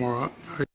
I'm all right.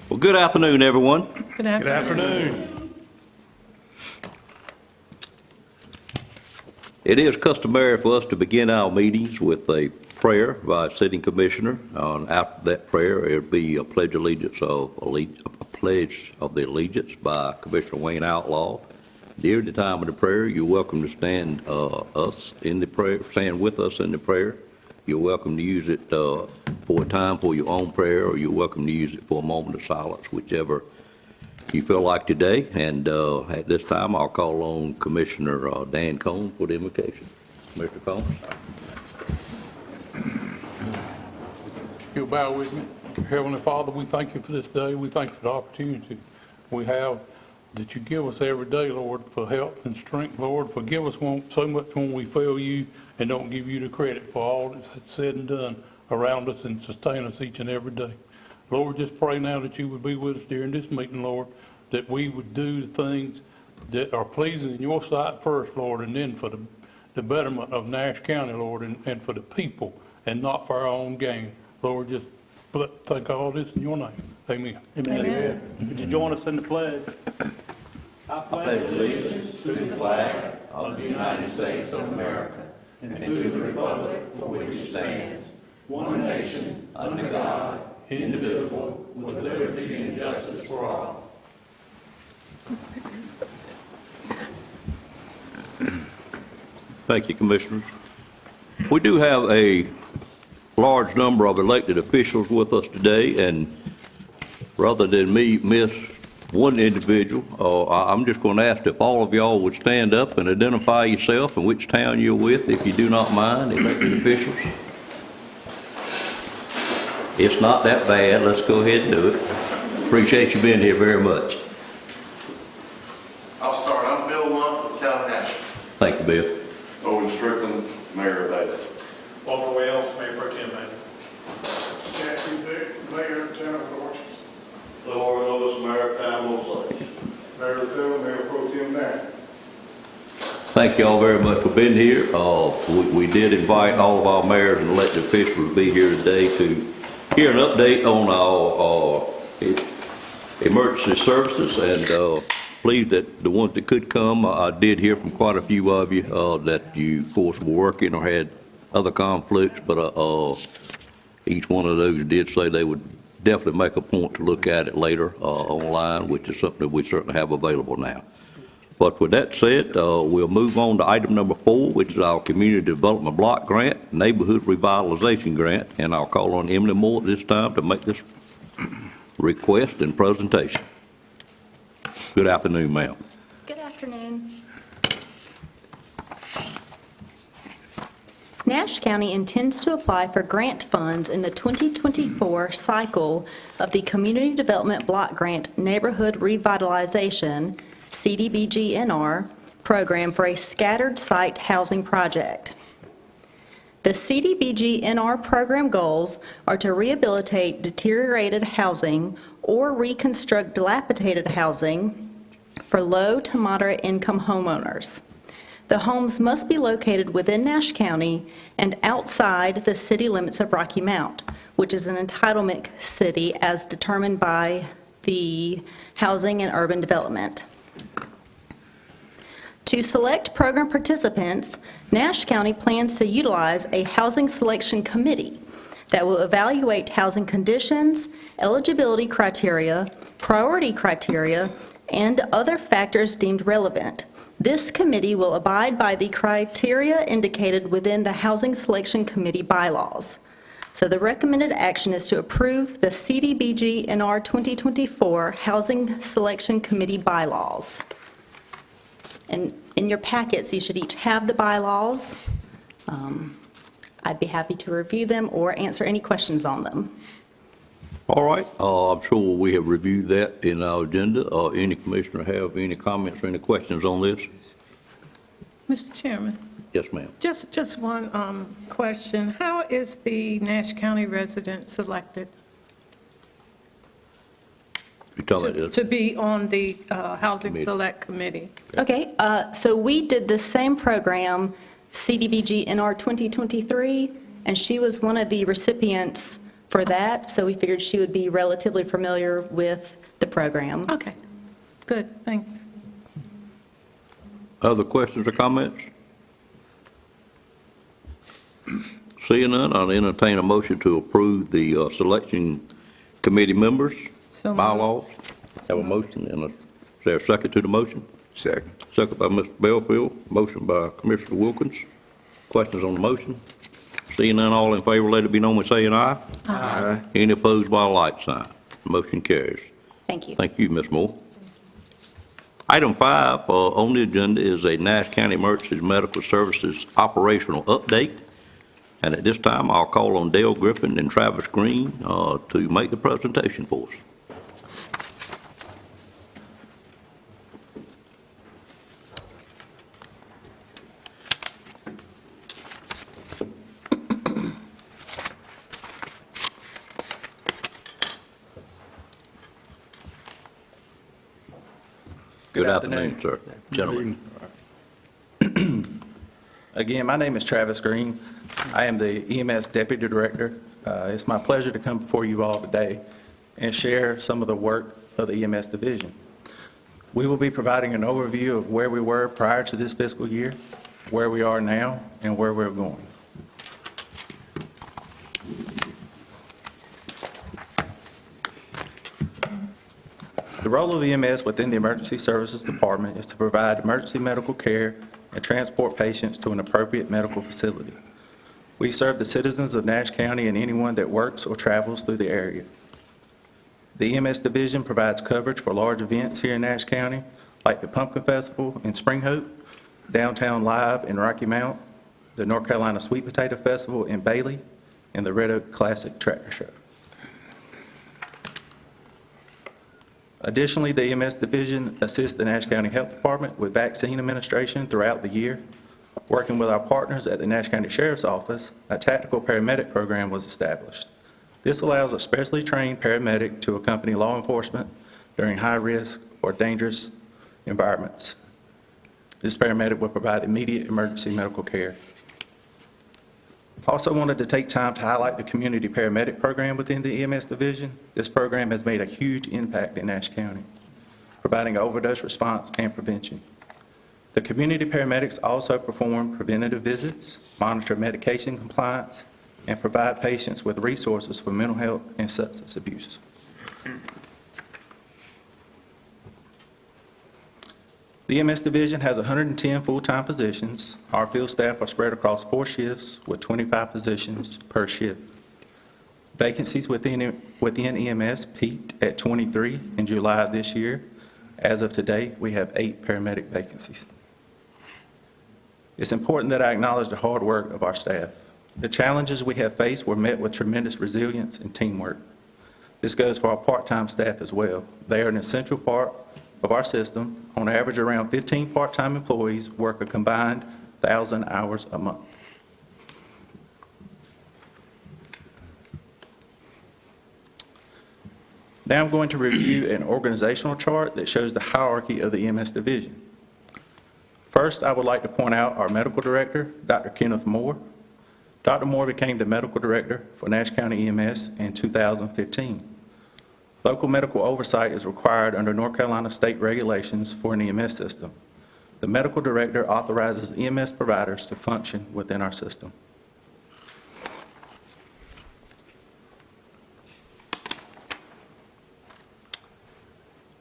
Well, good afternoon, everyone. Good afternoon. Good afternoon. It is customary for us to begin our meetings with a prayer by a sitting commissioner. After that prayer, it'll be a pledge of the allegiance by Commissioner Wayne Outlaw. During the time of the prayer, you're welcome to stand stand with us in the prayer. You're welcome to use it for a time for your own prayer, or you're welcome to use it for a moment of silence, whichever you feel like today. And at this time, I'll call on Commissioner Dan Combs for the invocation. Mr. Combs. You'll bow with me. Heavenly Father, we thank you for this day. We thank you for the opportunity we have that you give us every day, Lord, for health and strength. Lord, forgive us so much when we fail you and don't give you the credit for all that's said and done around us and sustain us each and every day. Lord, just pray now that you would be with us during this meeting, Lord, that we would do the things that are pleasing in your sight first, Lord, and then for the betterment of Nash County, Lord, and for the people, and not for our own gain. Lord, just thank all this in your name. Amen. Amen. Amen. Would you join us in the pledge? I pledge allegiance to the flag of the United States of America and to the republic for which it stands, one nation, under God, indivisible, with liberty and justice for all. Thank you, Commissioners. We do have a large number of elected officials with us today, and rather than me miss one individual, I'm just going to ask if all of y'all would stand up and identify yourself and which town you're with, if you do not mind, elected officials. It's not that bad. Let's go ahead and do it. Appreciate you being here very much. I'll start. I'm Bill Lump with Tallahatchie. Thank you, Bill. Owen Strickland, Mayor of Ada. Walter Wells, Mayor Pro Tem Ada. Jackie Dick, Mayor of Town of Orchards. Laura Lewis, Mayor of Town Lake. Mayor Taylor, Mayor Pro Tem Nash. Thank you all very much for being here. We did invite all of our mayors and elected officials to be here today to hear an update on our emergency services, and pleased that the ones that could come, I did hear from quite a few of you that you, of course, were working or had other conflicts, but each one of those did say they would definitely make a point to look at it later online, which is something that we certainly have available now. But with that said, we'll move on to item number 4, which is our Community Development Block Grant, Neighborhood Revitalization Grant, and I'll call on Emily Moore this time to make this request and presentation. Good afternoon, ma'am. Good afternoon. Nash County intends to apply for grant funds in the 2024 cycle of the Community Development Block Grant Neighborhood Revitalization CDBG-NR program for a scattered site housing project. The CDBG-NR program goals are to rehabilitate deteriorated housing or reconstruct dilapidated housing for low to moderate income homeowners. The homes must be located within Nash County and outside the city limits of Rocky Mount, which is an entitlement city as determined by the Housing and Urban Development. To select program participants, Nash County plans to utilize a housing selection committee that will evaluate housing conditions, eligibility criteria, priority criteria, and other factors deemed relevant. This committee will abide by the criteria indicated within the Housing Selection Committee bylaws. So the recommended action is to approve the CDBG-NR 2024 Housing Selection Committee bylaws. And in your packets, you should each have the bylaws. I'd be happy to review them or answer any questions on them. All right. I'm sure we have reviewed that in our agenda. Any commissioner have any comments or any questions on this? Mr. Chairman. Yes, ma'am. Just one question. How is the Nash County resident selected to be on the Housing Committee. Select Committee? Okay, so we did the same program, CDBG-NR 2023, and she was one of the recipients for that, so we figured she would be relatively familiar with the program. Okay, good, thanks. Other questions or comments? Seeing none, I'll entertain a motion to approve the selection committee members, So moved. bylaws. Have a motion, and is there a second to the motion? Second. Second by Mr. Belfield, motion by Commissioner Wilkins. Questions on the motion? Seeing none, all in favor, let it be known by saying aye. Aye. Any opposed by a like sign. Motion carries. Thank you. Thank you, Ms. Moore. Item 5 on the agenda is a Nash County Emergency Medical Services operational update. And at this time, I'll call on Dale Griffin and Travis Green to make the presentation for us. Good afternoon, sir. Gentlemen. Again, my name is Travis Green. I am the EMS Deputy Director. It's my pleasure to come before you all today and share some of the work of the EMS Division. We will be providing an overview of where we were prior to this fiscal year, where we are now, and where we're going. The role of EMS within the Emergency Services Department is to provide emergency medical care and transport patients to an appropriate medical facility. We serve the citizens of Nash County and anyone that works or travels through the area. The EMS Division provides coverage for large events here in Nash County, like the Pumpkin Festival in Spring Hope, Downtown Live in Rocky Mount, the North Carolina Sweet Potato Festival in Bailey, and the Red Oak Classic Tractor Show. Additionally, the EMS Division assists the Nash County Health Department with vaccine administration throughout the year. Working with our partners at the Nash County Sheriff's Office, a tactical paramedic program was established. This allows a specially trained paramedic to accompany law enforcement during high-risk or dangerous environments. This paramedic will provide immediate emergency medical care. Also wanted to take time to highlight the community paramedic program within the EMS Division. This program has made a huge impact in Nash County, providing overdose response and prevention. The community paramedics also perform preventative visits, monitor medication compliance, and provide patients with resources for mental health and substance abuse. The EMS Division has 110 full-time positions. Our field staff are spread across 4 shifts with 25 positions per shift. Vacancies within EMS peaked at 23 in July of this year. As of today, we have 8 paramedic vacancies. It's important that I acknowledge the hard work of our staff. The challenges we have faced were met with tremendous resilience and teamwork. This goes for our part-time staff as well. They are an essential part of our system. On average, around 15 part-time employees work a combined 1,000 hours a month. Now I'm going to review an organizational chart that shows the hierarchy of the EMS Division. First, I would like to point out our Medical Director, Dr. Kenneth Moore. Dr. Moore became the Medical Director for Nash County EMS in 2015. Local medical oversight is required under North Carolina state regulations for an EMS system. The Medical Director authorizes EMS providers to function within our system.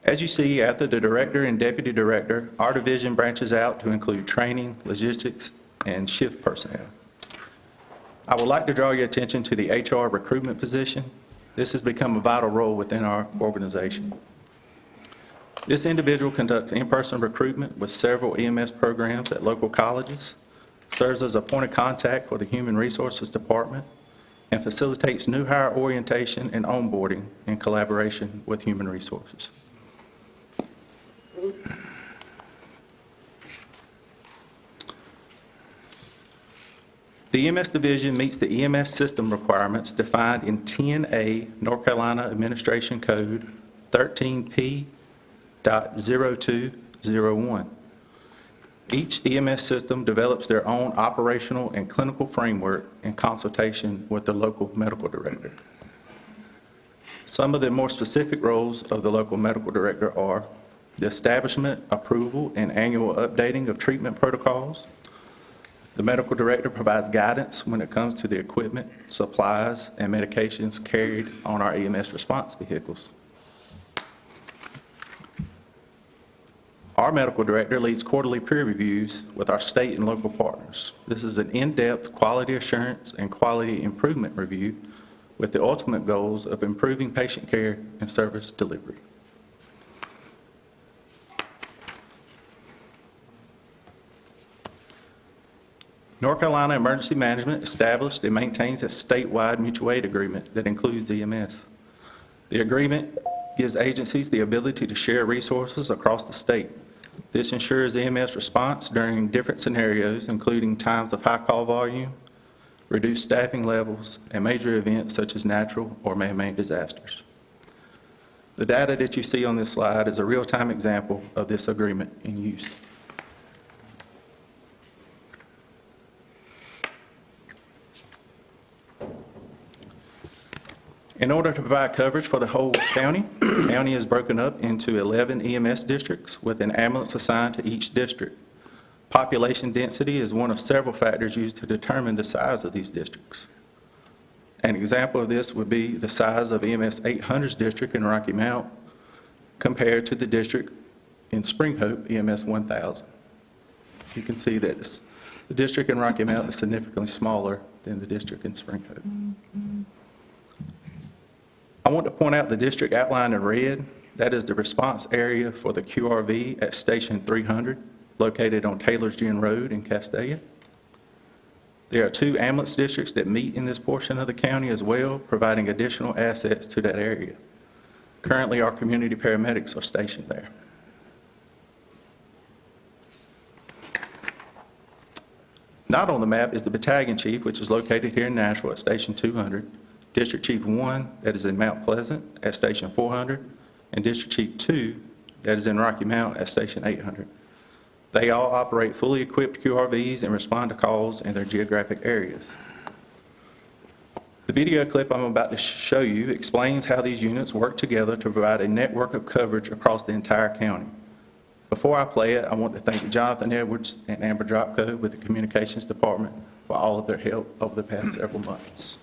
As you see, after the Director and Deputy Director, our division branches out to include training, logistics, and shift personnel. I would like to draw your attention to the HR recruitment position. This has become a vital role within our organization. This individual conducts in-person recruitment with several EMS programs at local colleges, serves as a point of contact for the Human Resources Department, and facilitates new hire orientation and onboarding in collaboration with Human Resources. The EMS Division meets the EMS system requirements defined in 10A North Carolina Administration Code 13P.0201. Each EMS system develops their own operational and clinical framework in consultation with the local medical director. Some of the more specific roles of the local medical director are the establishment, approval, and annual updating of treatment protocols, The medical director provides guidance when it comes to the equipment, supplies, and medications carried on our EMS response vehicles. Our medical director leads quarterly peer reviews with our state and local partners. This is an in-depth quality assurance and quality improvement review with the ultimate goals of improving patient care and service delivery. North Carolina Emergency Management established and maintains a statewide mutual aid agreement that includes EMS. The agreement gives agencies the ability to share resources across the state. This ensures EMS response during different scenarios, including times of high call volume, reduced staffing levels, and major events such as natural or man-made disasters. The data that you see on this slide is a real-time example of this agreement in use. In order to provide coverage for the whole county, the county is broken up into 11 EMS districts with an ambulance assigned to each district. Population density is one of several factors used to determine the size of these districts. An example of this would be the size of EMS 800's district in Rocky Mount compared to the district in Spring Hope, EMS 1000. You can see that the district in Rocky Mount is significantly smaller than the district in Spring Hope. I want to point out the district outlined in red. That is the response area for the QRV at Station 300, located on Taylor's Gin Road in Castalia. There are 2 ambulance districts that meet in this portion of the county as well, providing additional assets to that area. Currently, our community paramedics are stationed there. Not on the map is the battalion chief, which is located here in Nashville at Station 200. District Chief 1, that is in Mount Pleasant at Station 400, and District Chief 2, that is in Rocky Mount at Station 800. They all operate fully equipped QRVs and respond to calls in their geographic areas. The video clip I'm about to show you explains how these units work together to provide a network of coverage across the entire county. Before I play it, I want to thank Jonathan Edwards and Amber Dropko with the Communications Department for all of their help over the past several months.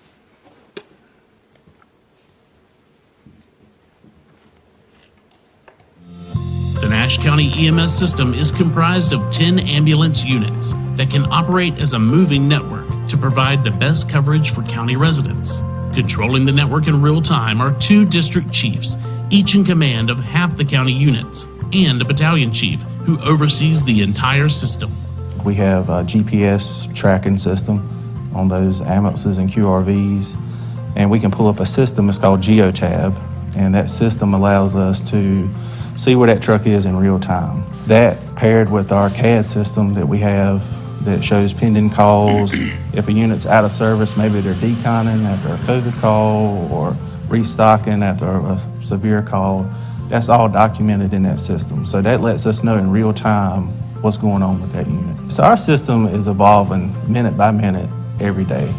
The Nash County EMS system is comprised of 10 ambulance units that can operate as a moving network to provide the best coverage for county residents. Controlling the network in real time are 2 district chiefs, each in command of half the county units, and a battalion chief who oversees the entire system. We have a GPS tracking system on those ambulances and QRVs, and we can pull up a system, it's called GeoTab, and that system allows us to see where that truck is in real time. That paired with our CAD system that we have that shows pending calls. If a unit's out of service, maybe they're deconning after a COVID call or restocking after a severe call. That's all documented in that system. So that lets us know in real time what's going on with that unit. So our system is evolving minute by minute every day.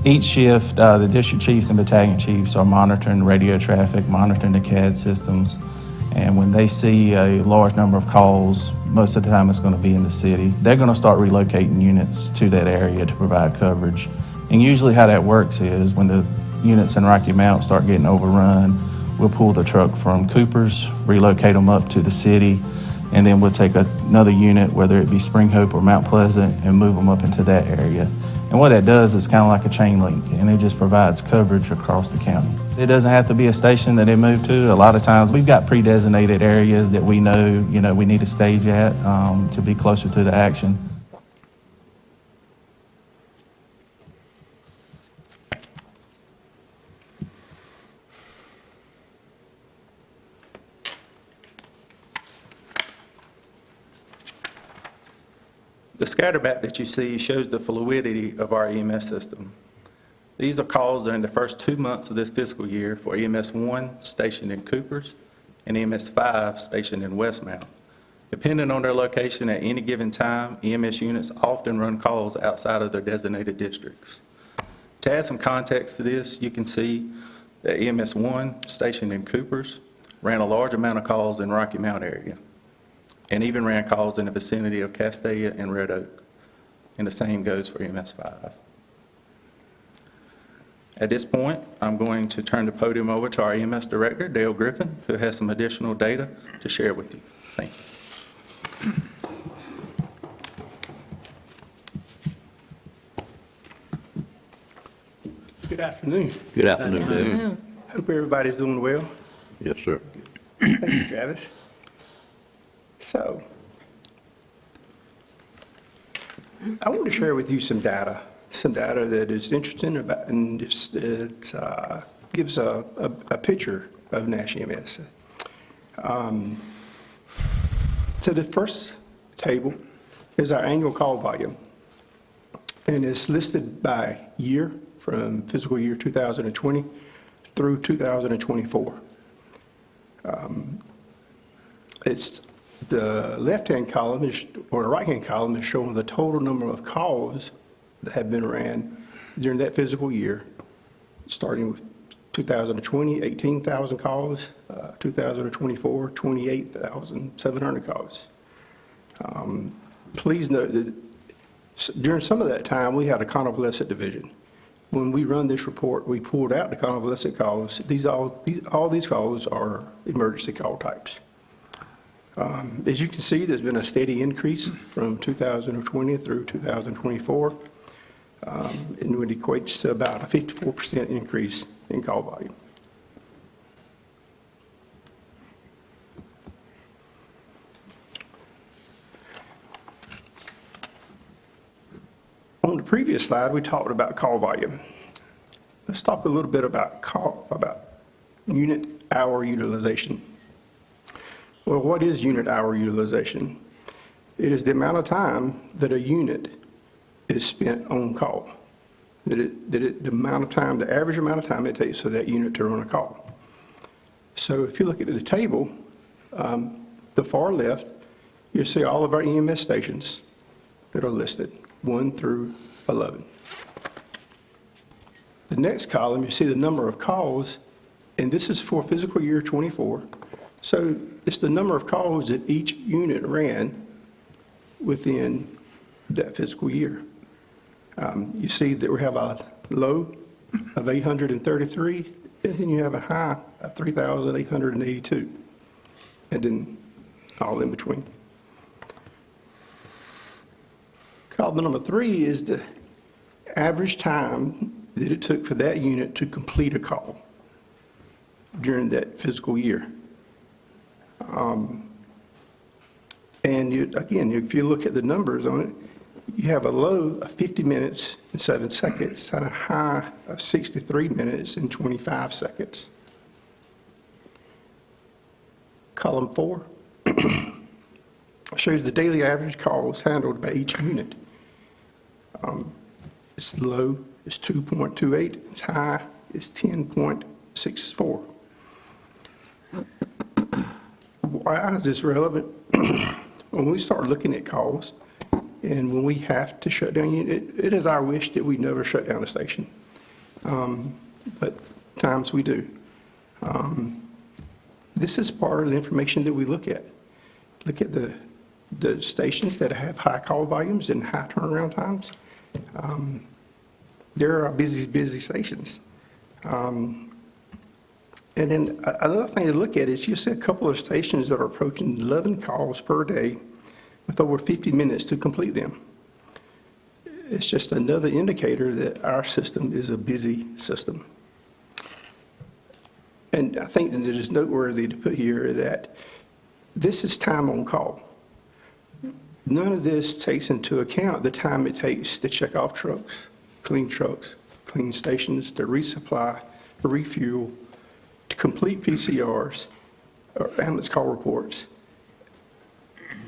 Each shift, the district chiefs and battalion chiefs are monitoring radio traffic, monitoring the CAD systems. And when they see a large number of calls, most of the time it's going to be in the city, they're going to start relocating units to that area to provide coverage. And usually how that works is when the units in Rocky Mount start getting overrun, we'll pull the truck from Cooper's, relocate them up to the city, and then we'll take another unit, whether it be Spring Hope or Mount Pleasant, and move them up into that area. And what that does is kind of like a chain link, and it just provides coverage across the county. It doesn't have to be a station that they move to. A lot of times we've got pre-designated areas that we know, we need to stage at to be closer to the action. The scatter map that you see shows the fluidity of our EMS system. These are calls during the first 2 months of this fiscal year for EMS 1 stationed in Coopers and EMS 5 stationed in Westmount. Depending on their location at any given time, EMS units often run calls outside of their designated districts. To add some context to this, you can see that EMS 1 stationed in Coopers ran a large amount of calls in Rocky Mount area, and even ran calls in the vicinity of Castalia and Red Oak. and the same goes for EMS5. At this point, I'm going to turn the podium over to our EMS Director, Dale Griffin, who has some additional data to share with you. Thank you. Good afternoon. Good afternoon, Dale. Hope everybody's doing well. Yes, sir. Thank you, Travis. So, I want to share with you some data that is interesting about, and it gives a picture of Nash EMS. So the first table is our annual call volume, and it's listed by year from fiscal year 2020 through 2024. It's the left-hand column is, or the right-hand column is showing the total number of calls that have been ran during that fiscal year, starting with 2020, 18,000 calls, 2024, 28,700 calls. Please note that during some of that time, we had a convalescent division. When we run this report, we pulled out the convalescent calls. All these calls are emergency call types. As you can see, there's been a steady increase from 2020 through 2024, and it equates to about a 54% increase in call volume. On the previous slide, we talked about call volume. Let's talk a little bit about unit hour utilization. Well, what is unit hour utilization? It is the amount of time that a unit is spent on call. The average amount of time it takes for that unit to run a call. So if you look at the table, the far left, you'll see all of our EMS stations that are listed, 1 through 11. The next column, you see the number of calls, and this is for fiscal year 24. So it's the number of calls that each unit ran within that fiscal year. You see that we have a low of 833, and then you have a high of 3,882, and then all in between. Column number 3 is the average time that it took for that unit to complete a call during that fiscal year. And again, if you look at the numbers on it, you have a low of 50 minutes and 7 seconds and a high of 63 minutes and 25 seconds. Column 4 shows the daily average calls handled by each unit. It's low is 2.28, its high is 10.64. Why is this relevant? When we start looking at calls and when we have to shut down, it is our wish that we never shut down a station. But times we do. This is part of the information that we look at. Look at the stations that have high call volumes and high turnaround times. There are busy stations. And then another thing to look at is you see a couple of stations that are approaching 11 calls per day with over 50 minutes to complete them. It's just another indicator that our system is a busy system. And I think that it is noteworthy to put here that this is time on call. None of this takes into account the time it takes to check off trucks, clean stations, to resupply, to refuel, to complete PCRs or ambulance call reports.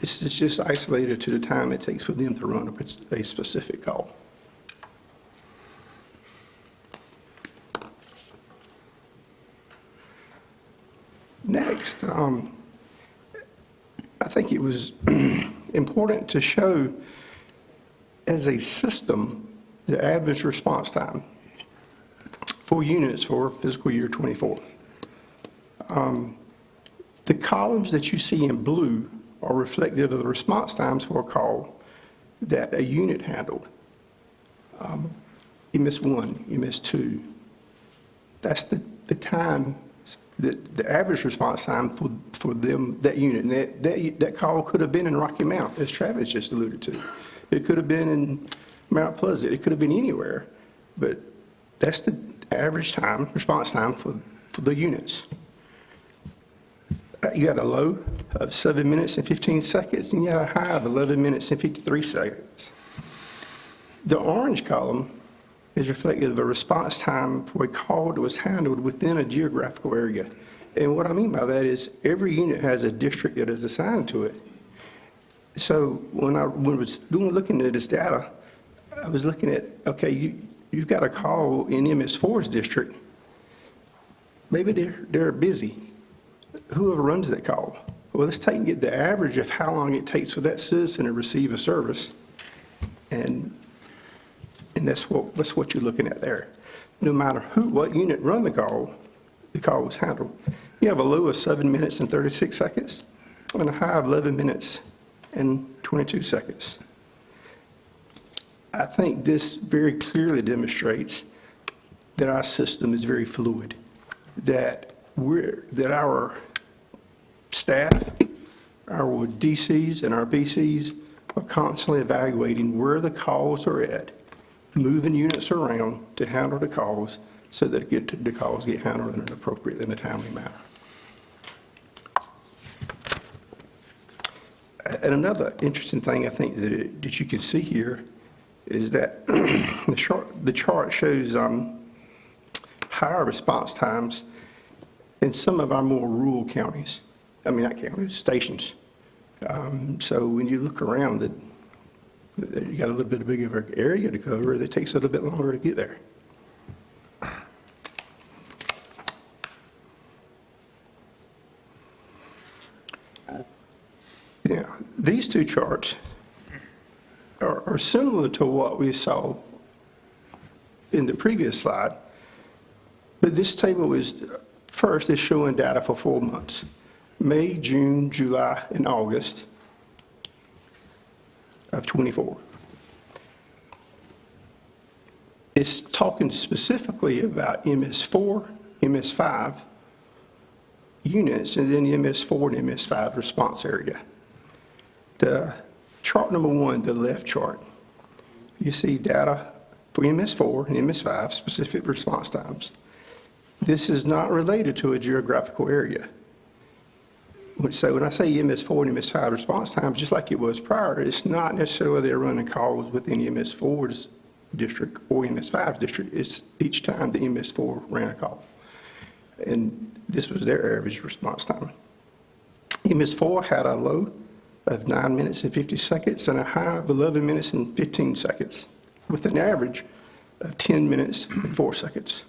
This is just isolated to the time it takes for them to run a specific call. Next, I think it was important to show as a system the average response time for units for fiscal year 24. The columns that you see in blue are reflective of the response times for a call that a unit handled. MS1, MS2, that's the time, the average response time for them, that unit. And that call could have been in Rocky Mount, as Travis just alluded to. It could have been in Mount Pleasant. It could have been anywhere. But that's the average time, response time for the units. You got a low of 7 minutes and 15 seconds, and you got a high of 11 minutes and 53 seconds. The orange column is reflective of a response time for a call that was handled within a geographical area. And what I mean by that is every unit has a district that is assigned to it. So when I was looking at this data, I was looking at, okay, you've got a call in MS4's district. Maybe they're busy. Whoever runs that call. Well, let's take and get the average of how long it takes for that citizen to receive a service. And that's what you're looking at there. No matter what unit run the call was handled. You have a low of 7 minutes and 36 seconds and a high of 11 minutes and 22 seconds. I think this very clearly demonstrates that our system is very fluid, that our staff, our DCs and our BCs are constantly evaluating where the calls are at, moving units around to handle the calls so that the calls get handled in an appropriate and a timely manner. And another interesting thing I think that you can see here is that the chart shows higher response times in some of our more rural counties. I mean, not counties, stations. So when you look around, you got a little bit bigger area to cover. It takes a little bit longer to get there. Now, these two charts are similar to what we saw in the previous slide, but this table is showing data for 4 months, May, June, July, and August of 24. It's talking specifically about MS4, MS5 units, and then the MS4 and MS5 response area. The chart number 1, the left chart, you see data for MS4 and MS5, specific response times. This is not related to a geographical area. So when I say MS4 and MS5 response times, just like it was prior, it's not necessarily they're running calls within MS4's district or MS5's district. It's each time the MS4 ran a call. And this was their average response time. MS4 had a low of 9 minutes and 50 seconds and a high of 11 minutes and 15 seconds, with an average of 10 minutes and 4 seconds.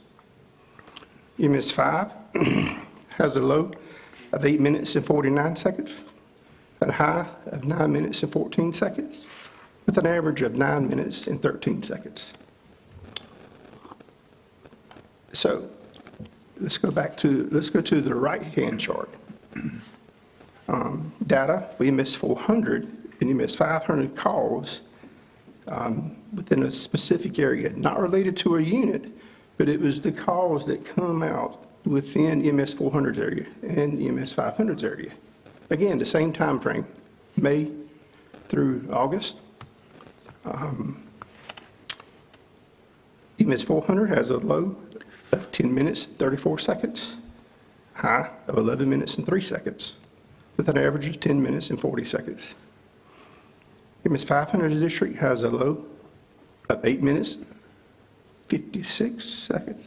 MS5 has a low of 8 minutes and 49 seconds, and a high of 9 minutes and 14 seconds, with an average of 9 minutes and 13 seconds. So let's go to the right-hand chart. Data for MS400 and MS500 calls within a specific area, not related to a unit, but it was the calls that come out within MS400's area and MS500's area. Again, the same time frame, May through August. MS400 has a low of 10 minutes, 34 seconds, high of 11 minutes and 3 seconds, with an average of 10 minutes and 40 seconds. MS500 district has a low of 8 minutes, 56 seconds,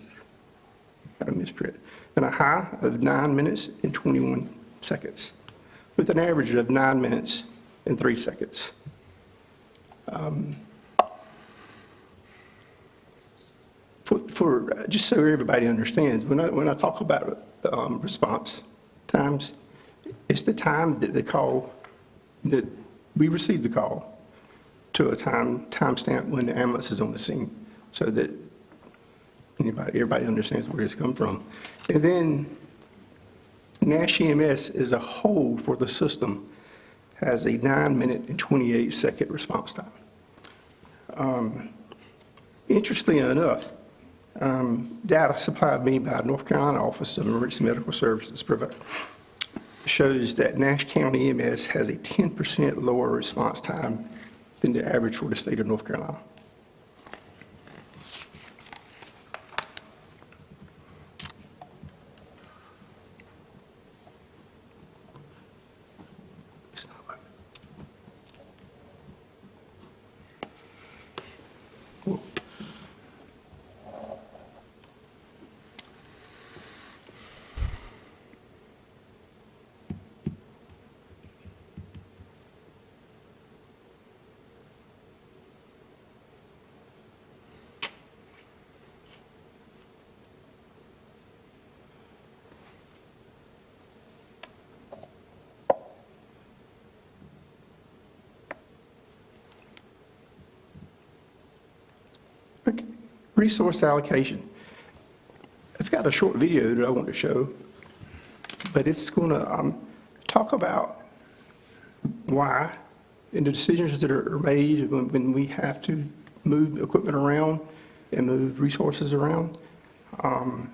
got a misprint, and a high of 9 minutes and 21 seconds, with an average of 9 minutes and 3 seconds. Just so everybody understands, when I talk about response times, it's the time that that we receive the call to a timestamp when the ambulance is on the scene, so that everybody understands where it's come from. And then Nash EMS as a whole for the system has a 9 minute and 28 second response time. Interestingly enough, data supplied me by North Carolina Office of Emergency Medical Services shows that Nash County EMS has a 10% lower response time than the average for the state of North Carolina. Okay. Resource allocation. I've got a short video that I want to show, but it's going to talk about why and the decisions that are made when we have to move equipment around and move resources around. And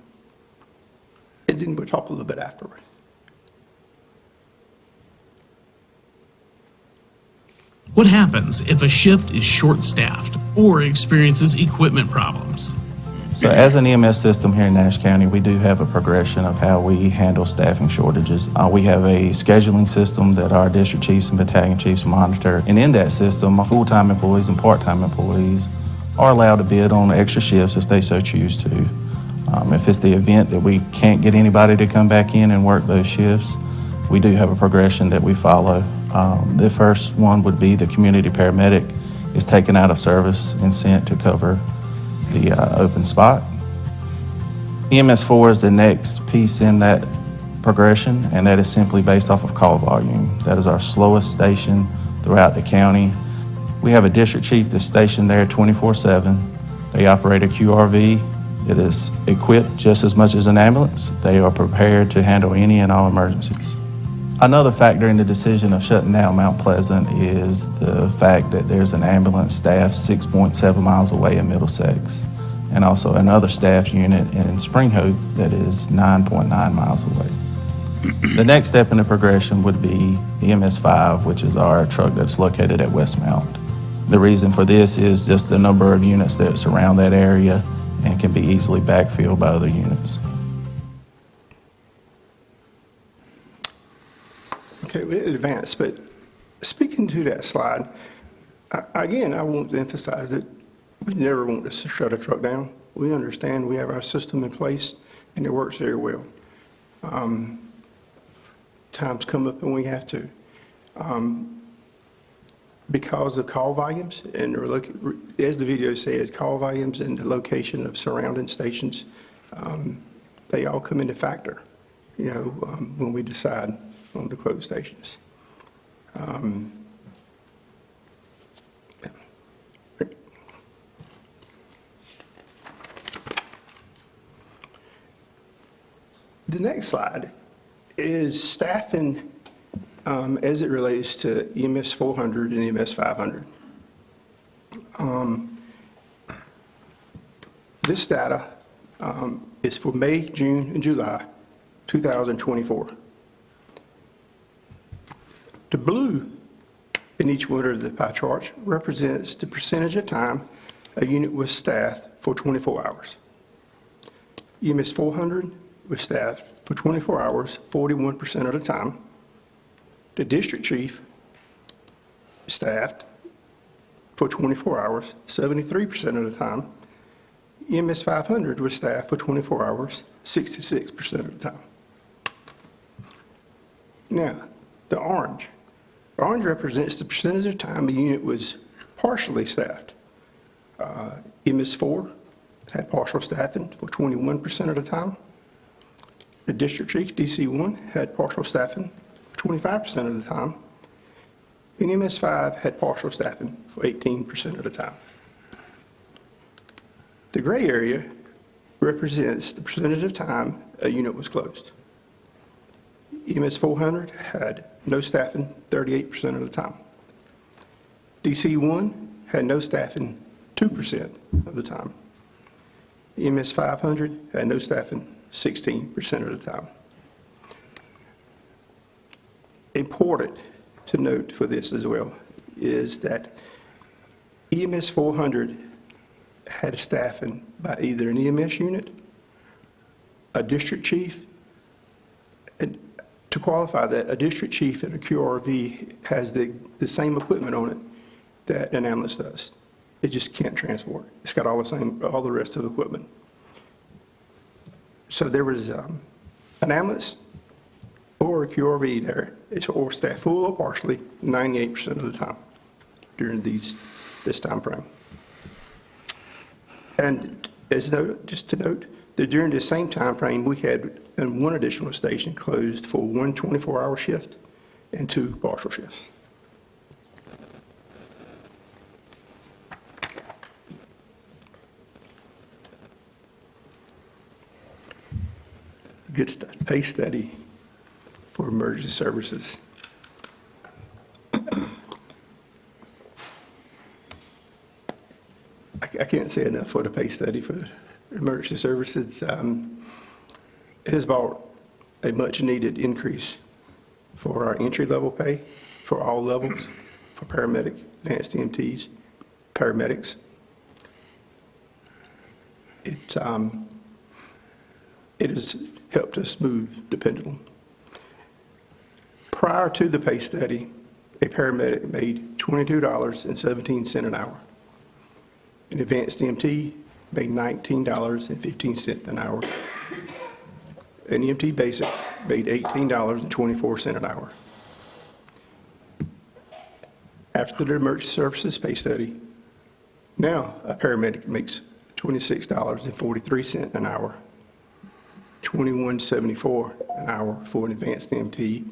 then we'll talk a little bit afterward. What happens if a shift is short-staffed or experiences equipment problems? So as an EMS system here in Nash County, we do have a progression of how we handle staffing shortages. We have a scheduling system that our district chiefs and battalion chiefs monitor. And in that system, our full-time employees and part-time employees are allowed to bid on extra shifts if they so choose to. If it's the event that we can't get anybody to come back in and work those shifts, we do have a progression that we follow. The first one would be the community paramedic is taken out of service and sent to cover the open spot. EMS4 is the next piece in that progression, and that is simply based off of call volume. That is our slowest station throughout the county. We have a district chief that's stationed there 24/7. They operate a QRV. It is equipped just as much as an ambulance. They are prepared to handle any and all emergencies. Another factor in the decision of shutting down Mount Pleasant is the fact that there's an ambulance staff 6.7 miles away in Middlesex, and also another staff unit in Spring Hope that is 9.9 miles away. The next step in the progression would be EMS5, which is our truck that's located at Westmount. The reason for this is just the number of units that surround that area and can be easily backfilled by other units. Okay, we advanced, but speaking to that slide, again, I want to emphasize that we never want to shut a truck down. We understand we have our system in place, and it works very well. Times come up and we have to. Because of call volumes, and as the video says, call volumes and the location of surrounding stations, they all come into factor, when we decide on the closed stations. The next slide is staffing as it relates to EMS 400 and EMS 500. This data is for May, June, and July 2024. The blue in each one of the pie charts represents the percentage of time a unit was staffed for 24 hours. EMS 400 was staffed for 24 hours, 41% of the time. The district chief staffed for 24 hours, 73% of the time. EMS 500 was staffed for 24 hours, 66% of the time. Now, the orange represents the percentage of time a unit was partially staffed. EMS 4 had partial staffing for 21% of the time. The district chief, DC1, had partial staffing for 25% of the time. And EMS 5 had partial staffing for 18% of the time. The gray area represents the percentage of time a unit was closed. EMS 400 had no staffing 38% of the time. DC1 had no staffing 2% of the time. EMS 500 had no staffing 16% of the time. Important to note for this as well is that EMS 400 had staffing by either an EMS unit, a district chief, and to qualify that, a district chief and a QRV has the same equipment on it that an ambulance does. It just can't transport. It's got all the rest of the equipment. So there was an ambulance or a QRV there, or staffed full or partially 98% of the time during this time frame. And just to note that during this same time frame, we had one additional station closed for one 24-hour shift and two partial shifts. Good stuff. Pay study for emergency services. I can't say enough for the pay study for emergency services. It has brought a much-needed increase for our entry-level pay, for all levels, for paramedic, advanced EMTs, paramedics. It has helped us move the pendulum. Prior to the pay study, a paramedic made $22.17 an hour. An advanced EMT made $19.15 an hour. An EMT basic made $18.24 an hour. After the emergency services pay study, now a paramedic makes $26.43 an hour, $21.74 an hour for an advanced EMT,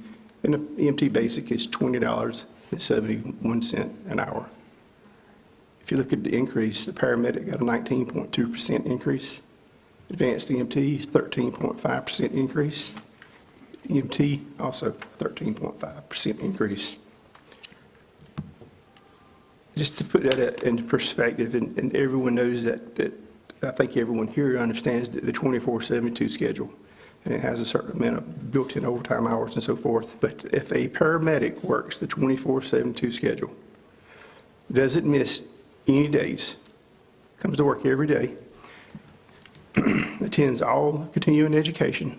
and the EMT basic is $20.71 an hour. If you look at the increase, the paramedic got a 19.2% increase. Advanced EMT, 13.5% increase. EMT, also 13.5% increase. Just to put that into perspective, and everyone knows that I think everyone here understands the 24/72 schedule, and it has a certain amount of built-in overtime hours and so forth. But if a paramedic works the 24/72 schedule, doesn't miss any days, comes to work every day, attends all continuing education,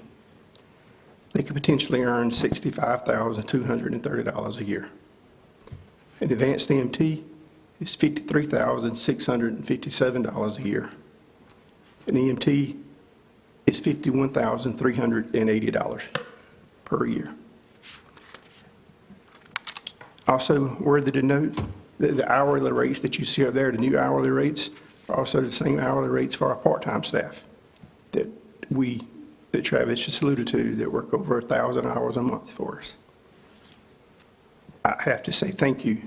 they could potentially earn $65,230 a year. An advanced EMT is $53,657 a year. An EMT is $51,380 per year. Also worthy to note that the hourly rates that you see up there, the new hourly rates, are also the same hourly rates for our part-time staff that Travis just alluded to, that work over 1,000 hours a month for us. I have to say thank you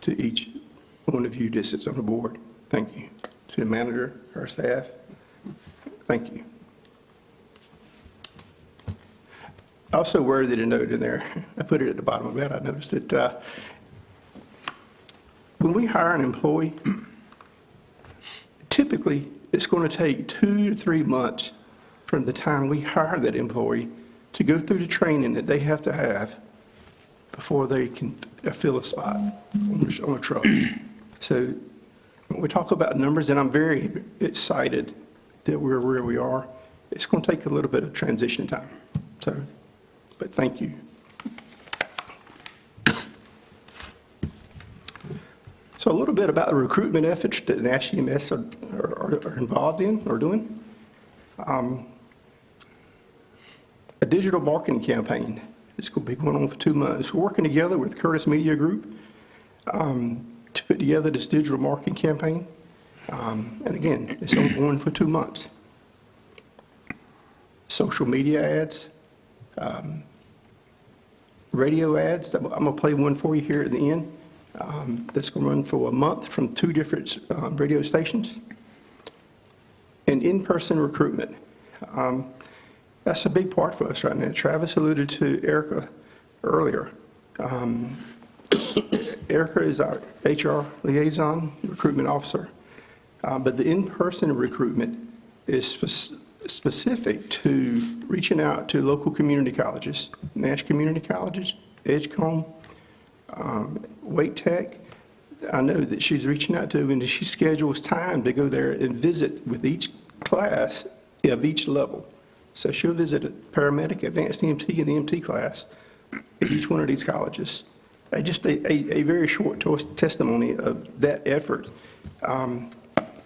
to each one of you that sits on the board. Thank you. To the manager, our staff, thank you. Also worthy to note in there, I put it at the bottom of that, I noticed that when we hire an employee, typically it's going to take 2 to 3 months from the time we hire that employee to go through the training that they have to have before they can fill a spot on a truck. So when we talk about numbers, and I'm very excited that we're where we are, it's going to take a little bit of transition time. So, but thank you. So a little bit about the recruitment efforts that Nash EMS are involved in or doing. A digital marketing campaign. It's going to be going on for 2 months. We're working together with Curtis Media Group to put together this digital marketing campaign. And again, it's only going for 2 months. Social media ads, radio ads. I'm going to play one for you here at the end. That's going to run for a month from 2 different radio stations. And in-person recruitment. That's a big part for us right now. Travis alluded to Erica earlier. Erica is our HR liaison, recruitment officer. But the in-person recruitment is specific to reaching out to local community colleges, Nash Community Colleges, Edgecombe, Wake Tech. I know that she's reaching out to, and she schedules time to go there and visit with each class of each level. So she'll visit a paramedic, advanced EMT, and the EMT class at each one of these colleges. Just a very short testimony of that effort.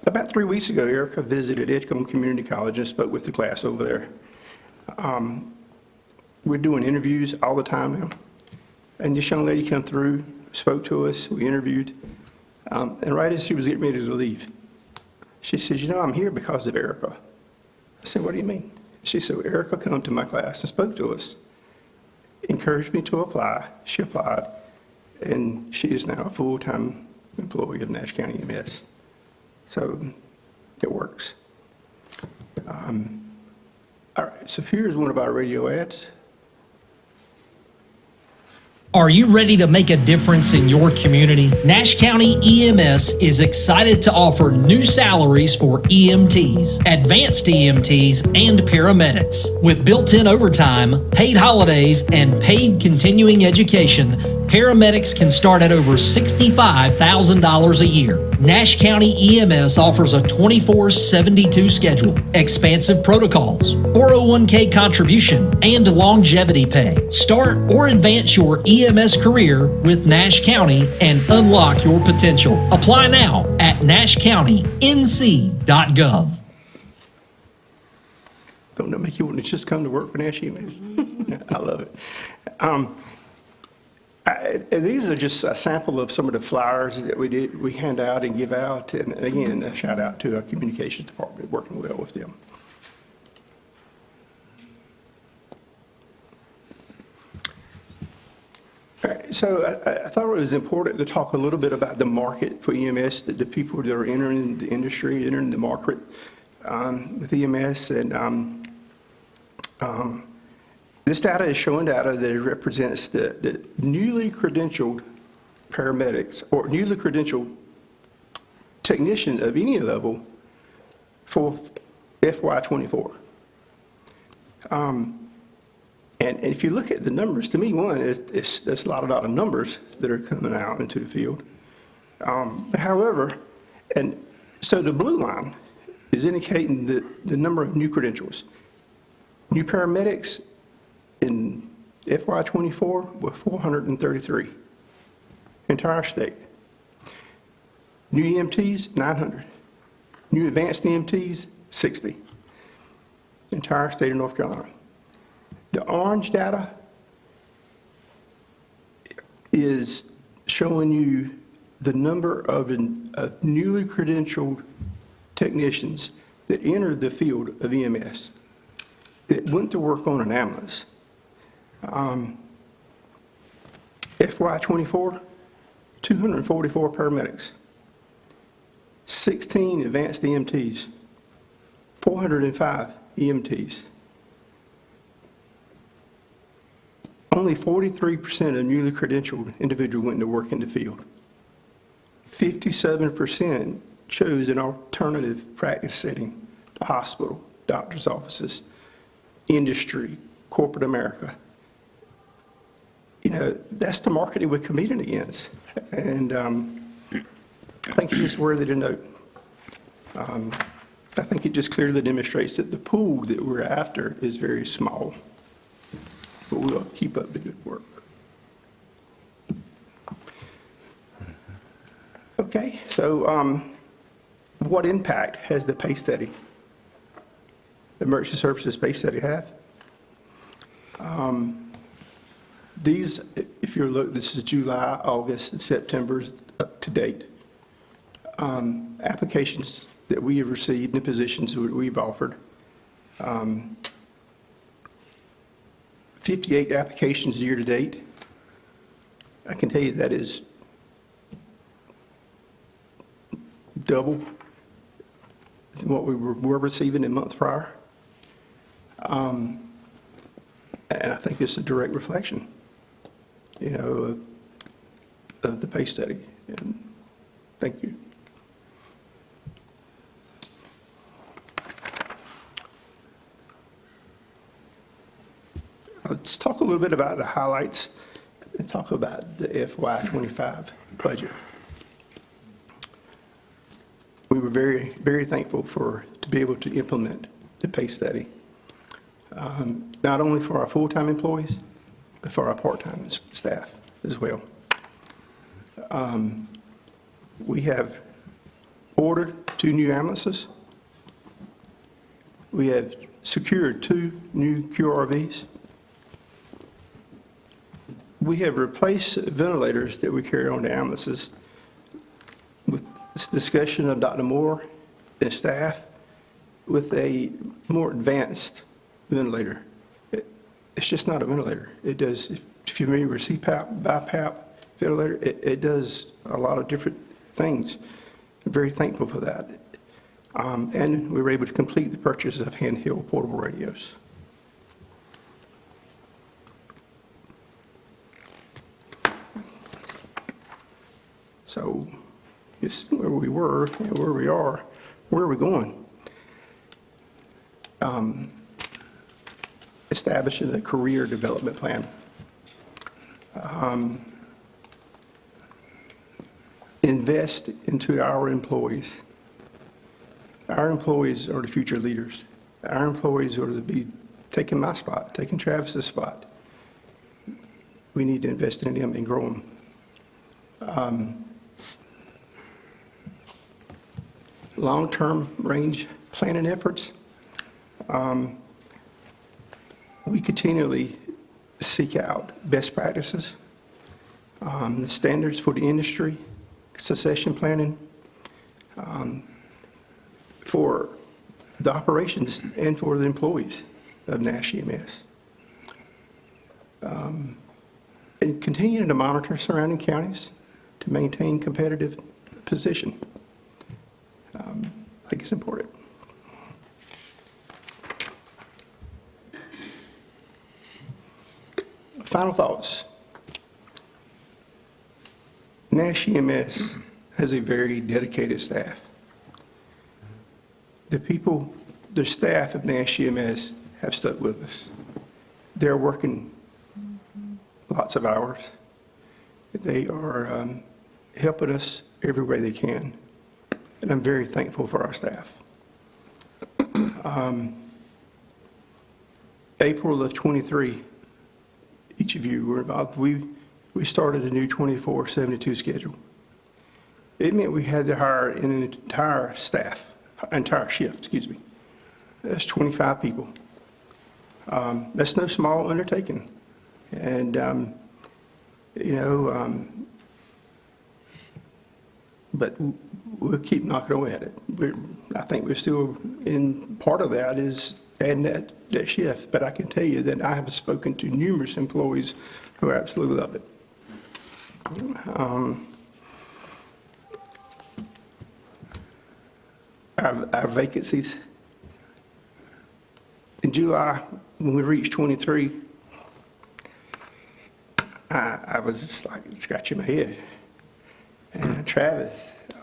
About 3 weeks ago, Erica visited Edgecombe Community College and spoke with the class over there. We're doing interviews all the time now. And this young lady came through, spoke to us, we interviewed, and right as she was getting ready to leave, she said, you know, I'm here because of Erica. I said, what do you mean? She said, well, Erica came to my class and spoke to us, encouraged me to apply. She applied, and she is now a full-time employee of Nash County EMS. So it works. All right, so here's one of our radio ads. Are you ready to make a difference in your community? Nash County EMS is excited to offer new salaries for EMTs, advanced EMTs, and paramedics. With built-in overtime, paid holidays, and paid continuing education, paramedics can start at over $65,000 a year. Nash County EMS offers a 24/72 schedule, expansive protocols, 401k contribution, and longevity pay. Start or advance your EMS career with Nash County and unlock your potential. Apply now at nashcountync.gov. Don't that make you want to just come to work for Nash EMS? I love it. These are just a sample of some of the flyers that we hand out and give out. And again, a shout out to our communications department, working well with them. All right, so I thought it was important to talk a little bit about the market for EMS, the people that are entering the industry, entering the market with EMS. And this data is showing data that represents the newly credentialed paramedics or newly credentialed technician of any level for FY24. And if you look at the numbers, to me, one, there's a lot of numbers that are coming out into the field. However, and so the blue line is indicating the number of new credentials. New paramedics in FY24 were 433, entire state. New EMTs, 900. New advanced EMTs, 60, entire state of North Carolina. The orange data is showing you the number of newly credentialed technicians that entered the field of EMS, that went to work on an ambulance. FY24, 244 paramedics, 16 advanced EMTs, 405 EMTs. Only 43% of newly credentialed individuals went to work in the field. 57% chose an alternative practice setting, the hospital, doctor's offices, industry, corporate America. You know, that's the market that we're competing against. And I think it's just worthy to note. I think it just clearly demonstrates that the pool that we're after is very small. But we'll keep up the good work. Okay, so what impact has the pay study, the emergency services pay study have? These, if you look, this is July, August, and September's up to date. Applications that we have received and positions that we've offered. 58 applications year to date. I can tell you that is double what we were receiving in month prior. And I think it's a direct reflection, you know, of the pay study. And thank you. let's talk a little bit about the highlights and talk about the FY25 budget. We were very, very thankful to be able to implement the pay study, not only for our full-time employees, but for our part-time staff as well. We have ordered 2 new ambulances. We have secured 2 new QRVs. We have replaced ventilators that we carry on the ambulances with this discussion of Dr. Moore and staff with a more advanced ventilator. It's just not a ventilator. It does, if you're familiar with CPAP, BiPAP ventilator, it does a lot of different things. I'm very thankful for that. And we were able to complete the purchase of handheld portable radios. So it's where we were, and where we are, where are we going? Establishing a career development plan. Invest into our employees. Our employees are the future leaders. Our employees are to be taking my spot, taking Travis's spot. We need to invest in them and grow them. Long-term range planning efforts. We continually seek out best practices, the standards for the industry, succession planning, for the operations and for the employees of Nash EMS. And continuing to monitor surrounding counties to maintain competitive position. I think it's important. Final thoughts. Nash EMS has a very dedicated staff. The staff of Nash EMS have stuck with us. They're working lots of hours. They are helping us every way they can. And I'm very thankful for our staff. April of 23, each of you were involved. We started a new 24/72 schedule. It meant we had to hire an entire shift, excuse me. That's 25 people. That's no small undertaking. And, but we'll keep knocking away at it. I think we're still in, part of that is adding that shift, but I can tell you that I have spoken to numerous employees who absolutely love it. Our vacancies. In July, when we reached 23, I was just like scratching my head. And Travis,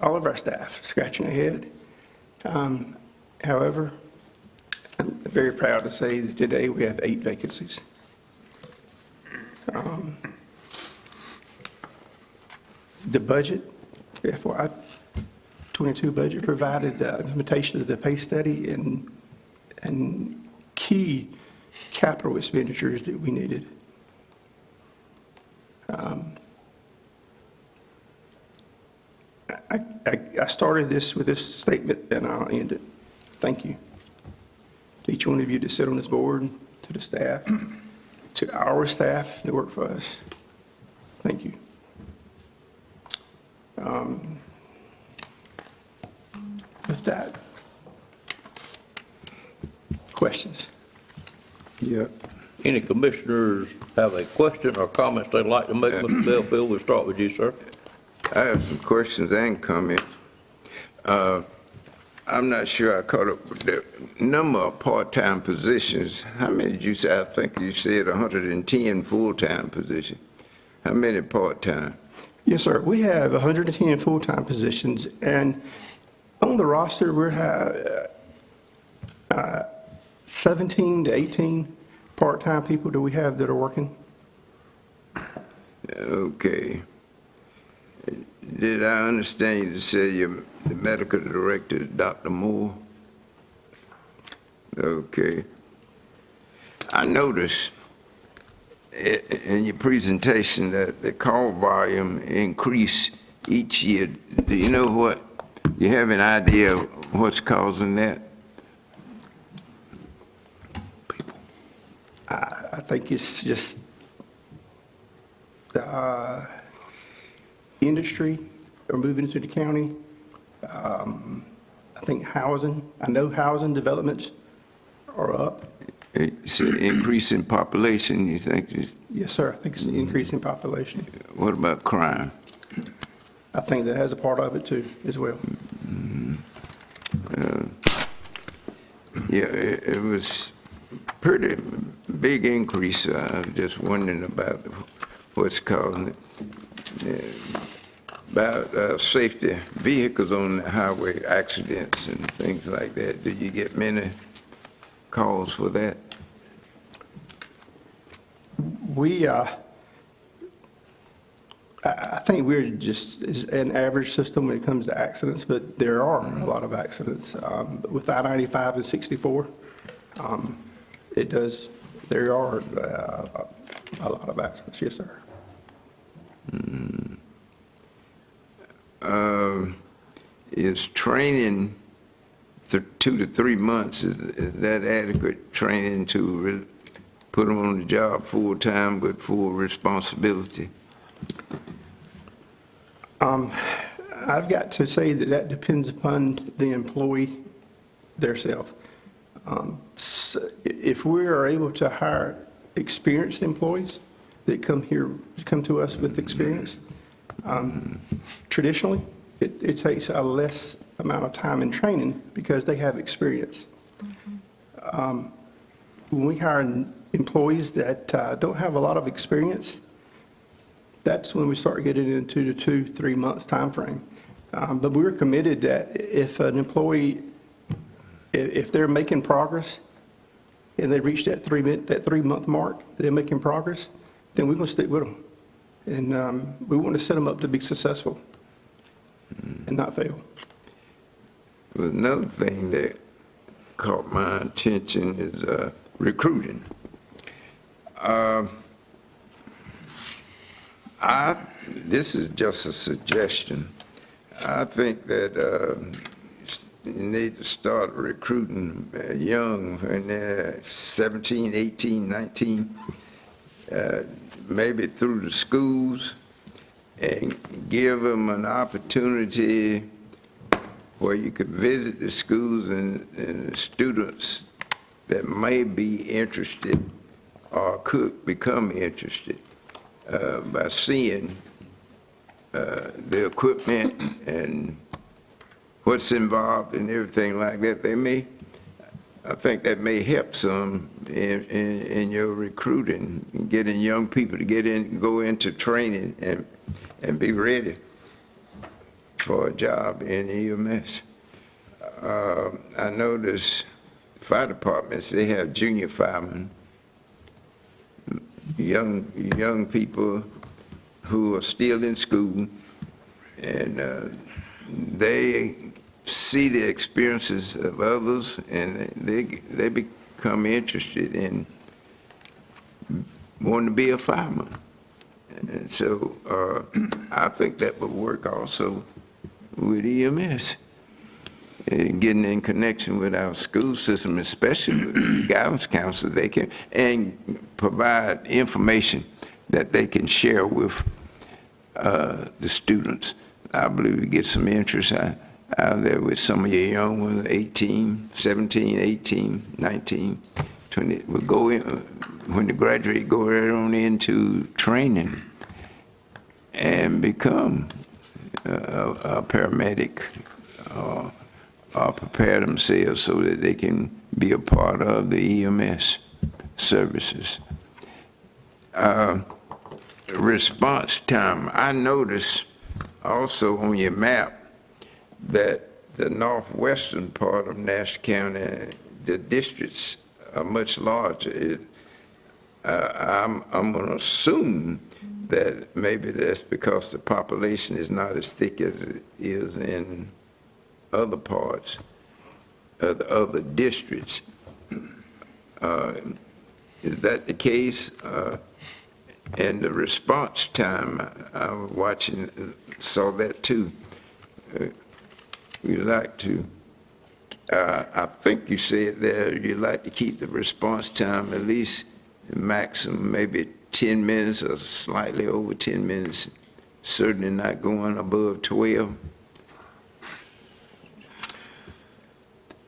all of our staff scratching their head. However, I'm very proud to say that today we have 8 vacancies. The budget, FY22 budget, provided the implementation of the pay study and key capital expenditures that we needed. I started this with this statement, and I'll end it. Thank you to each one of you that sit on this board, to the staff, to our staff that work for us. Thank you. With that, questions? Yeah. Any commissioners have a question or comments they'd like to make? Mr. Bellfield, we'll start with you, sir. I have some questions and comments. I'm not sure I caught up with the number of part-time positions. How many did you say? I think you said 110 full-time positions. How many part-time? Yes, sir. We have 110 full-time positions, and on the roster, we have 17 to 18 part-time people do we have that are working? Okay. Did I understand you to say the medical director is Dr. Moore? Okay. I noticed in your presentation that the call volume increased each year. Do you know what? You have an idea of what's causing that? I think it's just industry are moving into the county. I think housing, I know housing developments are up. It's an increase in population, you think? Yes, sir. I think it's an increase in population. What about crime? I think that has a part of it too, as well. Yeah, it was pretty big increase. I was just wondering about what's causing it. About safety vehicles on the highway, accidents and things like that. Did you get many calls for that? I think we're just an average system when it comes to accidents, but there are a lot of accidents. With I-95 and 64, there are a lot of accidents, yes, sir. Is training 2 to 3 months, is that adequate training to put them on the job full-time with full responsibility? I've got to say that depends upon the employee theirself. If we are able to hire experienced employees that come to us with experience, traditionally, it takes a less amount of time in training because they have experience. When we hire employees that don't have a lot of experience, that's when we start getting into the 2-3 months time frame. But we're committed that if an employee, if they're making progress and they reach that 3-month mark, they're making progress, then we're going to stick with them. And we want to set them up to be successful and not fail. Well, another thing that caught my attention is recruiting. This is just a suggestion. I think that you need to start recruiting young, when they're 17, 18, 19, maybe through the schools, and give them an opportunity where you could visit the schools and the students that may be interested or could become interested by seeing the equipment and what's involved and everything like that. I think that may help some in your recruiting, getting young people to go into training and be ready for a job in EMS. I notice fire departments, they have junior firemen, young people who are still in school, and they see the experiences of others, and they become interested in wanting to be a fireman. And so I think that would work also with EMS, and getting in connection with our school system, especially with the guidance counselors. They can provide information that they can share with the students. I believe we get some interest out there with some of your young ones, 18, 17, 18, 19, 20, will go in, when they graduate, go right on into training and become a paramedic, or prepare themselves so that they can be a part of the EMS services. Response time. I noticed also on your map that the northwestern part of Nash County, the districts are much larger. I'm going to assume that maybe that's because the population is not as thick as it is in other parts of the other districts. Is that the case? And the response time, I was watching, saw that too. We like to, I think you said there, you like to keep the response time at least maximum, maybe 10 minutes or slightly over 10 minutes, certainly not going above 12.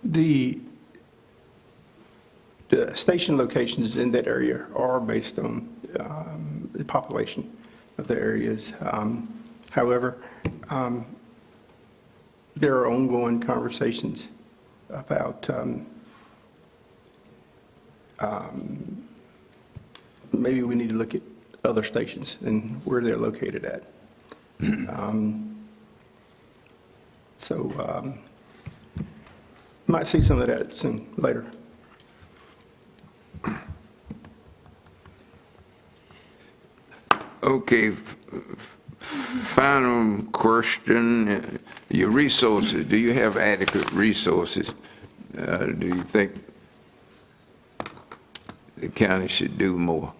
The station locations in that area are based on the population of the areas. However, there are ongoing conversations about maybe we need to look at other stations and where they're located at. Might see some of that soon, later. Okay, final question. Your resources, do you have adequate resources? Do you think the county should do more?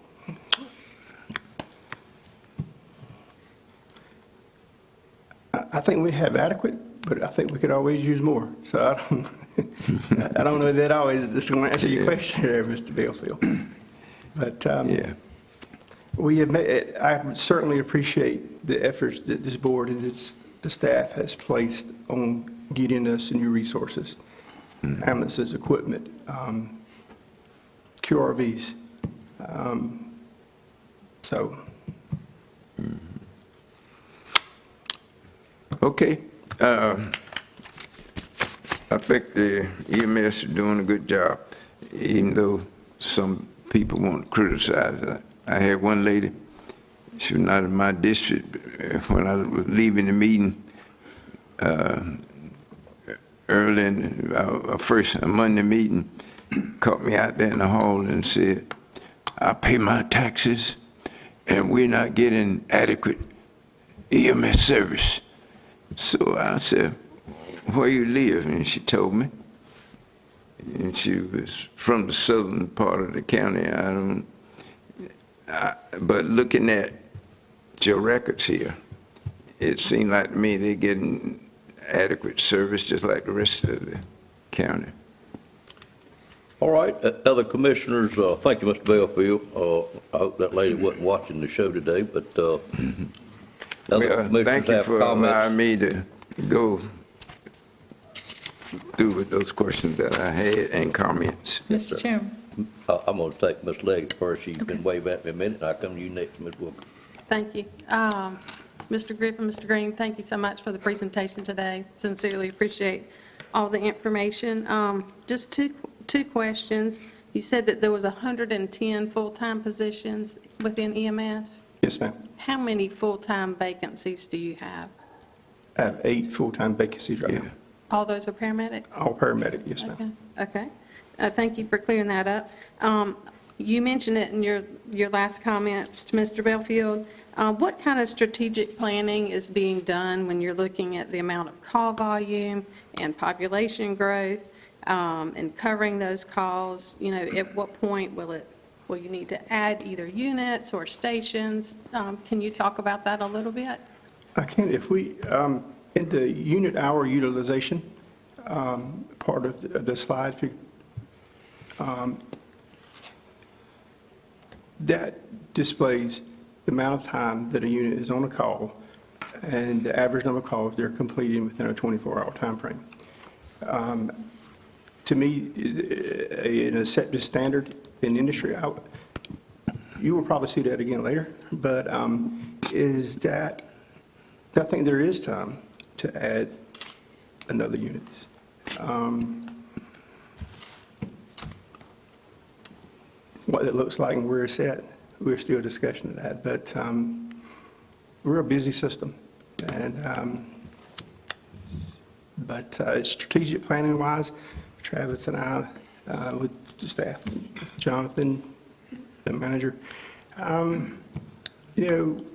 I think we have adequate, but I think we could always use more. So I don't know that always is going to answer your question there, Mr. Belfield. But yeah. We have made, I would certainly appreciate the efforts that this board and the staff has placed on getting us new resources, ambulances, equipment, QRVs. Okay. I think the EMS are doing a good job, even though some people want to criticize it. I had one lady, she was not in my district, but when I was leaving the meeting early in our first Monday meeting, caught me out there in the hall and said, I pay my taxes and we're not getting adequate EMS service. So I said, where you live? And she told me. And she was from the southern part of the county. But looking at your records here, it seemed like to me they're getting adequate service just like the rest of the county. All right, other commissioners, thank you, Mr. Belfield. I hope that lady wasn't watching the show today, but other commissioners thank you have for comments. allowing me to go through with those questions that I had and comments. Mr. Chairman. I'm going to take Ms. Leggett first. She can wave at me a minute, and I'll come to you next, Ms. Wilker. Thank you. Mr. Griffin, Mr. Green, thank you so much for the presentation today. Sincerely appreciate all the information. Just two questions. You said that there was 110 full-time positions within EMS? Yes, ma'am. How many full-time vacancies do you have? I have 8 full-time vacancies right now. All those are paramedics? All paramedic, yes, ma'am. Okay. Thank you for clearing that up. You mentioned it in your last comments to Mr. Belfield. What kind of strategic planning is being done when you're looking at the amount of call volume and population growth and covering those calls? You know, at what point will you need to add either units or stations? Can you talk about that a little bit? I can. If we, in the unit hour utilization part of the slide, that displays the amount of time that a unit is on a call and the average number of calls they're completing within a 24-hour time frame. To me, an accepted standard in industry, you will probably see that again later, but is that I think there is time to add another unit. What it looks like and where it's at, we're still discussing that, but we're a busy system, and but strategic planning wise, Travis and I with the staff, Jonathan, the manager. You know,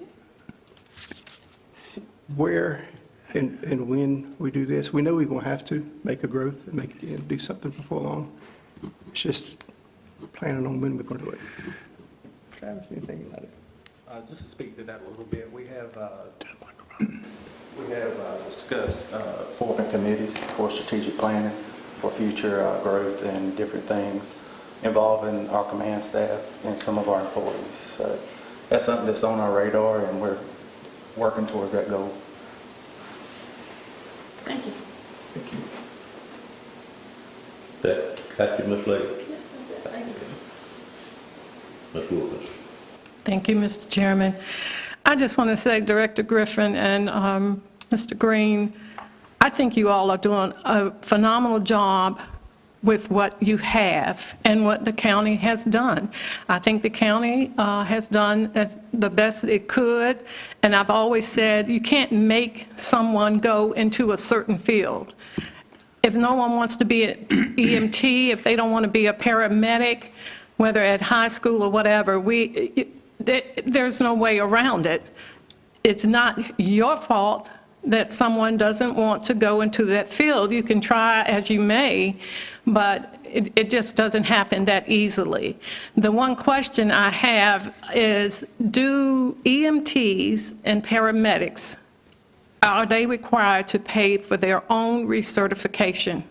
where and when we do this, we know we're going to have to make a growth and do something before long. It's just planning on when we're going to do it. Travis, anything about it? Just to speak to that a little bit, we have discussed forming committees for strategic planning for future growth and different things involving our command staff and some of our employees. So that's something that's on our radar, and we're working towards that goal. Thank you. Thank you. That got you, Ms. Lee? Yes, thank you. Ms. Wilkins? Thank you, Mr. Chairman. I just want to say, Director Griffin and Mr. Green, I think you all are doing a phenomenal job with what you have and what the county has done. I think the county has done the best it could, and I've always said you can't make someone go into a certain field. If no one wants to be an EMT, if they don't want to be a paramedic, whether at high school or whatever, there's no way around it. It's not your fault that someone doesn't want to go into that field. You can try as you may, but it just doesn't happen that easily. The one question I have is, do EMTs and paramedics, are they required to pay for their own recertification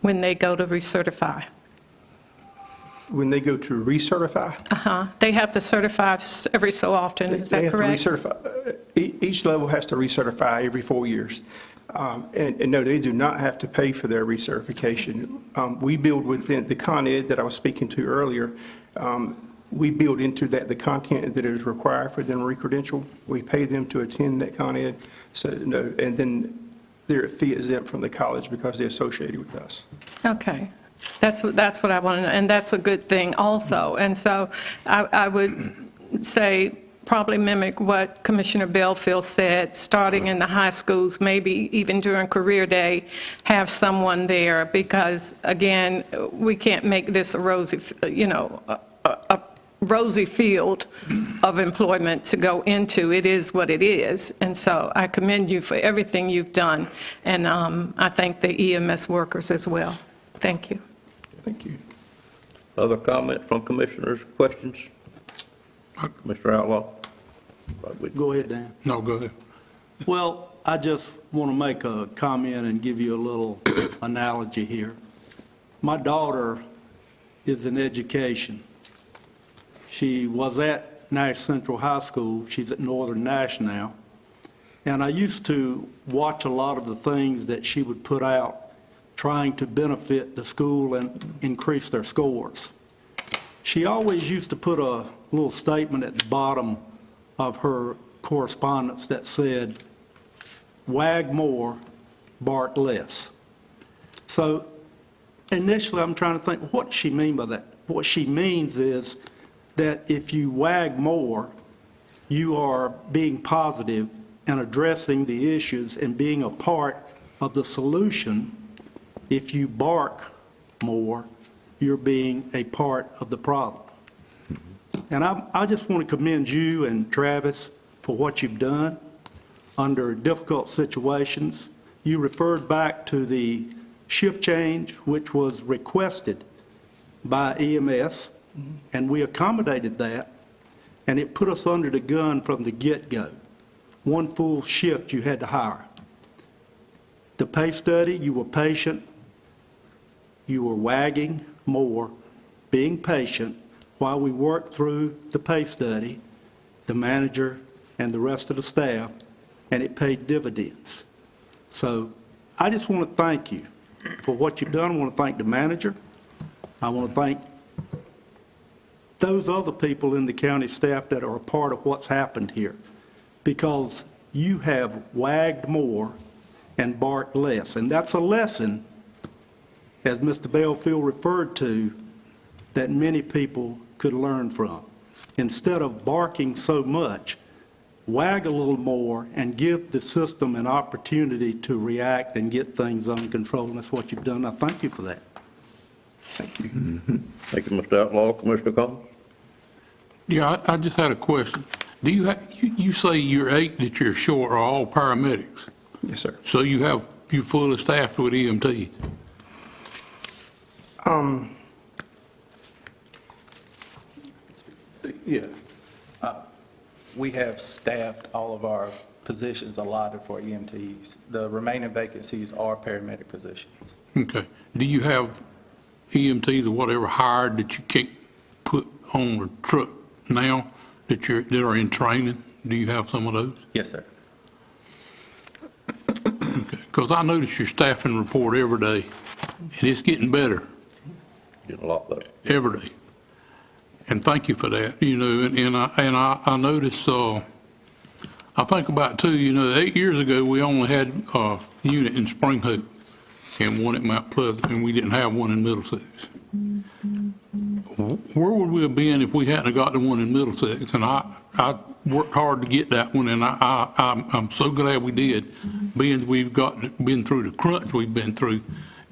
when they go to recertify? When they go to recertify? They have to certify every so often, is that correct? They have to recertify. Each level has to recertify every 4 years. And no, they do not have to pay for their recertification. We build within the Con Ed that I was speaking to earlier, we build into that the content that is required for them to re-credential. We pay them to attend that Con Ed, so no, and then their fee is exempt from the college because they're associated with us. Okay. That's what I want to know, and that's a good thing also. And so I would say probably mimic what Commissioner Belfield said, starting in the high schools, maybe even during career day, have someone there, because again, we can't make this a rosy, a rosy field of employment to go into. It is what it is. And so I commend you for everything you've done, and I thank the EMS workers as well. Thank you. Thank you. Other comment from commissioners, questions? Mr. Outlaw? Go ahead, Dan. No, go ahead. Well, I just want to make a comment and give you a little analogy here. My daughter is in education. She was at Nash Central High School. She's at Northern Nash now. And I used to watch a lot of the things that she would put out trying to benefit the school and increase their scores. She always used to put a little statement at the bottom of her correspondence that said, "Wag more, bark less." So initially I'm trying to think, what does she mean by that? What she means is that if you wag more, you are being positive and addressing the issues and being a part of the solution. If you bark more, you're being a part of the problem. And I just want to commend you and Travis for what you've done under difficult situations. You referred back to the shift change, which was requested by EMS, and we accommodated that, and it put us under the gun from the get-go. One full shift you had to hire. The pay study, you were patient. You were wagging more, being patient, while we worked through the pay study, the manager and the rest of the staff, and it paid dividends. So I just want to thank you for what you've done. I want to thank the manager. I want to thank those other people in the county staff that are a part of what's happened here, because you have wagged more and barked less. And that's a lesson, as Mr. Belfield referred to, that many people could learn from. Instead of barking so much, wag a little more and give the system an opportunity to react and get things under control. And that's what you've done. I thank you for that. Thank you. Thank you, Mr. Outlaw. Commissioner Collins? Yeah, I just had a question. Do you you say your 8 that you're short are all paramedics? Yes, sir. So you fully staffed with EMTs? Yeah. We have staffed all of our positions allotted for EMTs. The remaining vacancies are paramedic positions. Okay. Do you have EMTs or whatever hired that you can't put on the truck now that are in training? Do you have some of those? Yes, sir. Okay. Because I notice your staffing report every day, and it's getting better. Getting a lot better. Every day. And thank you for that, and I noticed, I think about too, 8 years ago, we only had a unit in Spring Hope and one at Mount Pleasant, and we didn't have one in Middlesex. Where would we have been if we hadn't got the one in Middlesex? And I worked hard to get that one, and I'm so glad we did, being we've been through the crunch we've been through.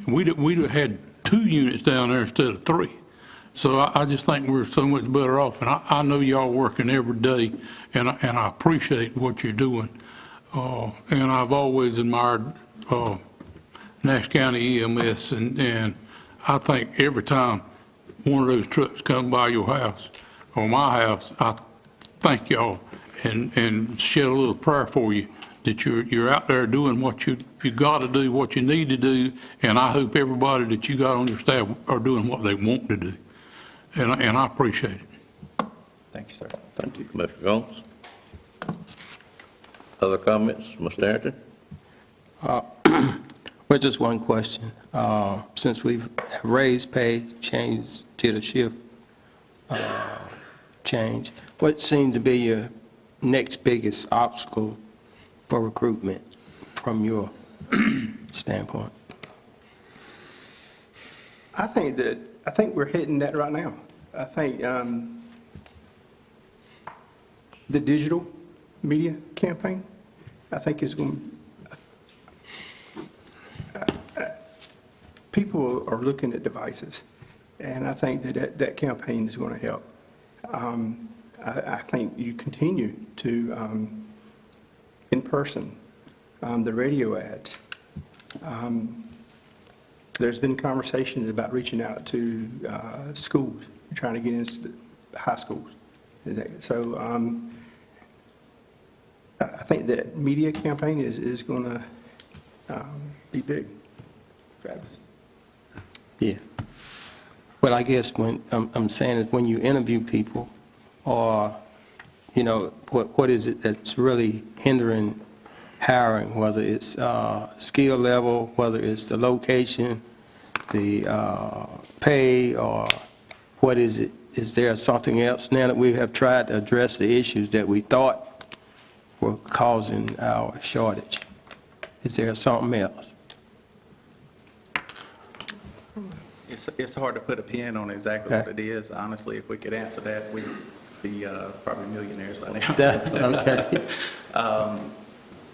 We'd have had 2 units down there instead of 3. So I just think we're so much better off, and I know y'all working every day, and I appreciate what you're doing. And I've always admired Nash County EMS, and I think every time one of those trucks come by your house or my house, I thank y'all and shed a little prayer for you that you're out there doing what you got to do, what you need to do, and I hope everybody that you got on your staff are doing what they want to do. And I appreciate it. Thank you, sir. Thank you, Commissioner Jones. Other comments, Mr. Arrington? Well, just one question. Since we've raised pay, changed to the shift change, what seems to be your next biggest obstacle for recruitment from your standpoint? I think we're hitting that right now. I think the digital media campaign, I think is going people are looking at devices, and I think that campaign is going to help. I think you continue to, in person, the radio ads. There's been conversations about reaching out to schools, trying to get into high schools. So I think that media campaign is going to be big. Travis? Yeah. Well, I guess when I'm saying is when you interview people, or, what is it that's really hindering hiring, whether it's skill level, whether it's the location, the pay, or what is it? Is there something else now that we have tried to address the issues that we thought were causing our shortage? Is there something else? It's hard to put a pin on exactly what it is. Honestly, if we could answer that, we'd be probably millionaires by now. Okay.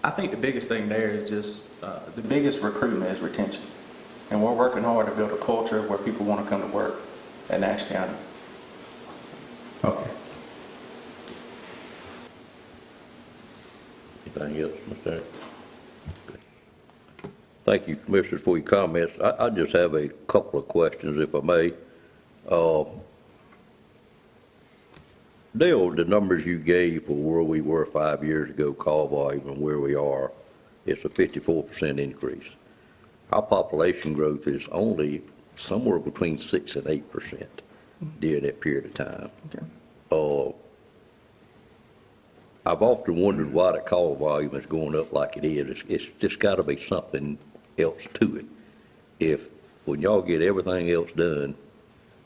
I think the biggest thing there is just, the biggest recruitment is retention. And we're working hard to build a culture where people want to come to work at Nash County. Okay. Anything else, Mr. Arrington? Thank you, Commissioners, for your comments. I just have a couple of questions, if I may. Dale, the numbers you gave for where we were 5 years ago, call volume, and where we are, it's a 54% increase. Our population growth is only somewhere between 6 and 8% during that period of time. Okay. I've often wondered why the call volume is going up like it is. It's just got to be something else to it. If, when y'all get everything else done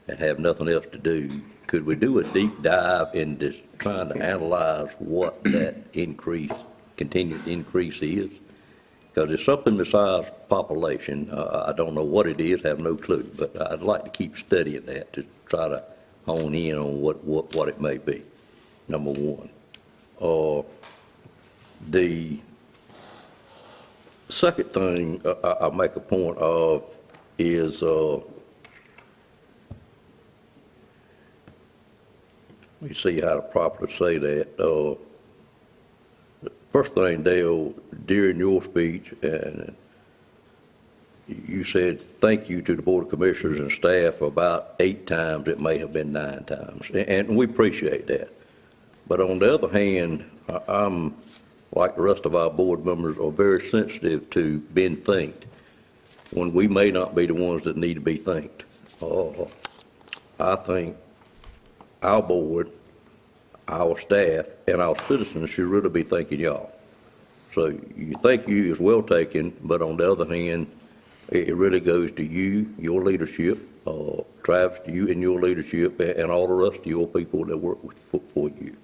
and have nothing else to do, could we do a deep dive into trying to analyze what that increase, continued increase is? Because it's something besides population. I don't know what it is, have no clue, but I'd like to keep studying that to try to hone in on what it may be, number one. The second thing I make a point of is let me see how to properly say that. First thing, Dale, during your speech, and you said thank you to the Board of Commissioners and staff about 8 times. It may have been 9 times, and we appreciate that. But on the other hand, I'm, like the rest of our board members, are very sensitive to being thanked when we may not be the ones that need to be thanked. I think our board, our staff, and our citizens should really be thanking y'all. So thank you is well taken, but on the other hand, it really goes to you, your leadership, Travis, to you and your leadership, and all the rest of your people that work for you.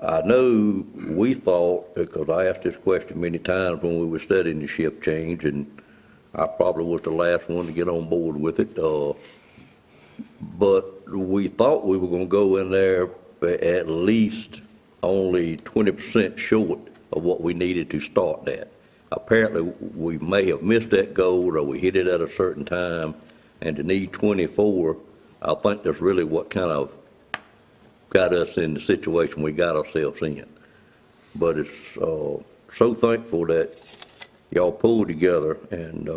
I know we thought, because I asked this question many times when we were studying the shift change, and I probably was the last one to get on board with it, but we thought we were going to go in there at least only 20% short of what we needed to start that. Apparently, we may have missed that goal, or we hit it at a certain time, and to need 24, I think that's really what kind of got us in the situation we got ourselves in. But it's so thankful that y'all pulled together, and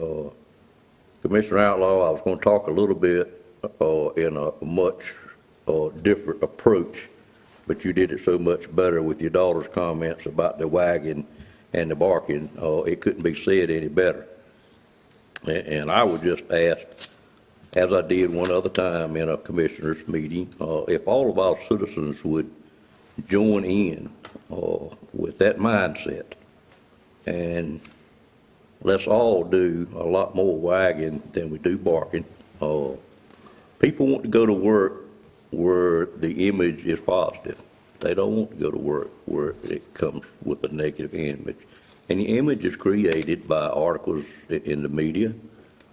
Commissioner Outlaw, I was going to talk a little bit in a much different approach, but you did it so much better with your daughter's comments about the wagging and the barking. It couldn't be said any better. And I would just ask, as I did one other time in a commissioners meeting, if all of our citizens would join in with that mindset, and let's all do a lot more wagging than we do barking. People want to go to work where the image is positive. They don't want to go to work where it comes with a negative image. And the image is created by articles in the media,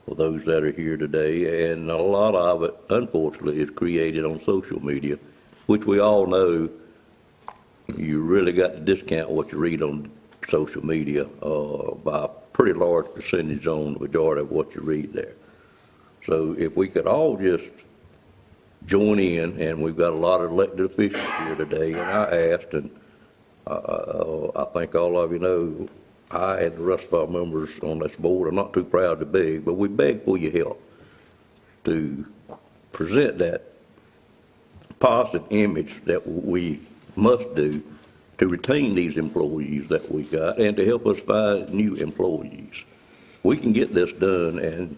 for those that are here today, and a lot of it, unfortunately, is created on social media, which we all know you really got to discount what you read on social media by a pretty large percentage on the majority of what you read there. So if we could all just join in, and we've got a lot of elected officials here today, and I asked, and I think all of you know, I and the rest of our members on this board, I'm not too proud to beg, but we beg for your help to present that positive image that we must do to retain these employees that we got and to help us find new employees. We can get this done, and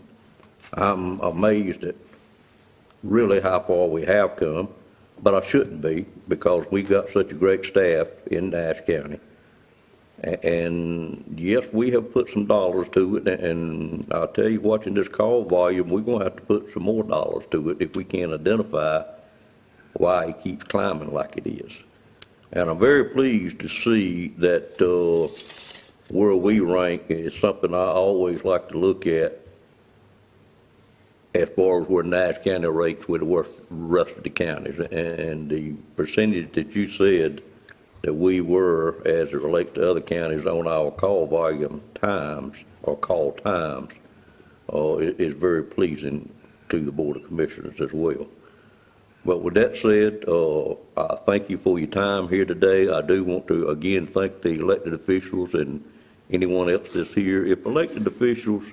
I'm amazed at really how far we have come, but I shouldn't be, because we've got such a great staff in Nash County. And yes, we have put some dollars to it, and I'll tell you, watching this call volume, we're going to have to put some more dollars to it if we can identify why it keeps climbing like it is. And I'm very pleased to see that where we rank is something I always like to look at as far as where Nash County rates with the rest of the counties. And the percentage that you said that we were as it relates to other counties on our call volume times, or call times, is very pleasing to the Board of Commissioners as well. But with that said, I thank you for your time here today. I do want to again thank the elected officials and anyone else that's here. If elected officials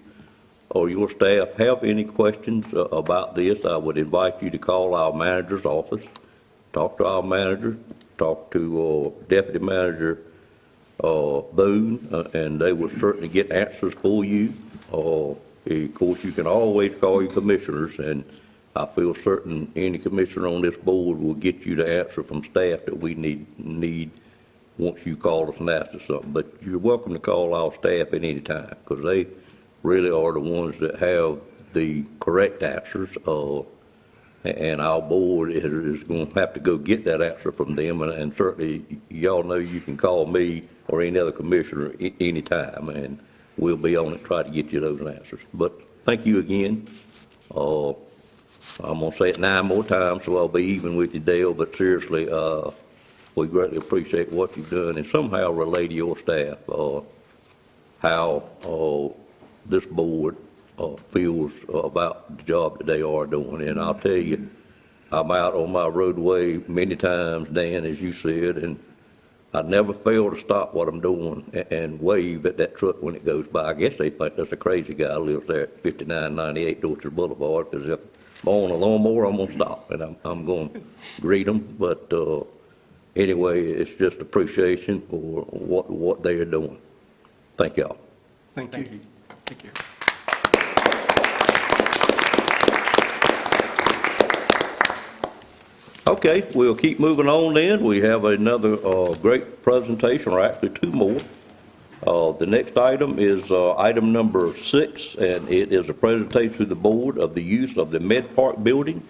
or your staff have any questions about this, I would invite you to call our manager's office, talk to our manager, talk to Deputy Manager Boone, and they will certainly get answers for you. Of course, you can always call your commissioners, and I feel certain any commissioner on this board will get you the answer from staff that we need once you call us and ask us something. But you're welcome to call our staff at any time, because they really are the ones that have the correct answers, and our board is going to have to go get that answer from them, and certainly y'all know you can call me or any other commissioner anytime, and we'll be on it, try to get you those answers. But thank you again. I'm going to say it 9 more times, so I'll be even with you, Dale, but seriously, we greatly appreciate what you've done, and somehow relay to your staff how this board feels about the job that they are doing. And I'll tell you, I'm out on my roadway many times, Dan, as you said, and I never fail to stop what I'm doing and wave at that truck when it goes by. I guess they think that's a crazy guy who lives there at 5998 Dorchester Boulevard, because if I'm on a lawnmower, I'm gonna stop, and I'm gonna greet them. But anyway, it's just appreciation for what they are doing. Thank y'all. Thank you. Thank you. Okay, we'll keep moving on then. We have another great presentation, or actually two more. The next item is item number 6, and it is a presentation to the board of the use of the Med Park building.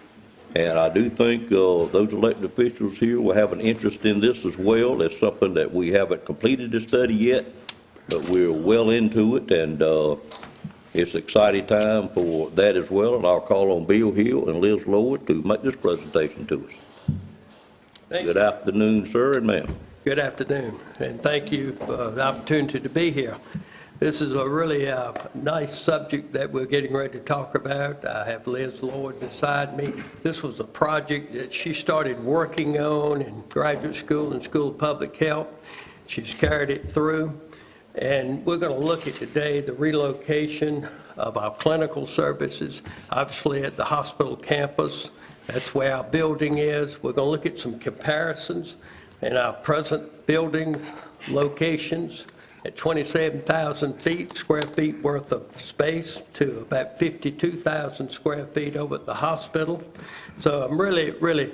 And I do think those elected officials here will have an interest in this as well. It's something that we haven't completed the study yet, but we're well into it, and it's an exciting time for that as well. And I'll call on Bill Hill and Liz Lord to make this presentation to us. Good afternoon, sir and ma'am. Good afternoon, and thank you for the opportunity to be here. This is a really nice subject that we're getting ready to talk about. I have Liz Lord beside me. This was a project that she started working on in graduate school and School of Public Health. She's carried it through, and we're going to look at today the relocation of our clinical services, obviously at the hospital campus. That's where our building is. We're going to look at some comparisons in our present buildings, locations at 27,000 square feet worth of space to about 52,000 square feet over at the hospital. So I'm really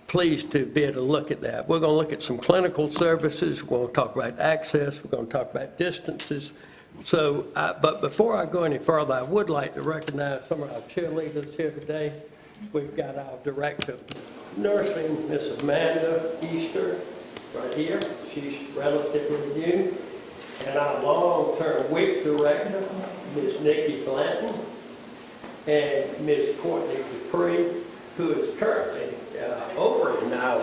pleased to be able to look at that. We're going to look at some clinical services. We're going to talk about access. We're going to talk about distances. So, but before I go any further, I would like to recognize some of our cheerleaders here today. We've got our Director of Nursing, Miss Amanda Easter, right here. She's relatively new. And our long-term WIC Director, Ms. Nikki Blanton, and Ms. Courtney Dupree, who is currently over in our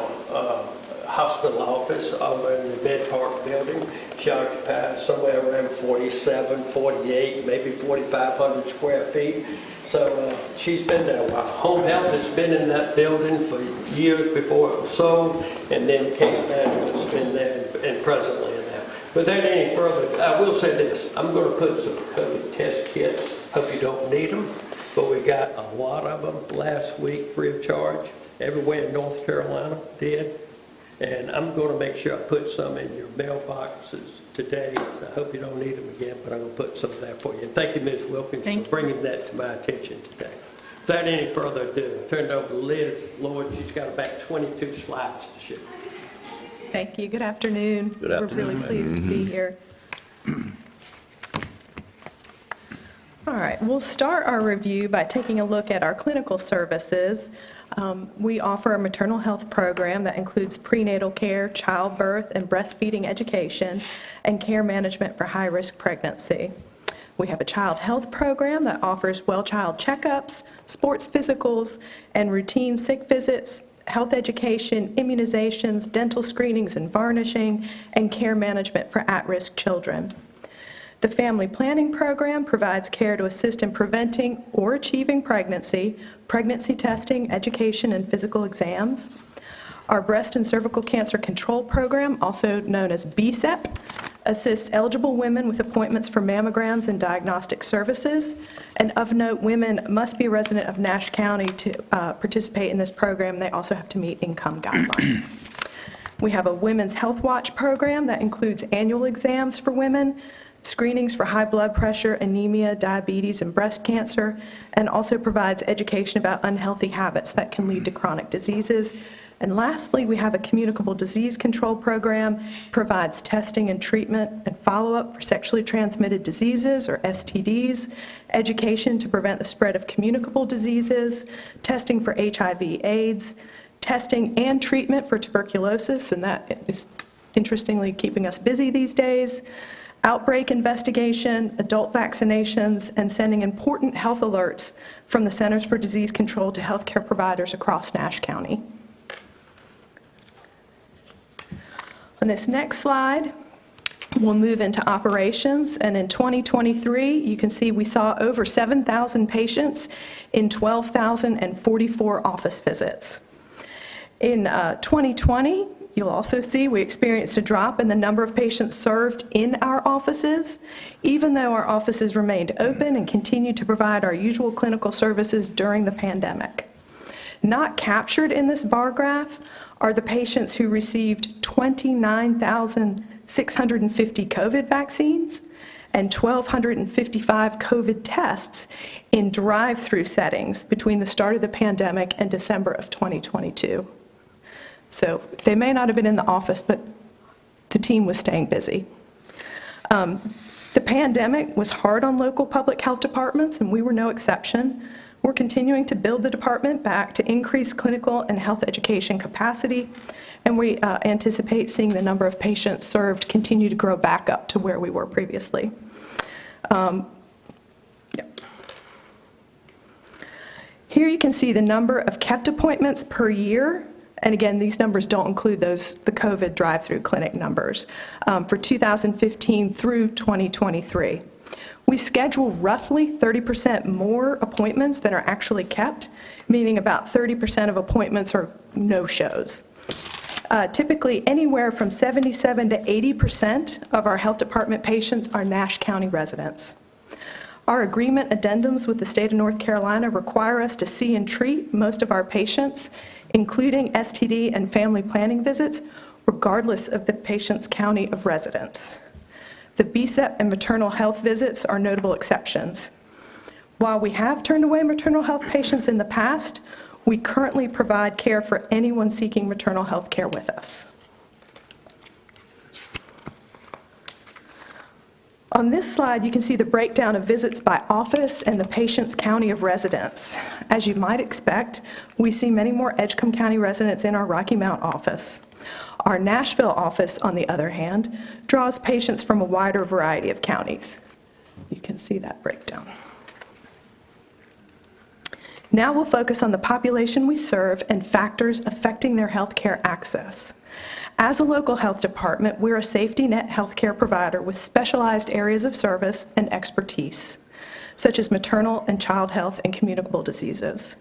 hospital office over in the Med Park building. She occupies somewhere around 47, 48, maybe 4,500 square feet. So she's been there a while. Home health has been in that building for years before it was sold, and then case management's been there and presently in there. Without any further, I will say this, I'm going to put some COVID test kits. Hope you don't need them, but we got a lot of them last week free of charge. Everywhere in North Carolina did. And I'm going to make sure I put some in your mailboxes today. I hope you don't need them again, but I'm going to put some there for you. And thank you, Ms. Wilkins, for bringing that to my attention today. Without any further ado, I turn it over to Liz Lord. She's got about 22 slides to show. Thank you. Good afternoon. Good afternoon. We're really pleased to be here. All right, we'll start our review by taking a look at our clinical services. We offer a maternal health program that includes prenatal care, childbirth, and breastfeeding education, and care management for high-risk pregnancy. We have a child health program that offers well-child checkups, sports physicals, and routine sick visits, health education, immunizations, dental screenings and varnishing, and care management for at-risk children. The family planning program provides care to assist in preventing or achieving pregnancy, pregnancy testing, education, and physical exams. Our breast and cervical cancer control program, also known as BCEP, assists eligible women with appointments for mammograms and diagnostic services. And of note, women must be a resident of Nash County to participate in this program. They also have to meet income guidelines. We have a Women's Health Watch program that includes annual exams for women, screenings for high blood pressure, anemia, diabetes, and breast cancer, and also provides education about unhealthy habits that can lead to chronic diseases. And lastly, we have a communicable disease control program, provides testing and treatment and follow-up for sexually transmitted diseases, or STDs, education to prevent the spread of communicable diseases, testing for HIV/AIDS, testing and treatment for tuberculosis, and that is interestingly keeping us busy these days, outbreak investigation, adult vaccinations, and sending important health alerts from the Centers for Disease Control to healthcare providers across Nash County. On this next slide, We'll move into operations, and in 2023, you can see we saw over 7,000 patients in 12,044 office visits. In 2020, you'll also see we experienced a drop in the number of patients served in our offices, even though our offices remained open and continued to provide our usual clinical services during the pandemic. Not captured in this bar graph are the patients who received 29,650 COVID vaccines and 1,255 COVID tests in drive-through settings between the start of the pandemic and December of 2022. So they may not have been in the office, but the team was staying busy. The pandemic was hard on local public health departments, and we were no exception. We're continuing to build the department back to increase clinical and health education capacity, and we anticipate seeing the number of patients served continue to grow back up to where we were previously. Here you can see the number of kept appointments per year. And again, these numbers don't include the COVID drive-through clinic numbers for 2015 through 2023. We schedule roughly 30% more appointments than are actually kept, meaning about 30% of appointments are no-shows. Typically, anywhere from 77 to 80% of our health department patients are Nash County residents. Our agreement addendums with the state of North Carolina require us to see and treat most of our patients, including STD and family planning visits, regardless of the patient's county of residence. The BSEP and maternal health visits are notable exceptions. While we have turned away maternal health patients in the past, we currently provide care for anyone seeking maternal health care with us. On this slide, you can see the breakdown of visits by office and the patient's county of residence. As you might expect, we see many more Edgecombe County residents in our Rocky Mount office. Our Nashville office, on the other hand, draws patients from a wider variety of counties. You can see that breakdown. Now we'll focus on the population we serve and factors affecting their health care access. As a local health department, we're a safety net healthcare provider with specialized areas of service and expertise, such as maternal and child health and communicable diseases.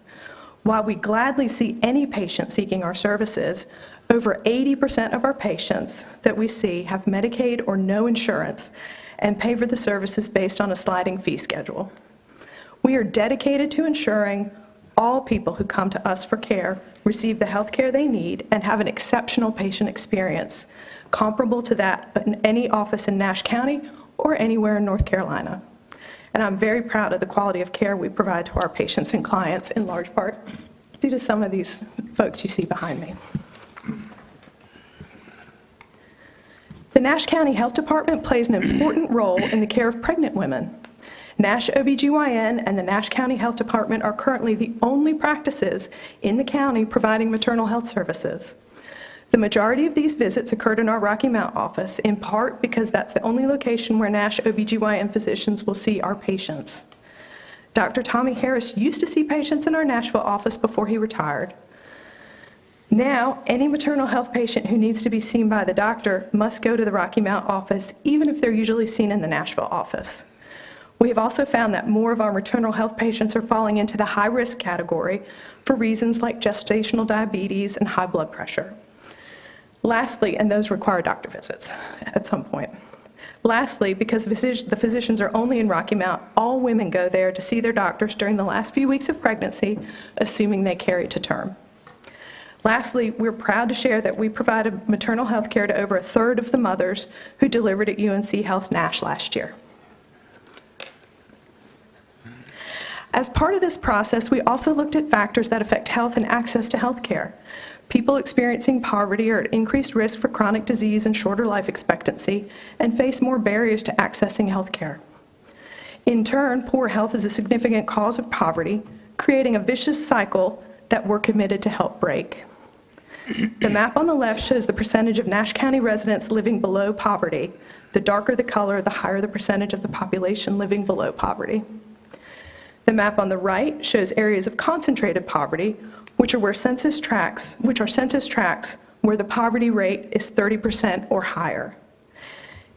While we gladly see any patient seeking our services, over 80% of our patients that we see have Medicaid or no insurance and pay for the services based on a sliding fee schedule. We are dedicated to ensuring all people who come to us for care receive the health care they need and have an exceptional patient experience, comparable to that in any office in Nash County or anywhere in North Carolina. And I'm very proud of the quality of care we provide to our patients and clients, in large part due to some of these folks you see behind me. The Nash County Health Department plays an important role in the care of pregnant women. Nash OBGYN and the Nash County Health Department are currently the only practices in the county providing maternal health services. The majority of these visits occurred in our Rocky Mount office, in part because that's the only location where Nash OBGYN physicians will see our patients. Dr. Tommy Harris used to see patients in our Nashville office before he retired. Now, any maternal health patient who needs to be seen by the doctor must go to the Rocky Mount office, even if they're usually seen in the Nashville office. We have also found that more of our maternal health patients are falling into the high-risk category for reasons like gestational diabetes and high blood pressure. Lastly, and those require doctor visits at some point. Lastly, because the physicians are only in Rocky Mount, all women go there to see their doctors during the last few weeks of pregnancy, assuming they carry to term. Lastly, we're proud to share that we provided maternal health care to over a third of the mothers who delivered at UNC Health Nash last year. As part of this process, we also looked at factors that affect health and access to health care. People experiencing poverty are at increased risk for chronic disease and shorter life expectancy and face more barriers to accessing health care. In turn, poor health is a significant cause of poverty, creating a vicious cycle that we're committed to help break. The map on the left shows the percentage of Nash County residents living below poverty. The darker the color, the higher the percentage of the population living below poverty. The map on the right shows areas of concentrated poverty, which are census tracts where the poverty rate is 30% or higher.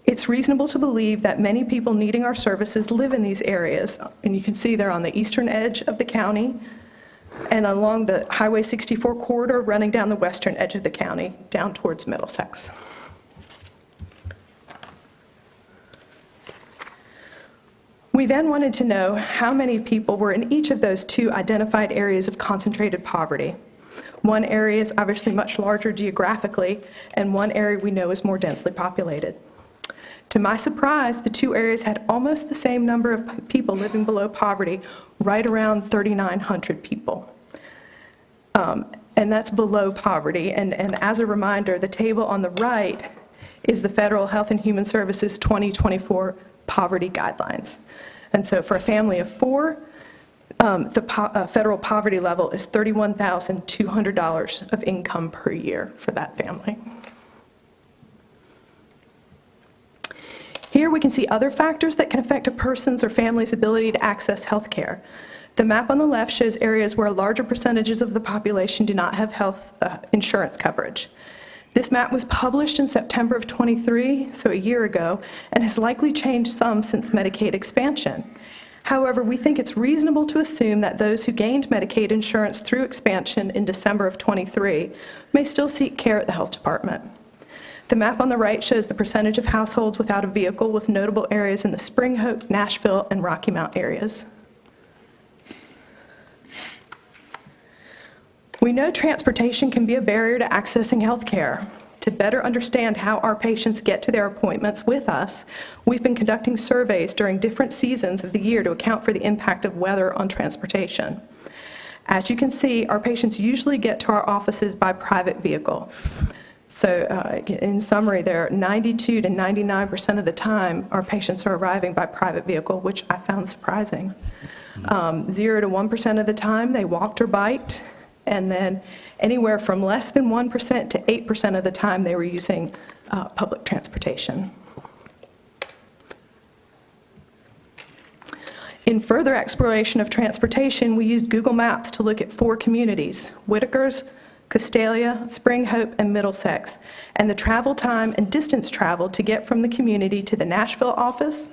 It's reasonable to believe that many people needing our services live in these areas, and you can see they're on the eastern edge of the county and along the Highway 64 corridor running down the western edge of the county, down towards Middlesex. We then wanted to know how many people were in each of those two identified areas of concentrated poverty. One area is obviously much larger geographically, and one area we know is more densely populated. To my surprise, the two areas had almost the same number of people living below poverty, right around 3,900 people. And that's below poverty. And as a reminder, the table on the right is the Federal Health and Human Services 2024 poverty guidelines. And so for a family of four, the federal poverty level is $31,200 of income per year for that family. Here we can see other factors that can affect a person's or family's ability to access health care. The map on the left shows areas where larger percentages of the population do not have health insurance coverage. This map was published in September of '23, so a year ago, and has likely changed some since Medicaid expansion. However, we think it's reasonable to assume that those who gained Medicaid insurance through expansion in December of '23 may still seek care at the health department. The map on the right shows the percentage of households without a vehicle, with notable areas in the Spring Hope, Nashville, and Rocky Mount areas. We know transportation can be a barrier to accessing health care. To better understand how our patients get to their appointments with us, we've been conducting surveys during different seasons of the year to account for the impact of weather on transportation. As you can see, our patients usually get to our offices by private vehicle. So in summary, there 92 to 99% of the time, our patients are arriving by private vehicle, which I found surprising. 0 to 1% of the time, they walked or biked. And then anywhere from less than 1% to 8% of the time they were using public transportation. In further exploration of transportation, we used Google Maps to look at 4 communities: Whitakers, Castalia, Spring Hope, and Middlesex, and the travel time and distance traveled to get from the community to the Nashville office,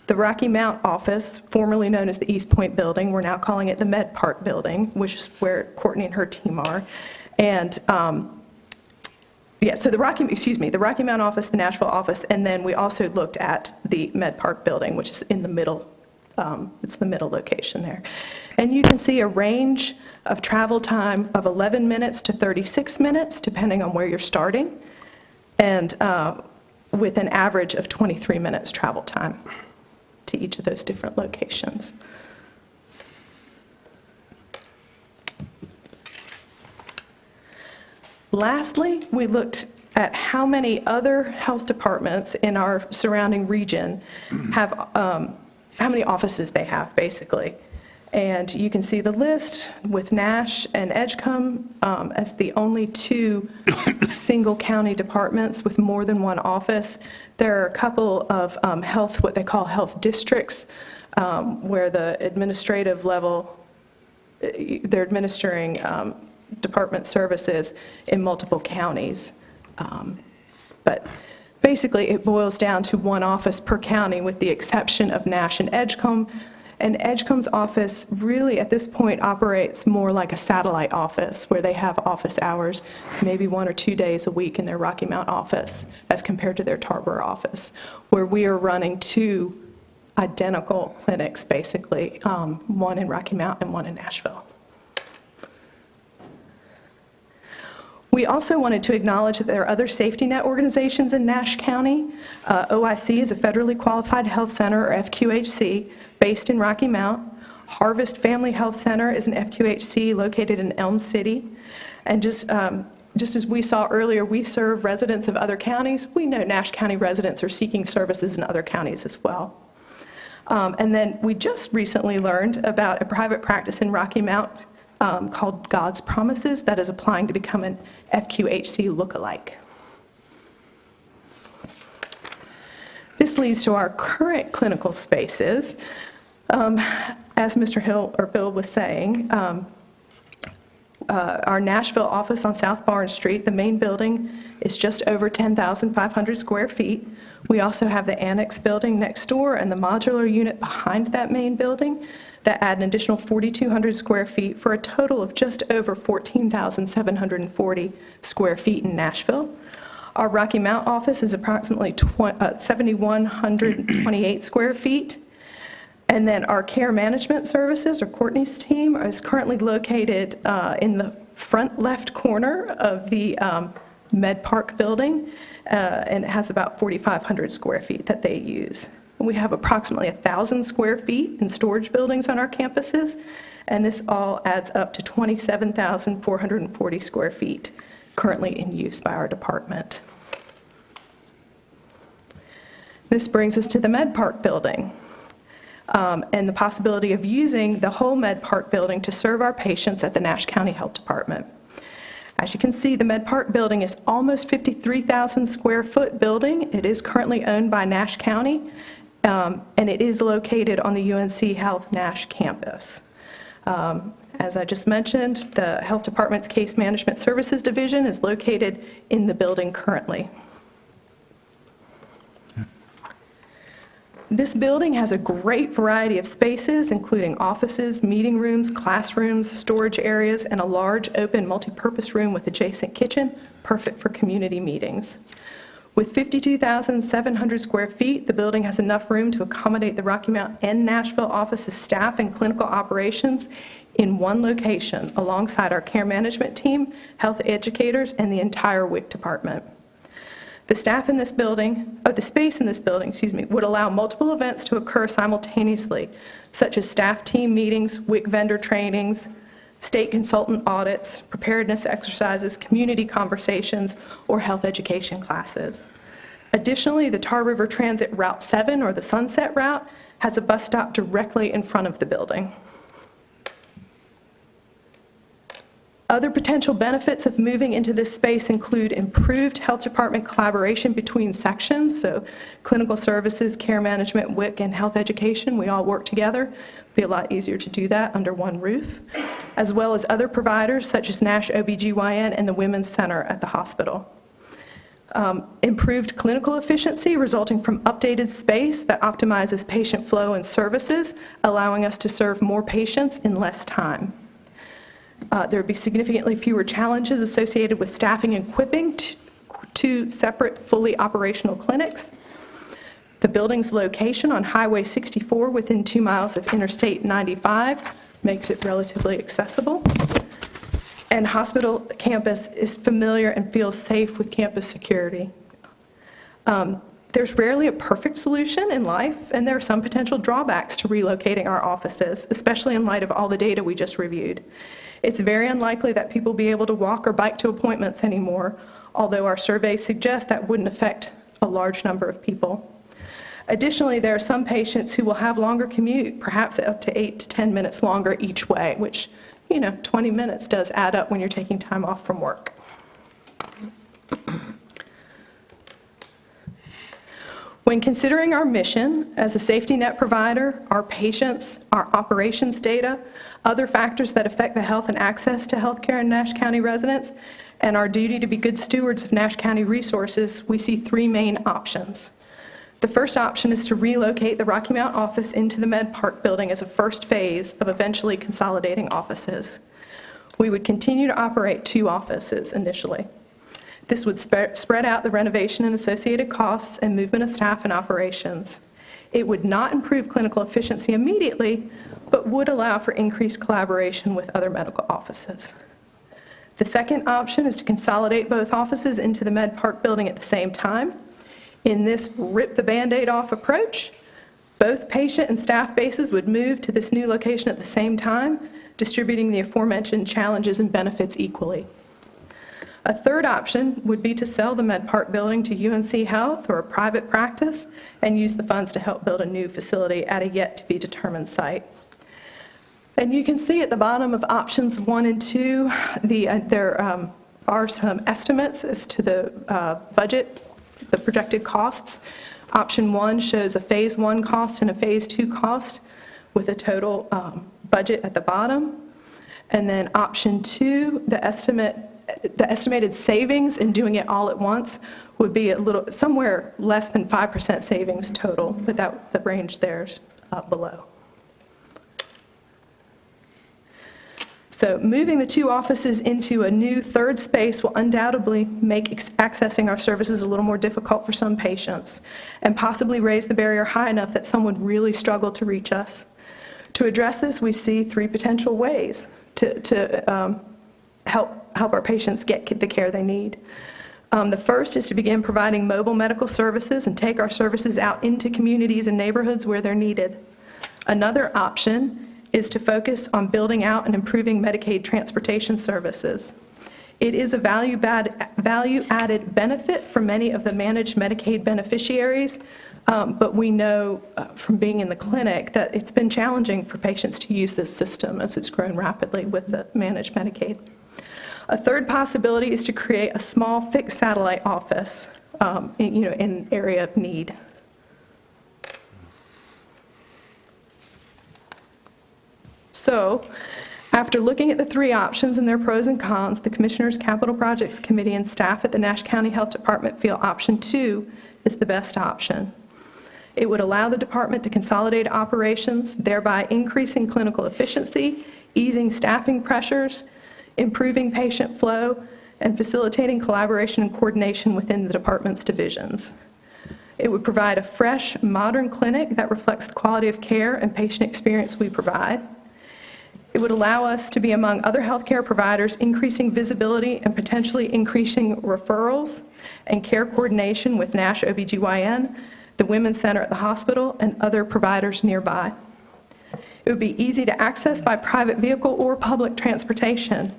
the Rocky Mount office, formerly known as the East Point building, we're now calling it the Med Park building, which is where Courtney and her team are. And so the Rocky Mount office, the Nashville office, and then we also looked at the Med Park building, which is in the middle. It's the middle location there. And you can see a range of travel time of 11 minutes to 36 minutes, depending on where you're starting, and with an average of 23 minutes travel time to each of those different locations. Lastly, we looked at how many other health departments in our surrounding region have, how many offices they have, basically. And you can see the list with Nash and Edgecombe as the only 2 single county departments with more than 1 office. There are a couple of what they call health districts, where the administrative level, they're administering department services in multiple counties. But basically, it boils down to 1 office per county, with the exception of Nash and Edgecombe. And Edgecombe's office really, at this point, operates more like a satellite office, where they have office hours maybe 1 or 2 days a week in their Rocky Mount office, as compared to their Tarboro office, where we are running 2 identical clinics, basically, 1 in Rocky Mount and 1 in Nashville. We also wanted to acknowledge that there are other safety net organizations in Nash County. OIC is a federally qualified health center, or FQHC, based in Rocky Mount. Harvest Family Health Center is an FQHC located in Elm City. And just as we saw earlier, we serve residents of other counties. We know Nash County residents are seeking services in other counties as well. And then we just recently learned about a private practice in Rocky Mount called God's Promises that is applying to become an FQHC lookalike. This leads to our current clinical spaces. As Mr. Bill was saying, Our Nashville office on South Barnes Street, the main building, is just over 10,500 square feet. We also have the annex building next door and the modular unit behind that main building that add an additional 4,200 square feet for a total of just over 14,740 square feet in Nashville. Our Rocky Mount office is approximately 7,128 square feet. And then our care management services, or Courtney's team, is currently located in the front left corner of the Med Park building, and it has about 4,500 square feet that they use. We have approximately 1,000 square feet in storage buildings on our campuses, and this all adds up to 27,440 square feet currently in use by our department. This brings us to the Med Park building. And the possibility of using the whole Med Park building to serve our patients at the Nash County Health Department. As you can see, the Med Park building is almost 53,000 square foot building. It is currently owned by Nash County, and it is located on the UNC Health Nash campus. As I just mentioned, the Health Department's Case Management Services Division is located in the building currently. This building has a great variety of spaces, including offices, meeting rooms, classrooms, storage areas, and a large open multipurpose room with adjacent kitchen, perfect for community meetings. With 52,700 square feet, the building has enough room to accommodate the Rocky Mount and Nashville offices staff and clinical operations in one location, alongside our care management team, health educators, and the entire WIC department. The staff in this building, the space in this building, would allow multiple events to occur simultaneously, such as staff team meetings, WIC vendor trainings, state consultant audits, preparedness exercises, community conversations, or health education classes. Additionally, the Tar River Transit Route 7, or the Sunset Route, has a bus stop directly in front of the building. Other potential benefits of moving into this space include improved health department collaboration between sections, so clinical services, care management, WIC, and health education, we all work together. It'd be a lot easier to do that under one roof, as well as other providers such as Nash OBGYN and the Women's Center at the hospital. Improved clinical efficiency resulting from updated space that optimizes patient flow and services, allowing us to serve more patients in less time. There would be significantly fewer challenges associated with staffing and equipping two separate, fully operational clinics. The building's location on Highway 64 within 2 miles of Interstate 95 makes it relatively accessible. And hospital campus is familiar and feels safe with campus security. There's rarely a perfect solution in life, and there are some potential drawbacks to relocating our offices, especially in light of all the data we just reviewed. It's very unlikely that people will be able to walk or bike to appointments anymore, although our surveys suggest that wouldn't affect a large number of people. Additionally, there are some patients who will have longer commute, perhaps up to 8 to 10 minutes longer each way, which, 20 minutes does add up when you're taking time off from work. When considering our mission as a safety net provider, our patients, our operations data, other factors that affect the health and access to health care in Nash County residents, and our duty to be good stewards of Nash County resources, we see 3 main options. The first option is to relocate the Rocky Mount office into the Med Park building as a first phase of eventually consolidating offices. We would continue to operate 2 offices initially. This would spread out the renovation and associated costs and movement of staff and operations. It would not improve clinical efficiency immediately, but would allow for increased collaboration with other medical offices. The second option is to consolidate both offices into the Med Park building at the same time. In this rip the Band-Aid off approach, both patient and staff bases would move to this new location at the same time, distributing the aforementioned challenges and benefits equally. A third option would be to sell the Med Park building to UNC Health or a private practice and use the funds to help build a new facility at a yet-to-be-determined site. And you can see at the bottom of options 1 and 2, there are some estimates as to the budget, the projected costs. Option 1 shows a phase 1 cost and a phase 2 cost with a total budget at the bottom. And then option 2, the estimated savings in doing it all at once would be somewhere less than 5% savings total, but the range there's below. So moving the 2 offices into a new third space will undoubtedly make accessing our services a little more difficult for some patients and possibly raise the barrier high enough that some would really struggle to reach us. To address this, we see 3 potential ways to help our patients get the care they need. The first is to begin providing mobile medical services and take our services out into communities and neighborhoods where they're needed. Another option is to focus on building out and improving Medicaid transportation services. It is a value-added benefit for many of the managed Medicaid beneficiaries, but we know from being in the clinic that it's been challenging for patients to use this system as it's grown rapidly with the managed Medicaid. A third possibility is to create a small fixed satellite office in an area of need. So, after looking at the 3 options and their pros and cons, the Commissioners' Capital Projects Committee and staff at the Nash County Health Department feel option 2 is the best option. It would allow the department to consolidate operations, thereby increasing clinical efficiency, easing staffing pressures, improving patient flow, and facilitating collaboration and coordination within the department's divisions. It would provide a fresh, modern clinic that reflects the quality of care and patient experience we provide. It would allow us to be among other healthcare providers, increasing visibility and potentially increasing referrals and care coordination with Nash OBGYN, the Women's Center at the hospital, and other providers nearby. It would be easy to access by private vehicle or public transportation.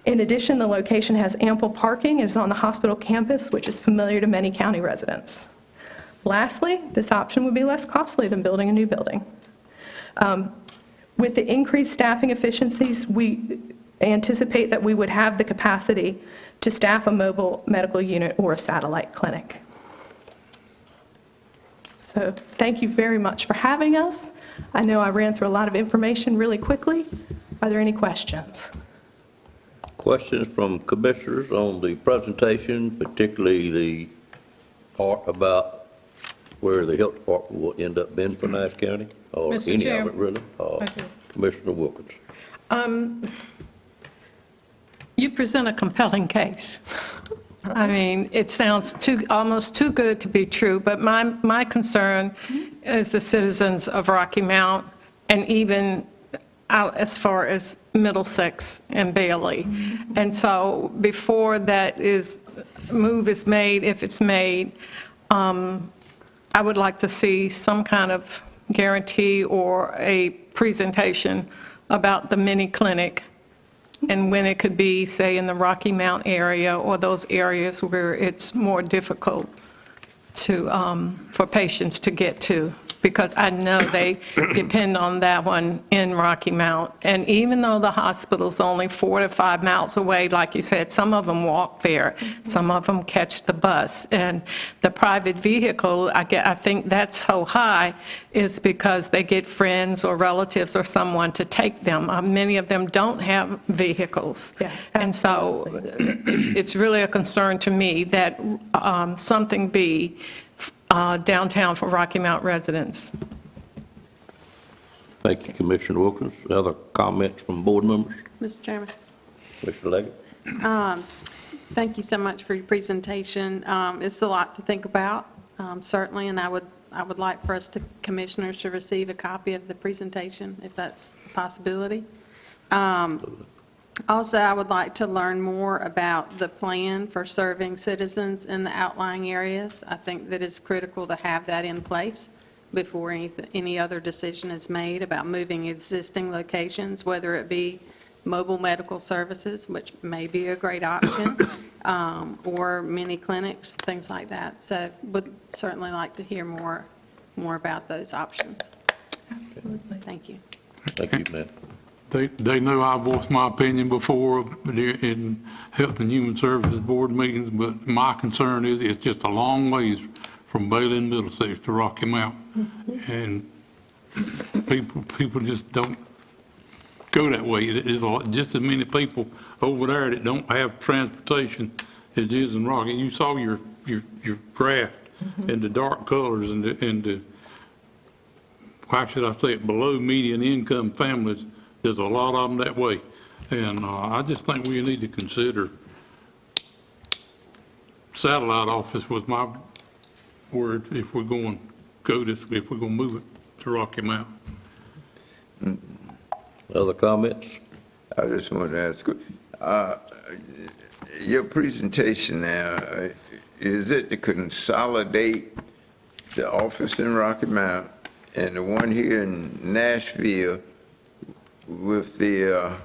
In addition, the location has ample parking and is on the hospital campus, which is familiar to many county residents. Lastly, this option would be less costly than building a new building. With the increased staffing efficiencies, we anticipate that we would have the capacity to staff a mobile medical unit or a satellite clinic. So thank you very much for having us. I know I ran through a lot of information really quickly. Are there any questions? Questions from commissioners on the presentation, particularly the part about where the health department will end up being for Nash County, or Mr. any Chair. of it really? Commissioner Wilkins. You present a compelling case. I mean, it sounds almost too good to be true, but my concern is the citizens of Rocky Mount, and even out as far as Middlesex and Bailey. And so before that move is made, if it's made, I would like to see some kind of guarantee or a presentation about the mini clinic and when it could be, say, in the Rocky Mount area or those areas where it's more difficult for patients to get to, because I know they depend on that one in Rocky Mount. And even though the hospital's only 4 to 5 miles away, like you said, some of them walk there, some of them catch the bus. And the private vehicle, I think that's so high is because they get friends or relatives or someone to take them. Many of them don't have vehicles. Yeah, and so it's really a concern to me that something be downtown for Rocky Mount residents. Thank you, Commissioner Wilkins. Other comments from board members? Mr. Chairman. Commissioner Leggett? Thank you so much for your presentation. It's a lot to think about, certainly, and I would like for us commissioners to receive a copy of the presentation, if that's a possibility. Also, I would like to learn more about the plan for serving citizens in the outlying areas. I think that it's critical to have that in place before any other decision is made about moving existing locations, whether it be mobile medical services, which may be a great option, or mini clinics, things like that. So would certainly like to hear more about those options. Absolutely. Thank you. Thank you, ma'am. They know I voiced my opinion before in Health and Human Services Board meetings, but my concern is it's just a long ways from Bailey and Middlesex to Rocky Mount. And people just don't, go that way. There's just as many people over there that don't have transportation as there is in Rocky. You saw your graph and the dark colors and the, how should I say it, below median income families. There's a lot of them that way. And I just think we need to consider satellite office was my word if we're going to go this, if we're going to move it to Rocky Mount. Other comments? I just wanted to ask, your presentation now, is it to consolidate the office in Rocky Mount and the one here in Nashville with the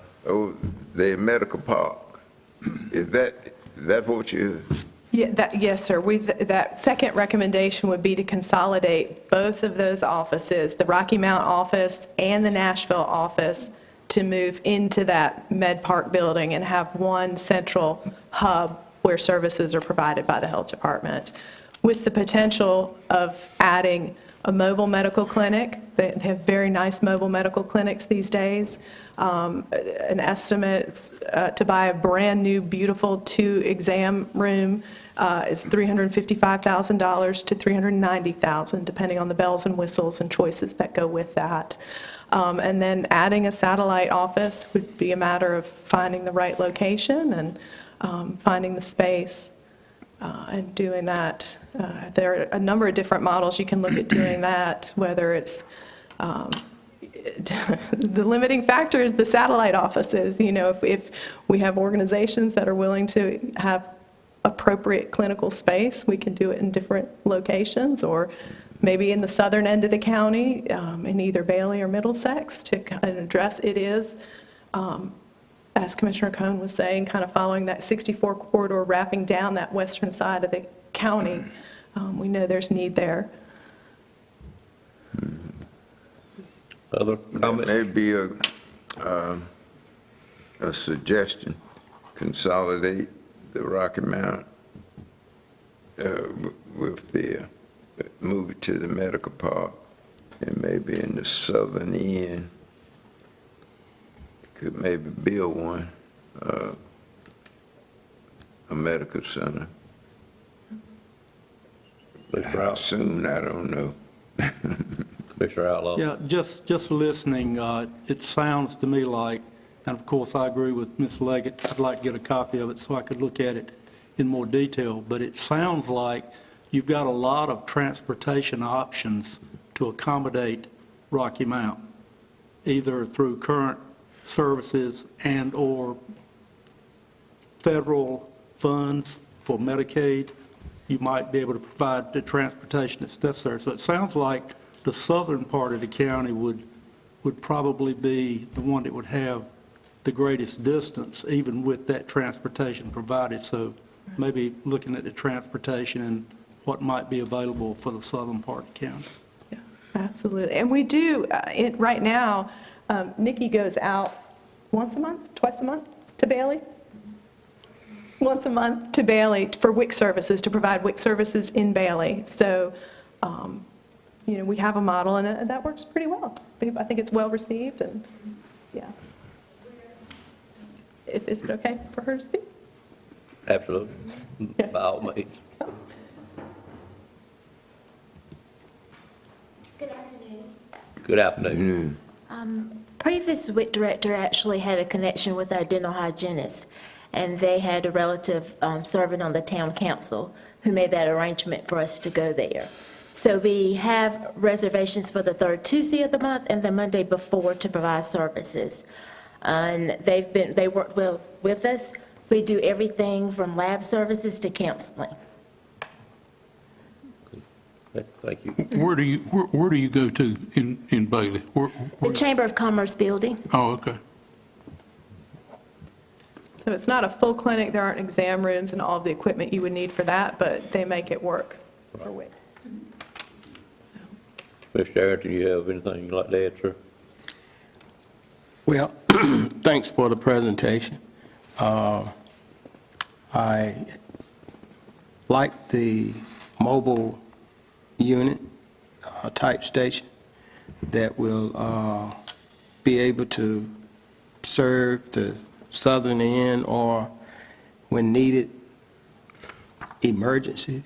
medical park? Is that what you? Yeah, yes, sir. That second recommendation would be to consolidate both of those offices, the Rocky Mount office and the Nashville office, to move into that Med Park building and have one central hub where services are provided by the health department, with the potential of adding a mobile medical clinic. They have very nice mobile medical clinics these days. An estimate to buy a brand-new, beautiful 2-exam room is $355,000 to $390,000, depending on the bells and whistles and choices that go with that. And then adding a satellite office would be a matter of finding the right location and finding the space and doing that. There are a number of different models you can look at doing that, whether it's the limiting factor is the satellite offices. You know, if we have organizations that are willing to have appropriate clinical space, we can do it in different locations, or maybe in the southern end of the county, in either Bailey or Middlesex, to kind of address it is, as Commissioner Cohn was saying, kind of following that 64 corridor, wrapping down that western side of the county. We know there's need there. Other comments? Maybe a suggestion, consolidate the Rocky Mount with the, move it to the medical park, and maybe in the southern end, could maybe build one, a medical center. How soon, I don't know. Mr. Outlaw? Yeah, just listening, it sounds to me like, and of course I agree with Ms. Leggett, I'd like to get a copy of it so I could look at it in more detail, but it sounds like you've got a lot of transportation options to accommodate Rocky Mount, either through current services and or federal funds for Medicaid. You might be able to provide the transportation that's necessary. So it sounds like the southern part of the county would probably be the one that would have the greatest distance, even with that transportation provided. So maybe looking at the transportation and what might be available for the southern part of the county. Yeah, absolutely. And we do, right now, Nikki goes out once a month, twice a month to Bailey? Once a month to Bailey for WIC services, to provide WIC services in Bailey. So, you know, we have a model, and that works pretty well. I think it's well received, and yeah. Is it okay for her to speak? Absolutely, Yeah. by all means. Good afternoon. Good afternoon. Previous WIC director actually had a connection with our dental hygienist, and they had a relative serving on the town council who made that arrangement for us to go there. So we have reservations for the third Tuesday of the month and the Monday before to provide services. And they worked well with us. We do everything from lab services to counseling. Thank you. Where do you go to in Bailey? The Chamber of Commerce building. Oh, okay. So it's not a full clinic. There aren't exam rooms and all of the equipment you would need for that, but they make it work for WIC. Mr. Arrington, you have anything you'd like to add, sir? Well, thanks for the presentation. I like the mobile unit type station that will be able to serve the southern end or, when needed, emergencies.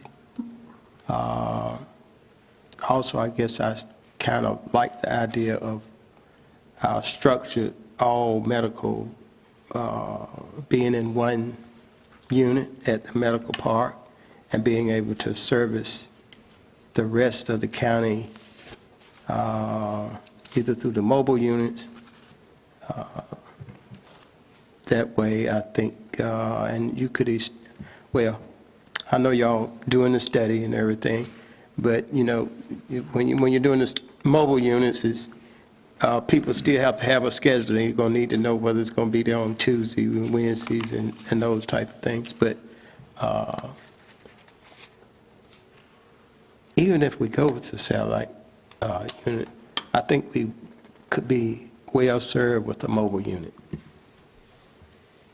Also, I guess I kind of like the idea of our structured all medical being in one unit at the medical park and being able to service the rest of the county either through the mobile units. That way, I think, and you could, well, I know y'all doing the study and everything, but, you know, when you're doing this mobile units, it's, people still have to have a schedule. You're going to need to know whether it's going to be there on Tuesday and Wednesdays and those type of things. But even if we go with the satellite unit, I think we could be well served with a mobile unit.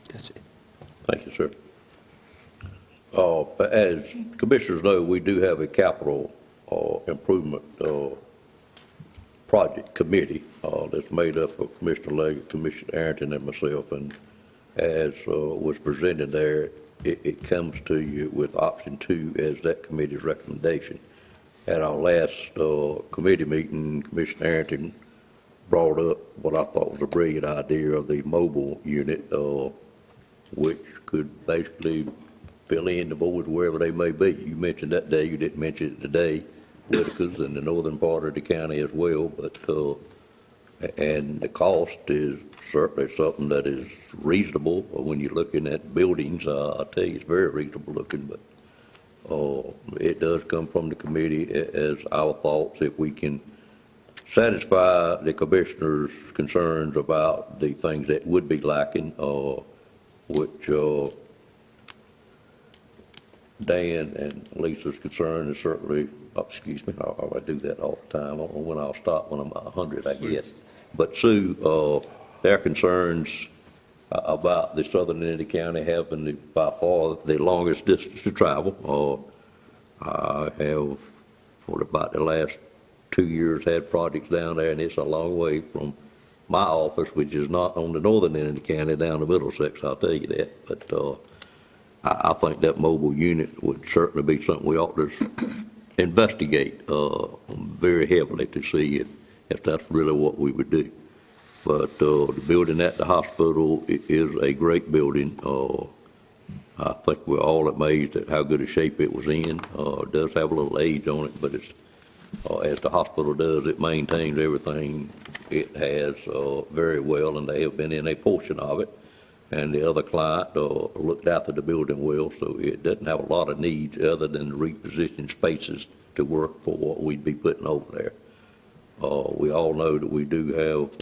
That's it. Thank you, sir. As commissioners know, we do have a capital improvement project committee that's made up of Commissioner Leggett, Commissioner Arrington, and myself. And as was presented there, it comes to you with option 2 as that committee's recommendation. At our last committee meeting, Commissioner Arrington brought up what I thought was a brilliant idea of the mobile unit, which could basically fill in the boards wherever they may be. You mentioned that day, you didn't mention it today, Whitaker's in the northern part of the county as well, but, and the cost is certainly something that is reasonable. When you're looking at buildings, I tell you, it's very reasonable looking, but it does come from the committee as our thoughts. If we can satisfy the commissioner's concerns about the things that would be lacking, which Dan and Lisa's concern is certainly, excuse me, I do that all the time. I don't know when I'll stop, when I'm 100, I guess. But Sue, their concerns about the southern end of the county having by far the longest distance to travel. I have, for about the last 2 years, had projects down there, and it's a long way from my office, which is not on the northern end of the county, down to Middlesex, I'll tell you that. But I think that mobile unit would certainly be something we ought to investigate very heavily to see if that's really what we would do. But the building at the hospital is a great building. I think we're all amazed at how good a shape it was in. It does have a little age on it, but it's, as the hospital does, it maintains everything it has very well, and they have been in a portion of it. And the other client looked after the building well, so it doesn't have a lot of needs other than reposition spaces to work for what we'd be putting over there. We all know that we do have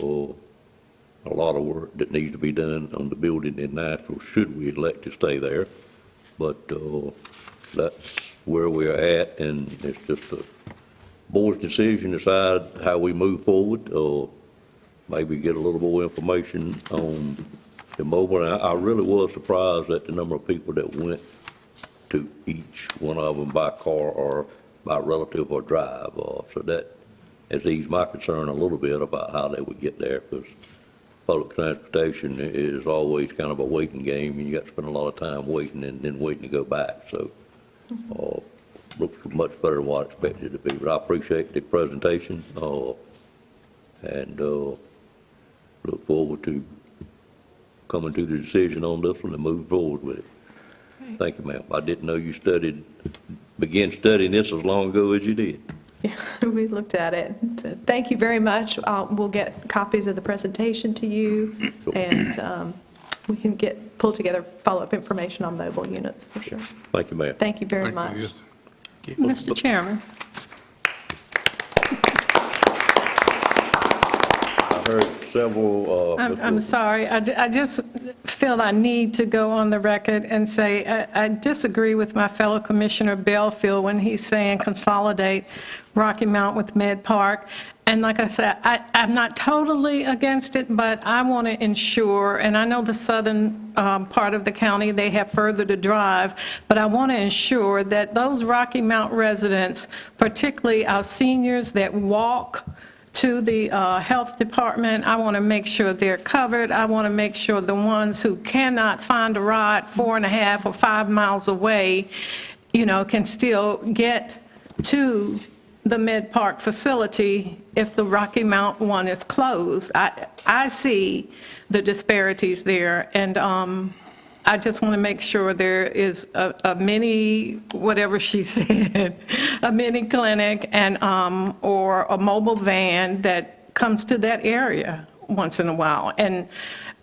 a lot of work that needs to be done on the building in Nashville should we elect to stay there. But that's where we're at, and it's just a board's decision to decide how we move forward, or maybe get a little more information on the mobile. And I really was surprised at the number of people that went to each one of them by car or by relative or drive. So that has eased my concern a little bit about how they would get there, because public transportation is always kind of a waiting game, and you got to spend a lot of time waiting and then waiting to go back. So looks much better than what I expected it to be. But I appreciate the presentation and look forward to coming to the decision on this one and move forward with it. Right. Thank you, ma'am. I didn't know you began studying this as long ago as you did. Yeah, we looked at it. So thank you very much. We'll get copies of the presentation to you, and we can pull together follow-up information on mobile units for sure. Thank you, ma'am. Thank you very much. Mr. Chairman. I heard several. I'm sorry. I just feel I need to go on the record and say I disagree with my fellow Commissioner Belfield when he's saying consolidate Rocky Mount with Med Park. And like I said, I'm not totally against it, but I want to ensure, and I know the southern part of the county, they have further to drive, but I want to ensure that those Rocky Mount residents, particularly our seniors that walk to the health department. I want to make sure they're covered. I want to make sure the ones who cannot find a ride 4.5 or 5 miles away, can still get to the Med Park facility if the Rocky Mount one is closed. I see the disparities there, and I just want to make sure there is a mini, whatever she said, a mini clinic and, or a mobile van that comes to that area once in a while. And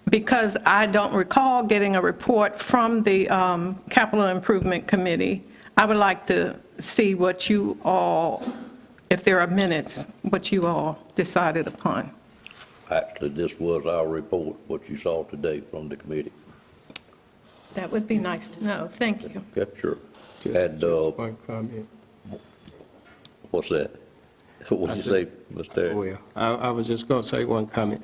because I don't recall getting a report from the Capital Improvement Committee, I would like to see what you all, if there are minutes, what you all decided upon. Actually, this was our report, what you saw today from the committee. That would be nice to know. Thank you. Okay, sure. Had, One comment. what's that? What did you say, Mr. Well, I was just going to say one comment.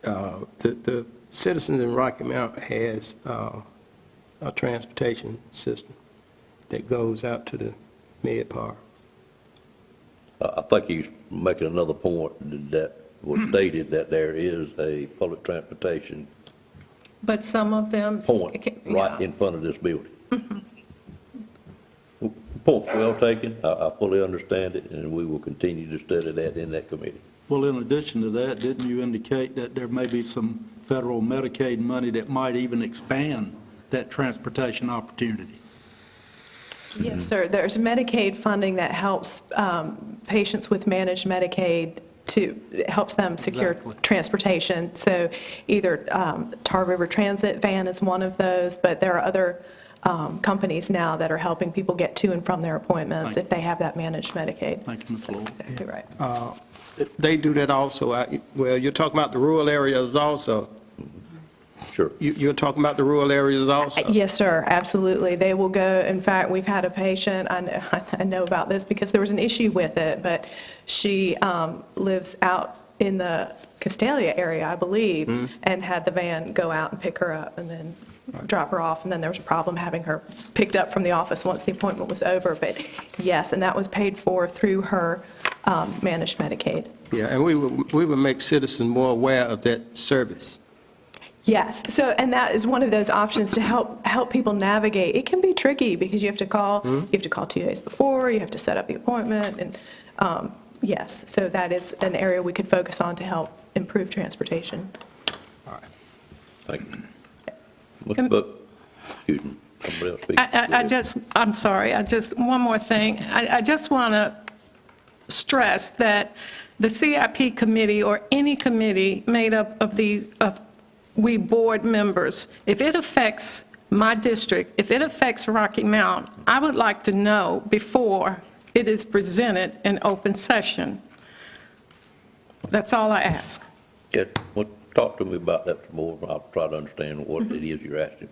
The citizens in Rocky Mount has a transportation system that goes out to the Med Park. I think he's making another point that was stated that there is a public transportation But some of them. point right in front of this building. Point's well taken. I fully understand it, and we will continue to study that in that committee. Well, in addition to that, didn't you indicate that there may be some federal Medicaid money that might even expand that transportation opportunity? Yes, sir. There's Medicaid funding that helps patients with managed Medicaid helps them secure transportation. So either Tar River Transit van is one of those, but there are other companies now that are helping people get to and from their appointments if they have that managed Medicaid. Thank you, Ms. Lord. That's exactly right. They do that also. Well, you're talking about the rural areas also. Sure. You're talking about the rural areas also? Yes, sir, absolutely. They will go, in fact, we've had a patient, I know about this because there was an issue with it, but she lives out in the Castalia area, I believe, and had the van go out and pick her up and then drop her off, and then there was a problem having her picked up from the office once the appointment was over. But yes, and that was paid for through her managed Medicaid. Yeah, and we would make citizens more aware of that service. Yes, so, and that is one of those options to help people navigate. It can be tricky because you have to call, 2 days before, you have to set up the appointment, and yes, so that is an area we could focus on to help improve transportation. All right. Thank you. Mr. Buck, excuse me, somebody else speak. I'm sorry, one more thing. I just want to stress that the CIP committee or any committee made up of we board members, if it affects my district, if it affects Rocky Mount, I would like to know before it is presented in open session. That's all I ask. Yeah, well, talk to me about that some more. I'll try to understand what it is you're asking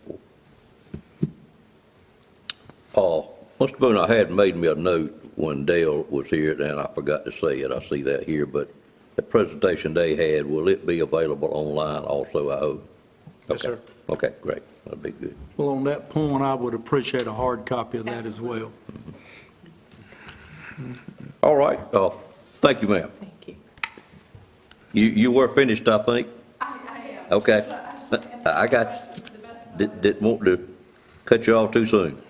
for. Mr. Boone, I had made me a note when Dale was here, and I forgot to say it. I see that here, but the presentation they had, will it be available online also, I hope? Okay. Yes, sir. Okay, great. That'd be good. Well, on that point, I would appreciate a hard copy of that as well. All right. Thank you, ma'am. Thank you. You were finished, I think? I am. Okay. I got you. Didn't want to cut you off too soon.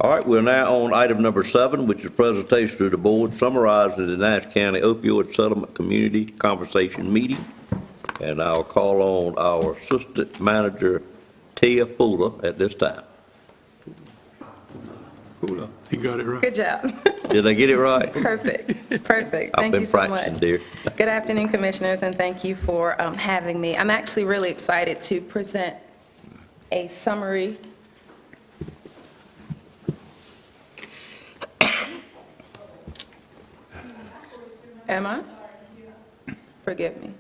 All right, we're now on item number 7, which is presentation to the board summarizing the Nash County Opioid Settlement Community Conversation Meeting. And I'll call on our Assistant Manager, Tia Fuller, at this time. Fuller. You got it right. Good job. Did I get it right? Perfect. Perfect. Thank you so much. Dear. Good afternoon, Commissioners, and thank you for having me. I'm actually really excited to present a summary. Am I? Forgive me.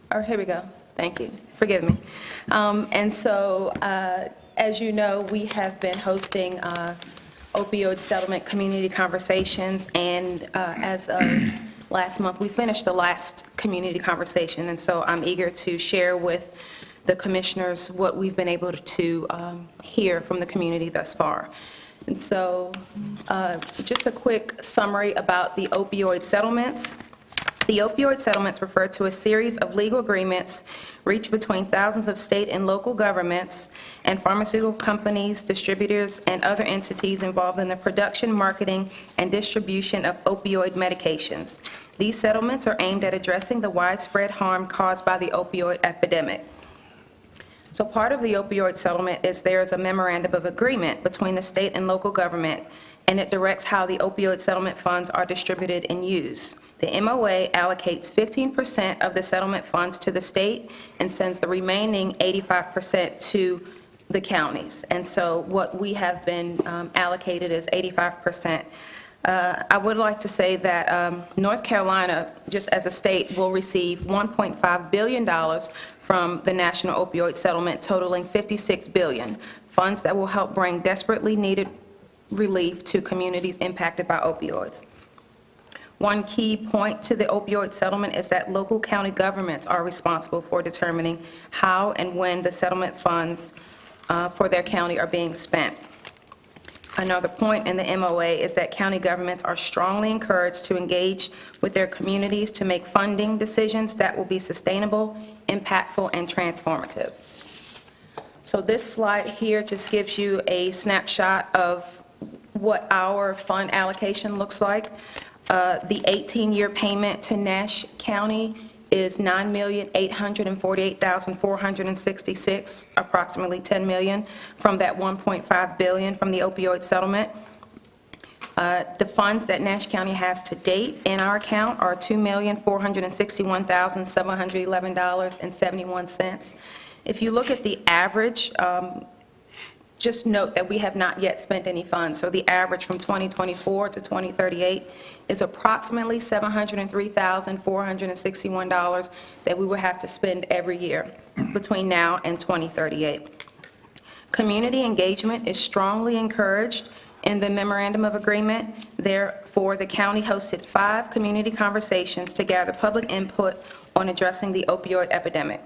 Oh, here we go. Thank you. Forgive me. And so, as you know, we have been hosting opioid settlement community conversations, and as of last month, we finished the last community conversation, and so I'm eager to share with the commissioners what we've been able to hear from the community thus far. And so just a quick summary about the opioid settlements. The opioid settlements refer to a series of legal agreements reached between thousands of state and local governments and pharmaceutical companies, distributors, and other entities involved in the production, marketing, and distribution of opioid medications. These settlements are aimed at addressing the widespread harm caused by the opioid epidemic. So part of the opioid settlement is there is a memorandum of agreement between the state and local government, and it directs how the opioid settlement funds are distributed and used. The MOA allocates 15% of the settlement funds to the state and sends the remaining 85% to the counties. And so what we have been allocated is 85%. I would like to say that North Carolina, just as a state, will receive $1.5 billion from the National Opioid Settlement, totaling $56 billion, funds that will help bring desperately needed relief to communities impacted by opioids. One key point to the opioid settlement is that local county governments are responsible for determining how and when the settlement funds for their county are being spent. Another point in the MOA is that county governments are strongly encouraged to engage with their communities to make funding decisions that will be sustainable, impactful, and transformative. So this slide here just gives you a snapshot of what our fund allocation looks like. The 18-year payment to Nash County is $9,848,466, approximately $10 million from that $1.5 billion from the opioid settlement. The funds that Nash County has to date in our account are $2,461,711.71. If you look at the average, just note that we have not yet spent any funds. So the average from 2024 to 2038 is approximately $703,461 that we will have to spend every year between now and 2038. Community engagement is strongly encouraged in the memorandum of agreement. Therefore, the county hosted 5 community conversations to gather public input on addressing the opioid epidemic.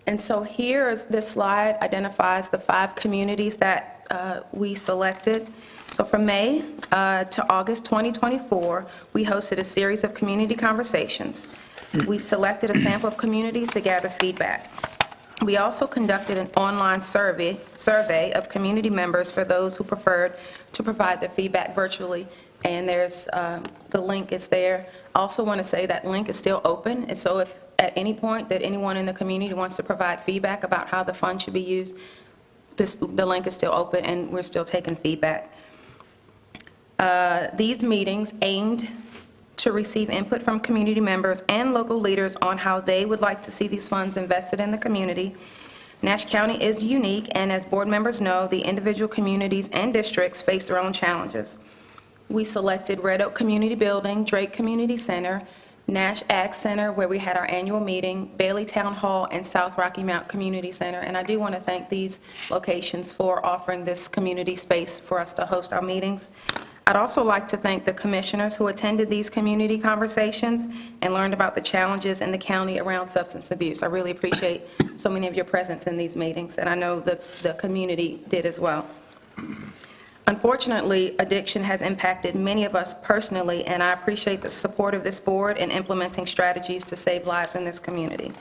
And so here, this slide identifies the 5 communities that we selected. So from May to August 2024, we hosted a series of community conversations. We selected a sample of communities to gather feedback. We also conducted an online survey of community members for those who preferred to provide their feedback virtually. And there's the link is there. I also want to say that link is still open. And so if at any point that anyone in the community wants to provide feedback about how the fund should be used, the link is still open and we're still taking feedback. These meetings aimed to receive input from community members and local leaders on how they would like to see these funds invested in the community. Nash County is unique, and as board members know, the individual communities and districts face their own challenges. We selected Red Oak Community Building, Drake Community Center, Nash Ag Center, where we had our annual meeting, Bailey Town Hall, and South Rocky Mount Community Center. And I do want to thank these locations for offering this community space for us to host our meetings. I'd also like to thank the commissioners who attended these community conversations and learned about the challenges in the county around substance abuse. I really appreciate so many of your presence in these meetings, and I know the community did as well. Unfortunately, addiction has impacted many of us personally, and I appreciate the support of this board in implementing strategies to save lives in this community.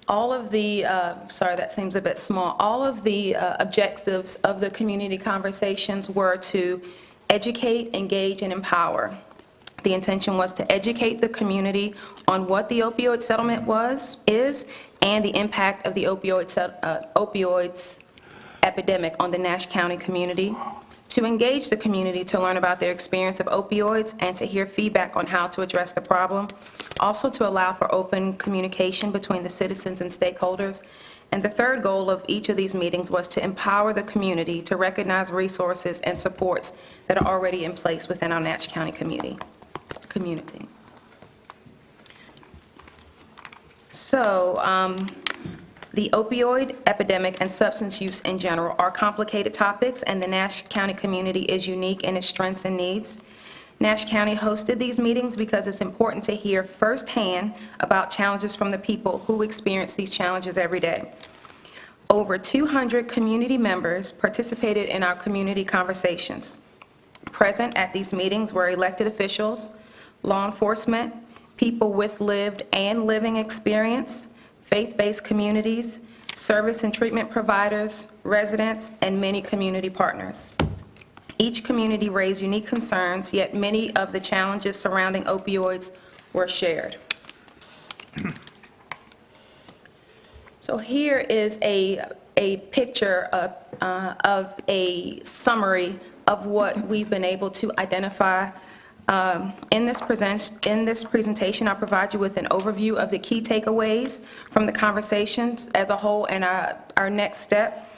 All of the, sorry, that seems a bit small. All of the objectives of the community conversations were to educate, engage, and empower. The intention was to educate the community on what the opioid settlement is, and the impact of the opioids epidemic on the Nash County community, to engage the community to learn about their experience of opioids and to hear feedback on how to address the problem, also to allow for open communication between the citizens and stakeholders. And the third goal of each of these meetings was to empower the community to recognize resources and supports that are already in place within our Nash County community. So, the opioid epidemic and substance use in general are complicated topics, and the Nash County community is unique in its strengths and needs. Nash County hosted these meetings because it's important to hear firsthand about challenges from the people who experience these challenges every day. Over 200 community members participated in our community conversations. Present at these meetings were elected officials, law enforcement, people with lived and living experience, faith-based communities, service and treatment providers, residents, and many community partners. Each community raised unique concerns, yet many of the challenges surrounding opioids were shared. So here is a picture of a summary of what we've been able to identify. In this presentation, I'll provide you with an overview of the key takeaways from the conversations as a whole and our next step.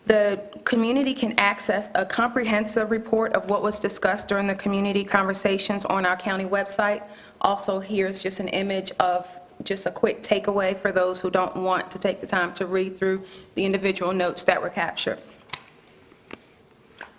The community can access a comprehensive report of what was discussed during the community conversations on our county website. Also, here's just an image of just a quick takeaway for those who don't want to take the time to read through the individual notes that were captured.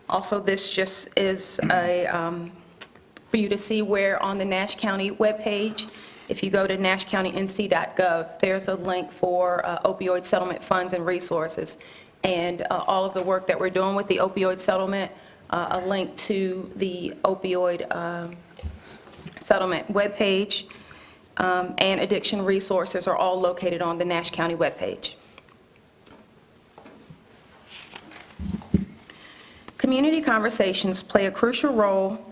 Also, this just is for you to see where on the Nash County webpage, if you go to nashcountync.gov, there's a link for opioid settlement funds and resources. And all of the work that we're doing with the opioid settlement, a link to the opioid settlement webpage, and addiction resources are all located on the Nash County webpage. Community conversations play a crucial role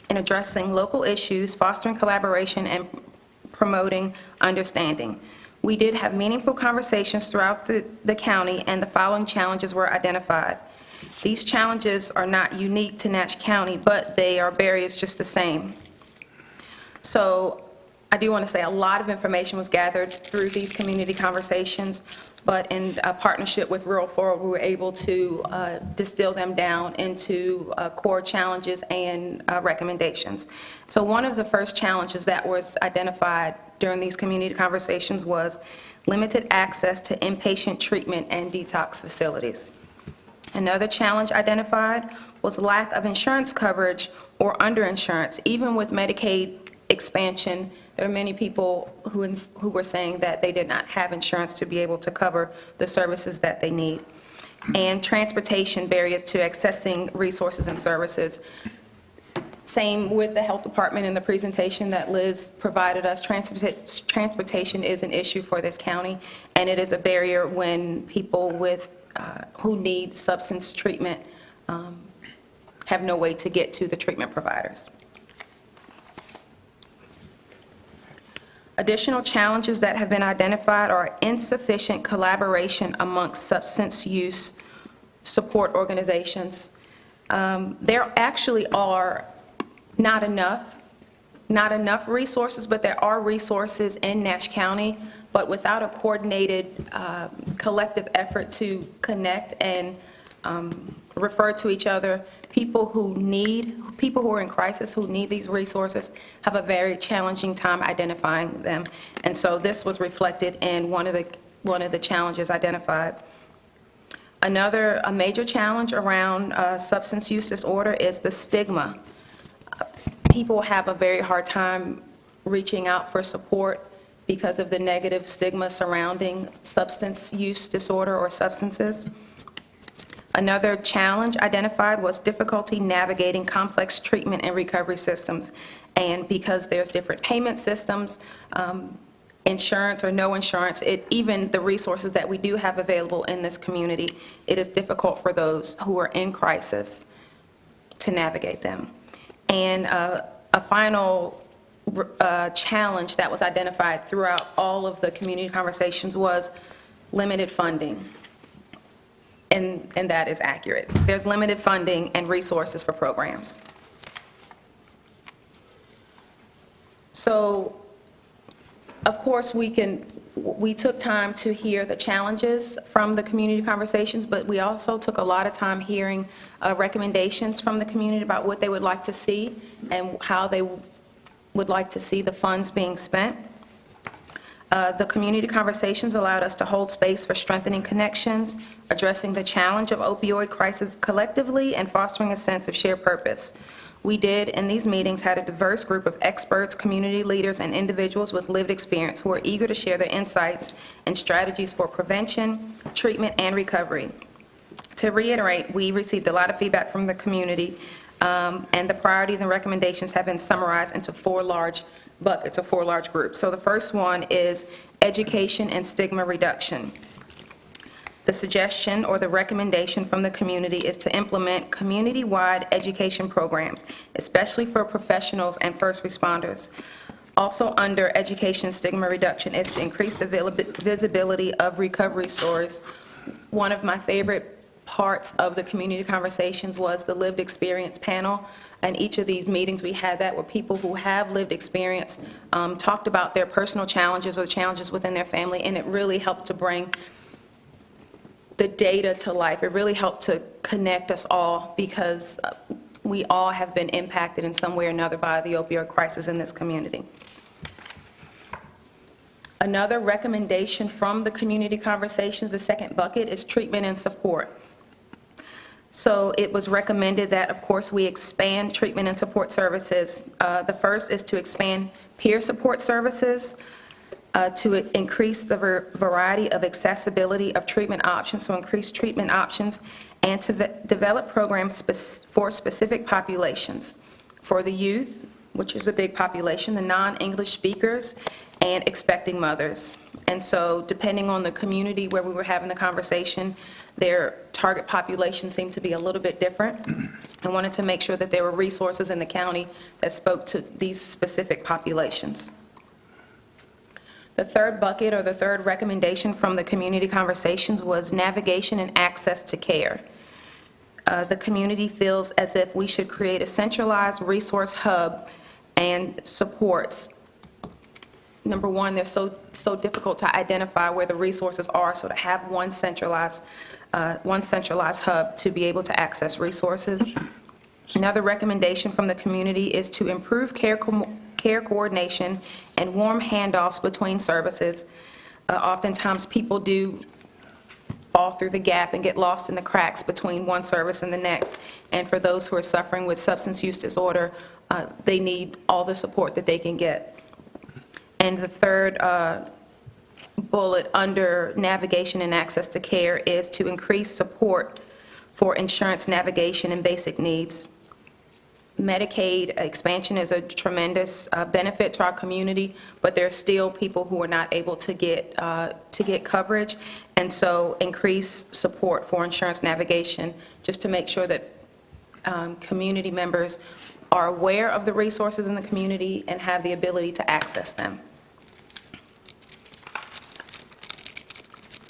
in addressing local issues, fostering collaboration, and promoting understanding. We did have meaningful conversations throughout the county, and the following challenges were identified. These challenges are not unique to Nash County, but they are barriers just the same. So I do want to say a lot of information was gathered through these community conversations, but in a partnership with Rural Forward, we were able to distill them down into core challenges and recommendations. So one of the first challenges that was identified during these community conversations was limited access to inpatient treatment and detox facilities. Another challenge identified was lack of insurance coverage or underinsurance. Even with Medicaid expansion, there are many people who were saying that they did not have insurance to be able to cover the services that they need. And transportation barriers to accessing resources and services. Same with the health department in the presentation that Liz provided us. Transportation is an issue for this county, and it is a barrier when people who need substance treatment have no way to get to the treatment providers. Additional challenges that have been identified are insufficient collaboration amongst substance use support organizations. There actually are not enough resources, but there are resources in Nash County, but without a coordinated collective effort to connect and refer to each other, people who are in crisis who need these resources have a very challenging time identifying them. And so this was reflected in one of the challenges identified. A major challenge around substance use disorder is the stigma. People have a very hard time reaching out for support because of the negative stigma surrounding substance use disorder or substances. Another challenge identified was difficulty navigating complex treatment and recovery systems. And because there's different payment systems, insurance or no insurance, even the resources that we do have available in this community, it is difficult for those who are in crisis to navigate them. And a final challenge that was identified throughout all of the community conversations was limited funding. And that is accurate. There's limited funding and resources for programs. So, of course, we took time to hear the challenges from the community conversations, but we also took a lot of time hearing recommendations from the community about what they would like to see and how they would like to see the funds being spent. The community conversations allowed us to hold space for strengthening connections, addressing the challenge of opioid crisis collectively, and fostering a sense of shared purpose. We did, in these meetings, had a diverse group of experts, community leaders, and individuals with lived experience who are eager to share their insights and strategies for prevention, treatment, and recovery. To reiterate, we received a lot of feedback from the community, and the priorities and recommendations have been summarized into 4 large buckets or 4 large groups. So the first one is education and stigma reduction. The suggestion or the recommendation from the community is to implement community-wide education programs, especially for professionals and first responders. Also under education and stigma reduction is to increase the visibility of recovery stories. One of my favorite parts of the community conversations was the lived experience panel. And each of these meetings we had that were people who have lived experience, talked about their personal challenges or challenges within their family, and it really helped to bring the data to life. It really helped to connect us all because we all have been impacted in some way or another by the opioid crisis in this community. Another recommendation from the community conversations, the second bucket, is treatment and support. So it was recommended that, of course, we expand treatment and support services. The first is to expand peer support services, to increase the variety of accessibility of treatment options, so increase treatment options, and to develop programs for specific populations, for the youth, which is a big population, the non-English speakers, and expecting mothers. And so depending on the community where we were having the conversation, their target population seemed to be a little bit different. I wanted to make sure that there were resources in the county that spoke to these specific populations. The third bucket, or the third recommendation from the community conversations, was navigation and access to care. The community feels as if we should create a centralized resource hub and supports. Number one, they're so difficult to identify where the resources are, so to have one centralized hub to be able to access resources. Another recommendation from the community is to improve care coordination and warm handoffs between services. Oftentimes people do fall through the gap and get lost in the cracks between one service and the next. And for those who are suffering with substance use disorder, they need all the support that they can get. And the third bullet under navigation and access to care is to increase support for insurance navigation and basic needs. Medicaid expansion is a tremendous benefit to our community, but there are still people who are not able to get coverage, and so increase support for insurance navigation just to make sure that community members are aware of the resources in the community and have the ability to access them.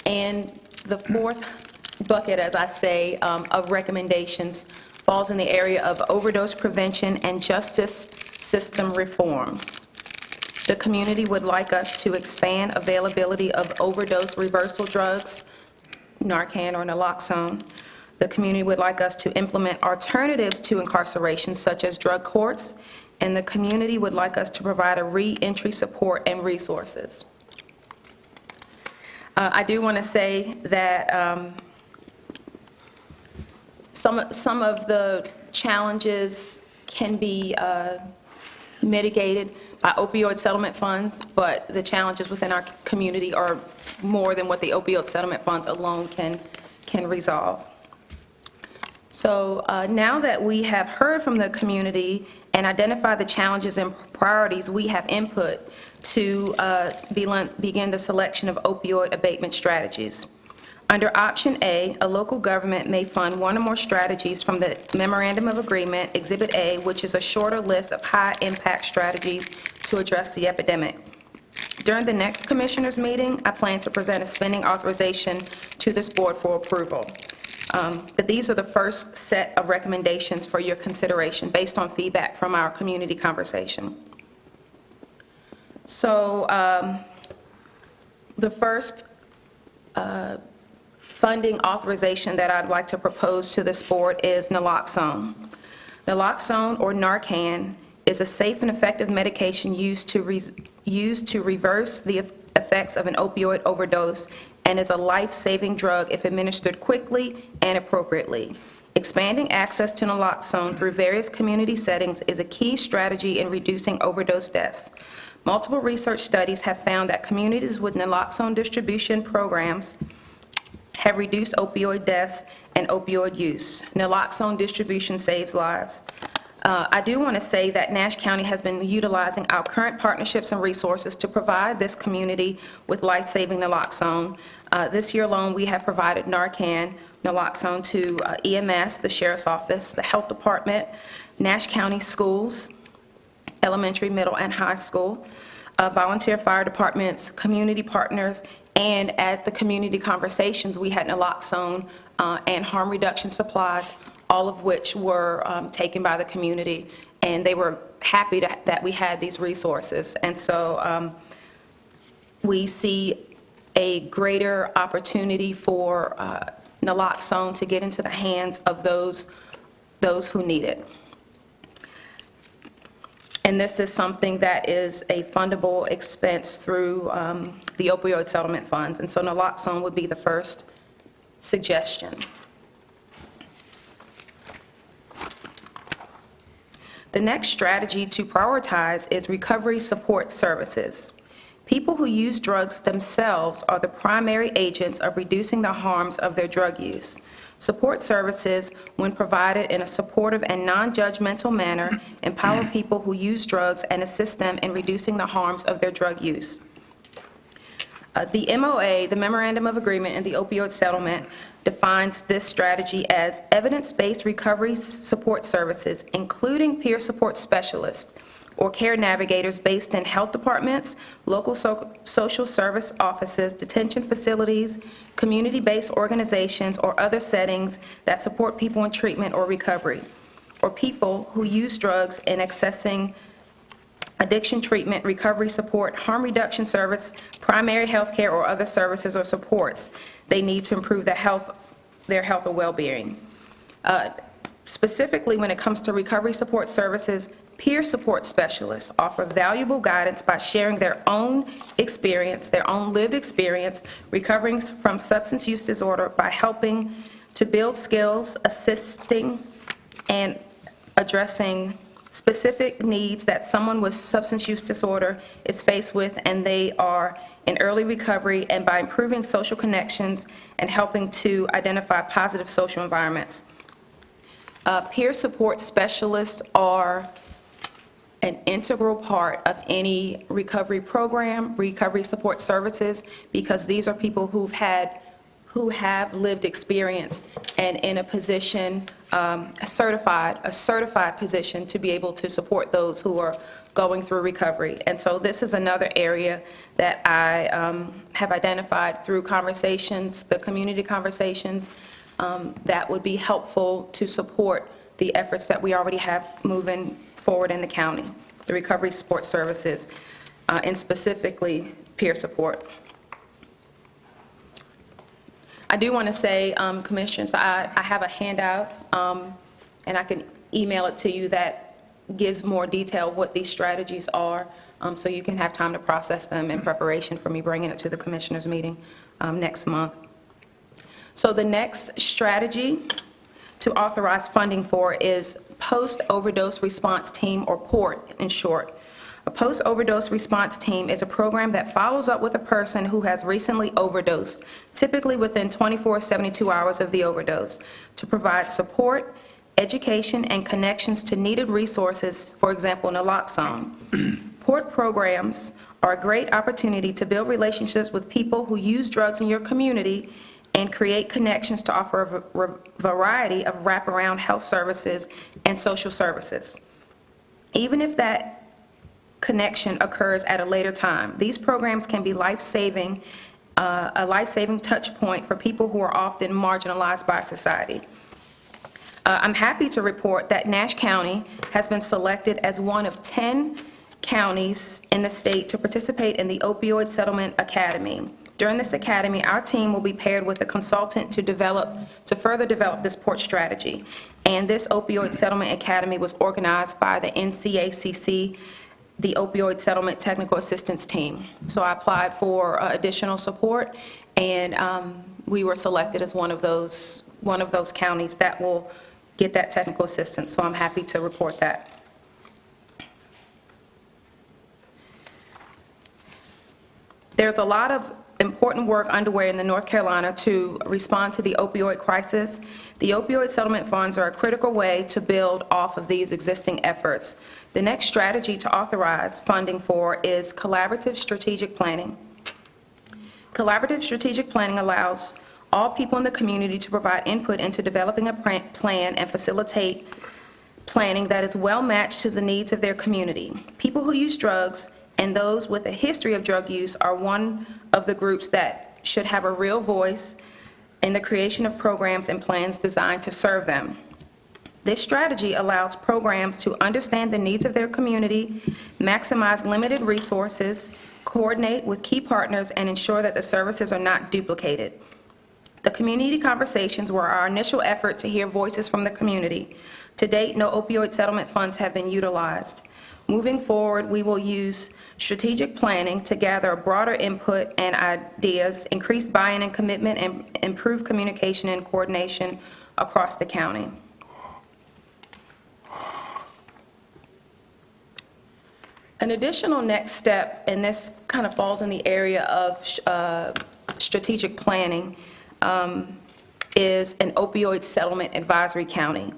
And the fourth bucket, as I say, of recommendations falls in the area of overdose prevention and justice system reform. The community would like us to expand availability of overdose reversal drugs, Narcan or naloxone. The community would like us to implement alternatives to incarceration, such as drug courts, and the community would like us to provide a re-entry support and resources. I do want to say that some of the challenges can be mitigated by opioid settlement funds, but the challenges within our community are more than what the opioid settlement funds alone can resolve. So now that we have heard from the community and identified the challenges and priorities, we have input to begin the selection of opioid abatement strategies. Under option A, a local government may fund one or more strategies from the Memorandum of Agreement, Exhibit A, which is a shorter list of high-impact strategies to address the epidemic. During the next commissioners' meeting, I plan to present a spending authorization to this board for approval. But these are the first set of recommendations for your consideration based on feedback from our community conversation. So the first funding authorization that I'd like to propose to this board is naloxone. Naloxone, or Narcan, is a safe and effective medication used to reverse the effects of an opioid overdose and is a life-saving drug if administered quickly and appropriately. Expanding access to naloxone through various community settings is a key strategy in reducing overdose deaths. Multiple research studies have found that communities with naloxone distribution programs have reduced opioid deaths and opioid use. Naloxone distribution saves lives. I do want to say that Nash County has been utilizing our current partnerships and resources to provide this community with life-saving naloxone. This year alone, we have provided Narcan naloxone to EMS, the Sheriff's Office, the Health Department, Nash County schools, elementary, middle, and high school, volunteer fire departments, community partners, and at the community conversations, we had naloxone and harm reduction supplies, all of which were taken by the community, and they were happy that we had these resources. And so we see a greater opportunity for naloxone to get into the hands of those who need it. And this is something that is a fundable expense through the opioid settlement funds. And so naloxone would be the first suggestion. The next strategy to prioritize is recovery support services. People who use drugs themselves are the primary agents of reducing the harms of their drug use. Support services, when provided in a supportive and non-judgmental manner, empower people who use drugs and assist them in reducing the harms of their drug use. The MOA, the Memorandum of Agreement, and the opioid settlement defines this strategy as evidence-based recovery support services, including peer support specialists or care navigators based in health departments, local social service offices, detention facilities, community-based organizations, or other settings that support people in treatment or recovery, or people who use drugs in accessing addiction treatment, recovery support, harm reduction service, primary health care, or other services or supports they need to improve their health or well-being. Specifically, when it comes to recovery support services, peer support specialists offer valuable guidance by sharing their own experience, their own lived experience, recovering from substance use disorder by helping to build skills, assisting, and addressing specific needs that someone with substance use disorder is faced with, and they are in early recovery, and by improving social connections and helping to identify positive social environments. Peer support specialists are an integral part of any recovery program, recovery support services, because these are people who have lived experience and in a position, a certified position to be able to support those who are going through recovery. And so this is another area that I have identified through conversations, the community conversations, that would be helpful to support the efforts that we already have moving forward in the county, the recovery support services, and specifically peer support. I do want to say, Commissioners, I have a handout, and I can email it to you, that gives more detail what these strategies are, so you can have time to process them in preparation for me bringing it to the Commissioners meeting next month. So the next strategy to authorize funding for is Post-Overdose Response Team, or PORT in short. A post-overdose response team is a program that follows up with a person who has recently overdosed, typically within 24 to 72 hours of the overdose, to provide support, education, and connections to needed resources, for example, naloxone. PORT programs are a great opportunity to build relationships with people who use drugs in your community and create connections to offer a variety of wraparound health services and social services. Even if that connection occurs at a later time, these programs can be life-saving, a life-saving touch point for people who are often marginalized by society. I'm happy to report that Nash County has been selected as one of 10 counties in the state to participate in the Opioid Settlement Academy. During this academy, our team will be paired with a consultant to further develop this PORT strategy. And this Opioid Settlement Academy was organized by the NCACC, the Opioid Settlement Technical Assistance Team. So I applied for additional support, and we were selected as one of those counties that will get that technical assistance, so I'm happy to report that. There's a lot of important work underway in North Carolina to respond to the opioid crisis. The opioid settlement funds are a critical way to build off of these existing efforts. The next strategy to authorize funding for is collaborative strategic planning. Collaborative strategic planning allows all people in the community to provide input into developing a plan and facilitate planning that is well matched to the needs of their community. People who use drugs and those with a history of drug use are one of the groups that should have a real voice in the creation of programs and plans designed to serve them. This strategy allows programs to understand the needs of their community, maximize limited resources, coordinate with key partners, and ensure that the services are not duplicated. The community conversations were our initial effort to hear voices from the community. To date, no opioid settlement funds have been utilized. Moving forward, we will use strategic planning to gather a broader input and ideas, increase buy-in and commitment, and improve communication and coordination across the county. An additional next step, and this kind of falls in the area of strategic planning, is an opioid settlement advisory county.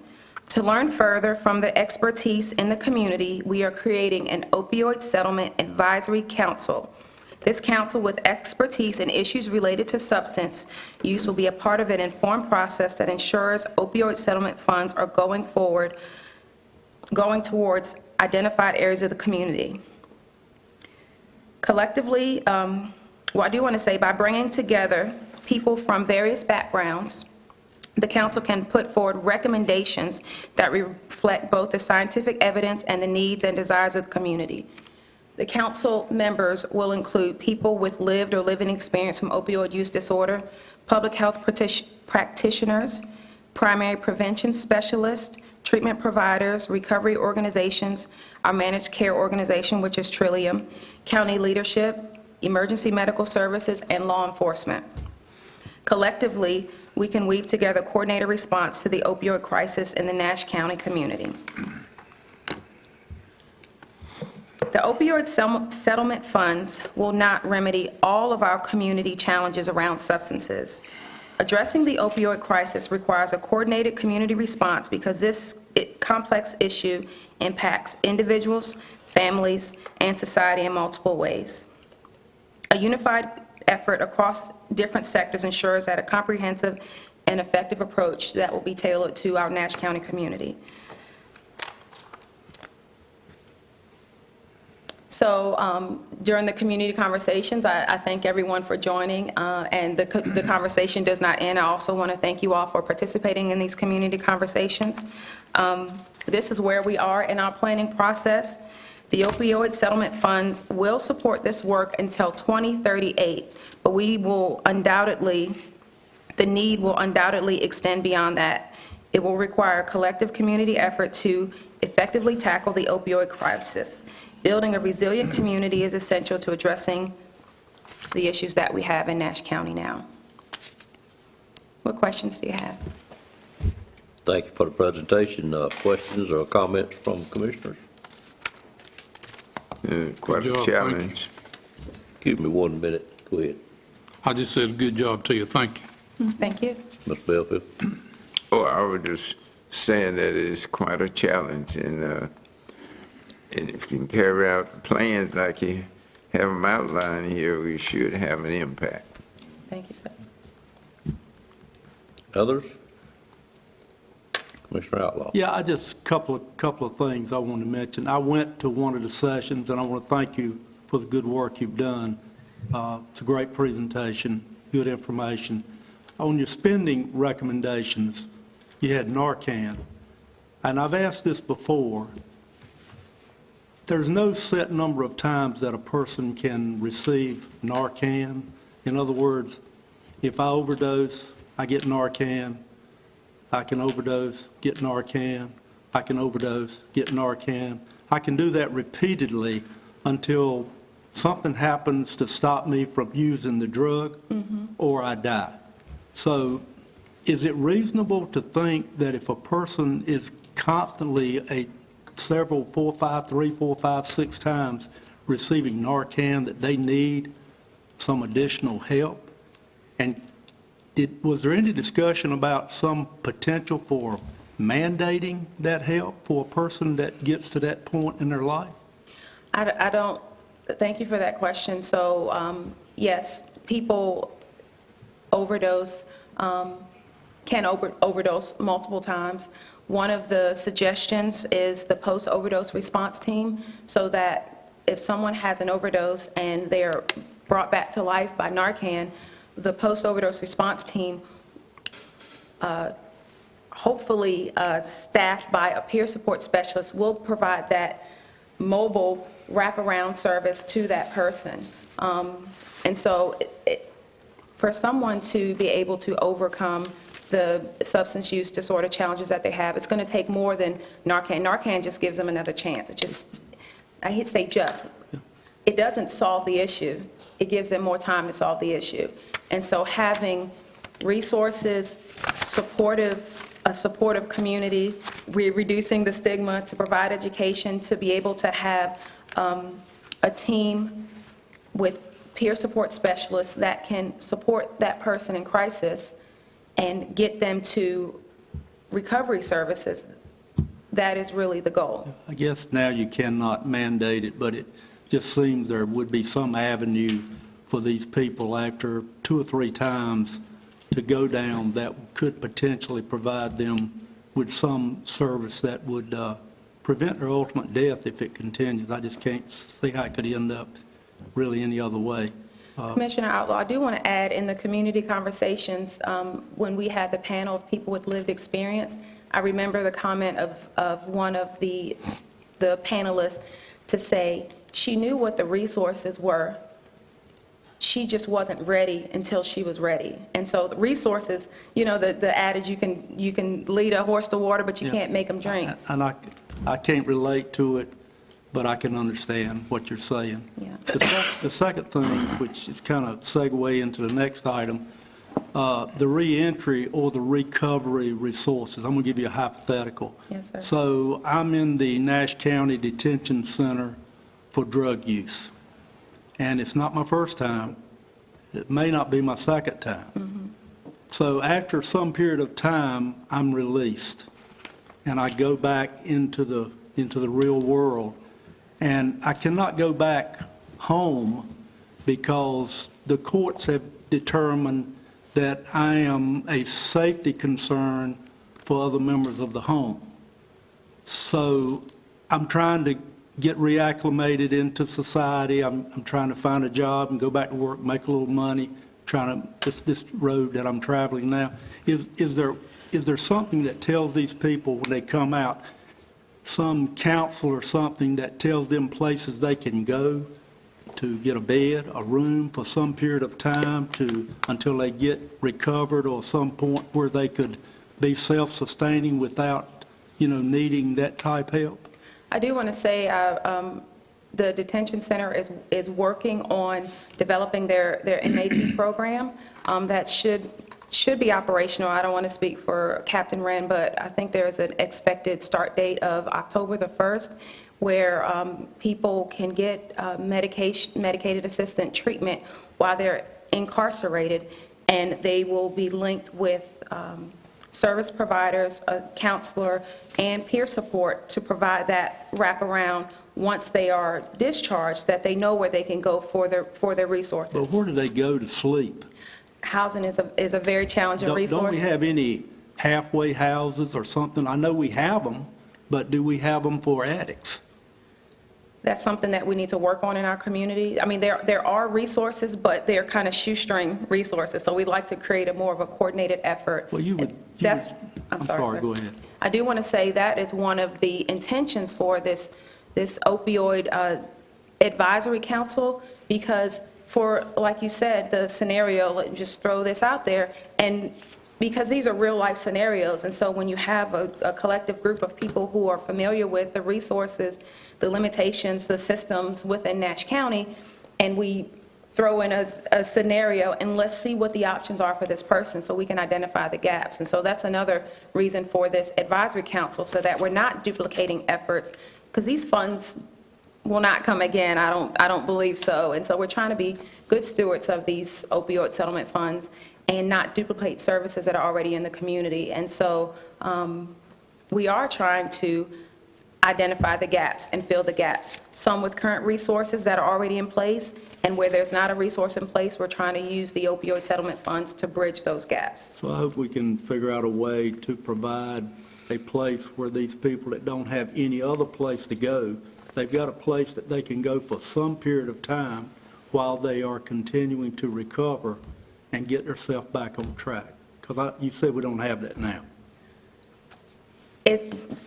To learn further from the expertise in the community, we are creating an opioid settlement advisory council. This council with expertise in issues related to substance use will be a part of an informed process that ensures opioid settlement funds are going towards identified areas of the community. Collectively, I do want to say, by bringing together people from various backgrounds, the council can put forward recommendations that reflect both the scientific evidence and the needs and desires of the community. The council members will include people with lived or living experience from opioid use disorder, public health practitioners, primary prevention specialists, treatment providers, recovery organizations, our managed care organization, which is Trillium, county leadership, emergency medical services, and law enforcement. Collectively, we can weave together a coordinated response to the opioid crisis in the Nash County community. The opioid settlement funds will not remedy all of our community challenges around substances. Addressing the opioid crisis requires a coordinated community response because this complex issue impacts individuals, families, and society in multiple ways. A unified effort across different sectors ensures that a comprehensive and effective approach that will be tailored to our Nash County community. So during the community conversations, I thank everyone for joining, and the conversation does not end. I also want to thank you all for participating in these community conversations. This is where we are in our planning process. The opioid settlement funds will support this work until 2038, but the need will undoubtedly extend beyond that. It will require a collective community effort to effectively tackle the opioid crisis. Building a resilient community is essential to addressing the issues that we have in Nash County now. What questions do you have? Thank you for the presentation. Questions or comments from commissioners? Quite a challenge. Give me 1 minute. Go ahead. I just said good job to you. Thank you. Thank you. Mr. Belfield? Oh, I was just saying that it's quite a challenge, and if you can carry out the plans like you have them outlined here, we should have an impact. Thank you, sir. Others? Commissioner Outlaw? Yeah, I just couple of things I want to mention. I went to one of the sessions, and I want to thank you for the good work you've done. It's a great presentation, good information. On your spending recommendations, you had Narcan, and I've asked this before. There's no set number of times that a person can receive Narcan. In other words, if I overdose, I get Narcan. I can overdose, get Narcan. I can overdose, get Narcan. I can do that repeatedly until something happens to stop me from using the drug or I die. So is it reasonable to think that if a person is constantly several, 4, 5, 3, 4, 5, 6 times receiving Narcan, that they need some additional help? And was there any discussion about some potential for mandating that help for a person that gets to that point in their life? I don't, thank you for that question. So, yes, people overdose, can overdose multiple times. One of the suggestions is the post-overdose response team, so that if someone has an overdose and they're brought back to life by Narcan, the post-overdose response team, hopefully staffed by a peer support specialist, will provide that mobile wraparound service to that person. And so for someone to be able to overcome the substance use disorder challenges that they have, it's going to take more than Narcan. Narcan just gives them another chance. It just, I hate to say just, it doesn't solve the issue. It gives them more time to solve the issue. And so having resources, a supportive community, reducing the stigma, to provide education, to be able to have a team with peer support specialists that can support that person in crisis and get them to recovery services, that is really the goal. I guess now you cannot mandate it, but it just seems there would be some avenue for these people after 2 or 3 times to go down that could potentially provide them with some service that would prevent their ultimate death if it continues. I just can't see how it could end up really any other way. Commissioner Outlaw, I do want to add, in the community conversations, when we had the panel of people with lived experience, I remember the comment of one of the panelists to say she knew what the resources were. She just wasn't ready until she was ready. And so the resources, you know, the adage, you can lead a horse to water, but you can't make them drink. And I can't relate to it, but I can understand what you're saying. Yeah. The second thing, which is kind of segue into the next item, the reentry or the recovery resources. I'm going to give you a hypothetical. Yes, sir. So I'm in the Nash County Detention Center for drug use, and it's not my first time. It may not be my second time. Mm-hmm. So after some period of time, I'm released, and I go back into the real world. And I cannot go back home because the courts have determined that I am a safety concern for other members of the home. So I'm trying to get reacclimated into society. I'm trying to find a job and go back to work, make a little money, trying to, this road that I'm traveling now. Is there something that tells these people when they come out, some counsel or something that tells them places they can go to get a bed, a room for some period of time until they get recovered, or some point where they could be self-sustaining without, needing that type help? I do want to say the detention center is working on developing their MAT program that should be operational. I don't want to speak for Captain Wren, but I think there's an expected start date of October the 1st, where people can get medicated assistant treatment while they're incarcerated, and they will be linked with service providers, a counselor, and peer support to provide that wraparound once they are discharged, that they know where they can go for their resources. But where do they go to sleep? Housing is a very challenging resource. Don't we have any halfway houses or something? I know we have them, but do we have them for addicts? That's something that we need to work on in our community. I mean, there are resources, but they're kind of shoestring resources, so we'd like to create more of a coordinated effort. Well, I'm sorry, go ahead. I do want to say that is one of the intentions for this opioid advisory council, because for, like you said, the scenario, let me just throw this out there, and because these are real-life scenarios, and so when you have a collective group of people who are familiar with the resources, the limitations, the systems within Nash County, and we throw in a scenario and let's see what the options are for this person so we can identify the gaps. And so that's another reason for this advisory council, so that we're not duplicating efforts, because these funds will not come again. I don't believe so. And so we're trying to be good stewards of these opioid settlement funds and not duplicate services that are already in the community. And so we are trying to identify the gaps and fill the gaps, some with current resources that are already in place, and where there's not a resource in place, we're trying to use the opioid settlement funds to bridge those gaps. So I hope we can figure out a way to provide a place where these people that don't have any other place to go, they've got a place that they can go for some period of time while they are continuing to recover and get themselves back on track. Because you said we don't have that now.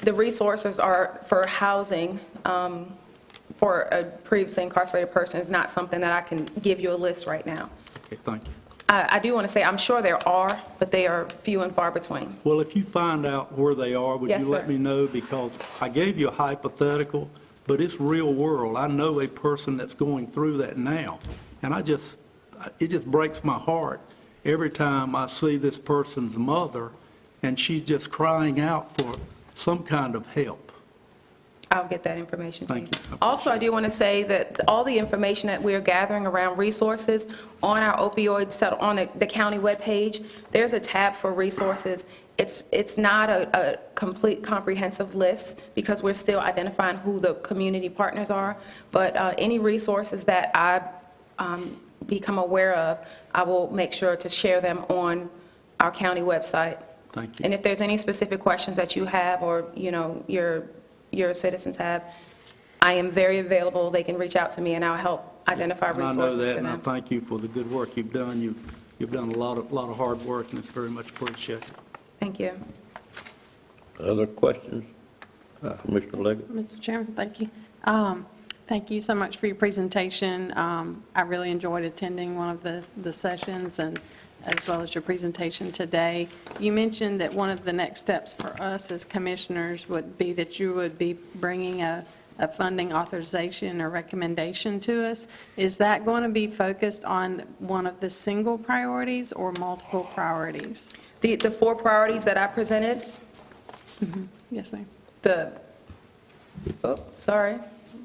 The resources are for housing for a previously incarcerated person is not something that I can give you a list right now. Okay, thank you. I do want to say, I'm sure there are, but they are few and far between. Well, if you find out where they are, would Yes, you let sir. me know? Because I gave you a hypothetical, but it's real world. I know a person that's going through that now. And it just breaks my heart every time I see this person's mother and she's just crying out for some kind of help. I'll get that information to you. Thank you. Also, I do want to say that all the information that we're gathering around resources on our on the county webpage, there's a tab for resources. It's not a complete comprehensive list because we're still identifying who the community partners are, but any resources that I become aware of, I will make sure to share them on our county website. Thank you. And if there's any specific questions that you have or, your citizens have, I am very available. They can reach out to me and I'll help identify And I resources know that, for and I them. thank you for the good work you've done. You've done a lot of hard work, and it's very much appreciated. Thank you. Other questions? Mr. Leggett? Mr. Chairman, thank you. Thank you so much for your presentation. I really enjoyed attending one of the sessions, and as well as your presentation today. You mentioned that one of the next steps for us as commissioners would be that you would be bringing a funding authorization or recommendation to us. Is that going to be focused on one of the single priorities or multiple priorities? The 4 priorities that I presented, Yes, ma'am. sorry,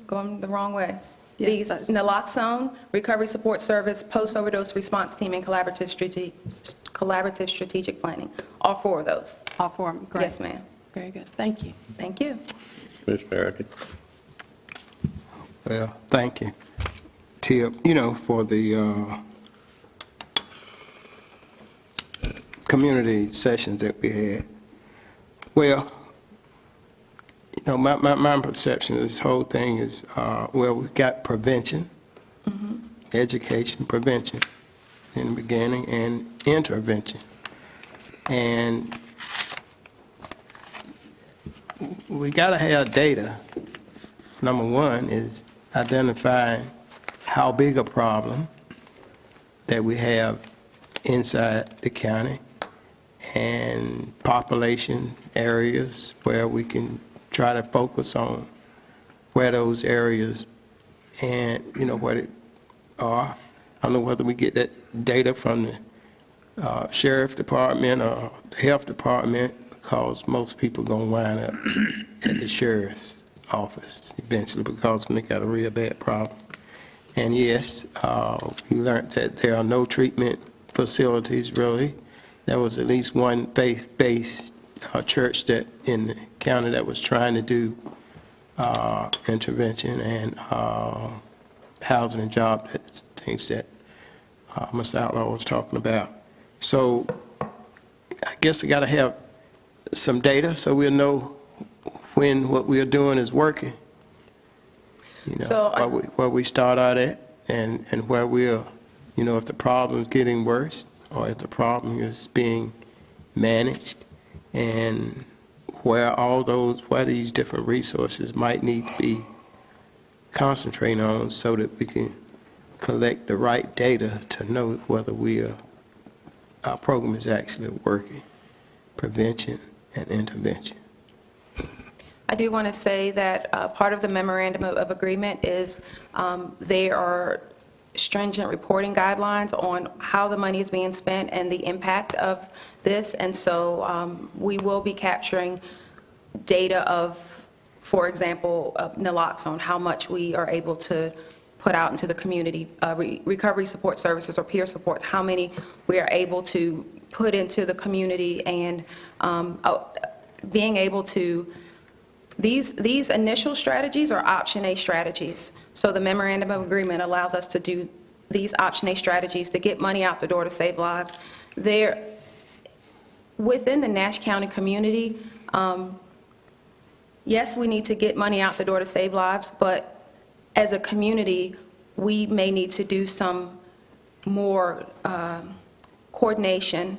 going the wrong way. Yes, These those. naloxone, recovery support service, post-overdose response team, and collaborative strategic planning. All 4 of those. All 4 of them, great. Yes, ma'am. Very good, thank you. Thank you. Mr. Harrington? Well, thank you, Tip, for the community sessions that we had. Well, my perception of this whole thing is, we've got prevention, education, prevention in the beginning, and intervention. And we got to have data. Number one is identifying how big a problem that we have inside the county and population areas where we can try to focus on where those areas and, what it are. I don't know whether we get that data from the sheriff department or the health department, because most people going to wind up at the sheriff's office eventually, because they got a real bad problem. And yes, we learned that there are no treatment facilities really. There was at least one faith-based church that in the county that was trying to do intervention and housing and job things that Mr. Outlaw was talking about. So I guess I got to have some data so we'll know when what we are doing is working. Where we start out at and where we're, if the problem is getting worse or if the problem is being managed, and where these different resources might need to be concentrating on so that we can collect the right data to know whether our program is actually working, prevention and intervention. I do want to say that part of the memorandum of agreement is they are stringent reporting guidelines on how the money is being spent and the impact of this. And so we will be capturing data of, for example, naloxone, how much we are able to put out into the community, recovery support services or peer supports, how many we are able to put into the community, and being able to, these initial strategies are option A strategies. So the memorandum of agreement allows us to do these option A strategies to get money out the door to save lives. They're within the Nash County community. Yes, we need to get money out the door to save lives, but as a community, we may need to do some more coordination,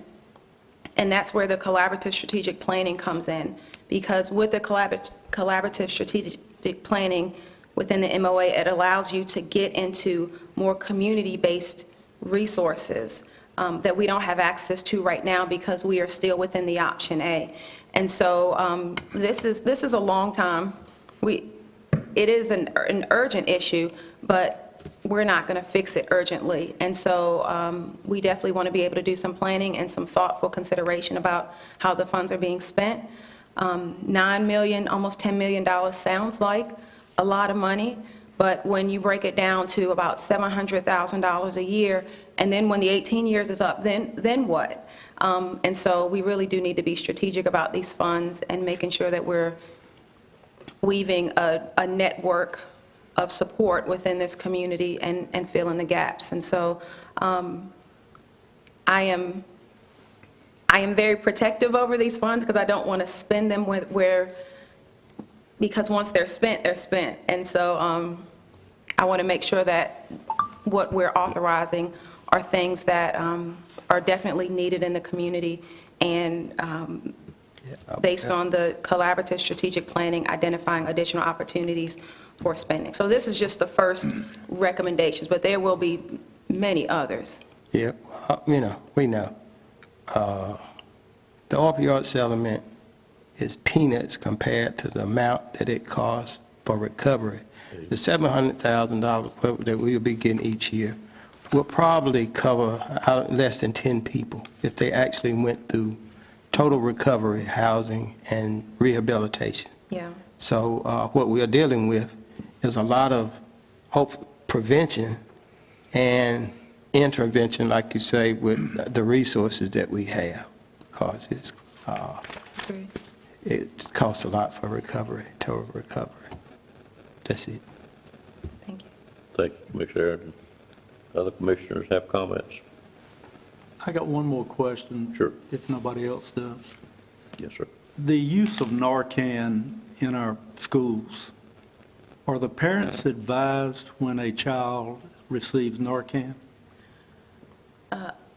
and that's where the collaborative strategic planning comes in. Because with the collaborative strategic planning within the MOA, it allows you to get into more community-based resources that we don't have access to right now because we are still within the option A. And so this is a long time. It is an urgent issue, but we're not going to fix it urgently. And so we definitely want to be able to do some planning and some thoughtful consideration about how the funds are being spent. $9 million, almost $10 million sounds like a lot of money, but when you break it down to about $700,000 a year, and then when the 18 years is up, then what? And so we really do need to be strategic about these funds and making sure that we're weaving a network of support within this community and filling the gaps. And so I am very protective over these funds because I don't want to spend them because once they're spent, they're spent. And so I want to make sure that what we're authorizing are things that are definitely needed in the community, and based on the collaborative strategic planning, identifying additional opportunities for spending. So this is just the first recommendations, but there will be many others. Yeah, we know. The opioid settlement is peanuts compared to the amount that it costs for recovery. The $700,000 that we'll be getting each year will probably cover less than 10 people if they actually went through total recovery, housing, and rehabilitation. Yeah. So what we are dealing with is a lot of prevention and intervention, like you say, with the resources that we have, because it costs a lot for recovery, total recovery. That's it. Thank you. Thank you, Commissioner Arrington. Other commissioners have comments? I got one more question. Sure. If nobody else does. Yes, sir. The use of Narcan in our schools, are the parents advised when a child receives Narcan?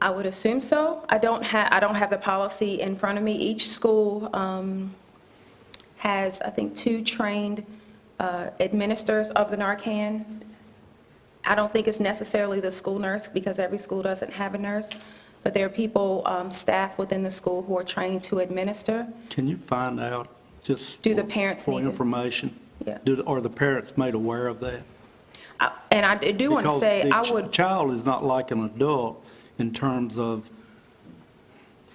I would assume so. I don't have the policy in front of me. Each school has, I think, 2 trained administrators of the Narcan. I don't think it's necessarily the school nurse because every school doesn't have a nurse, but there are people, staff within the school who are trained to administer. Can you find out just Do the parents for need to- information? Yeah. Are the parents made aware of that? And I do want to say, Because the child is not like an adult in terms of,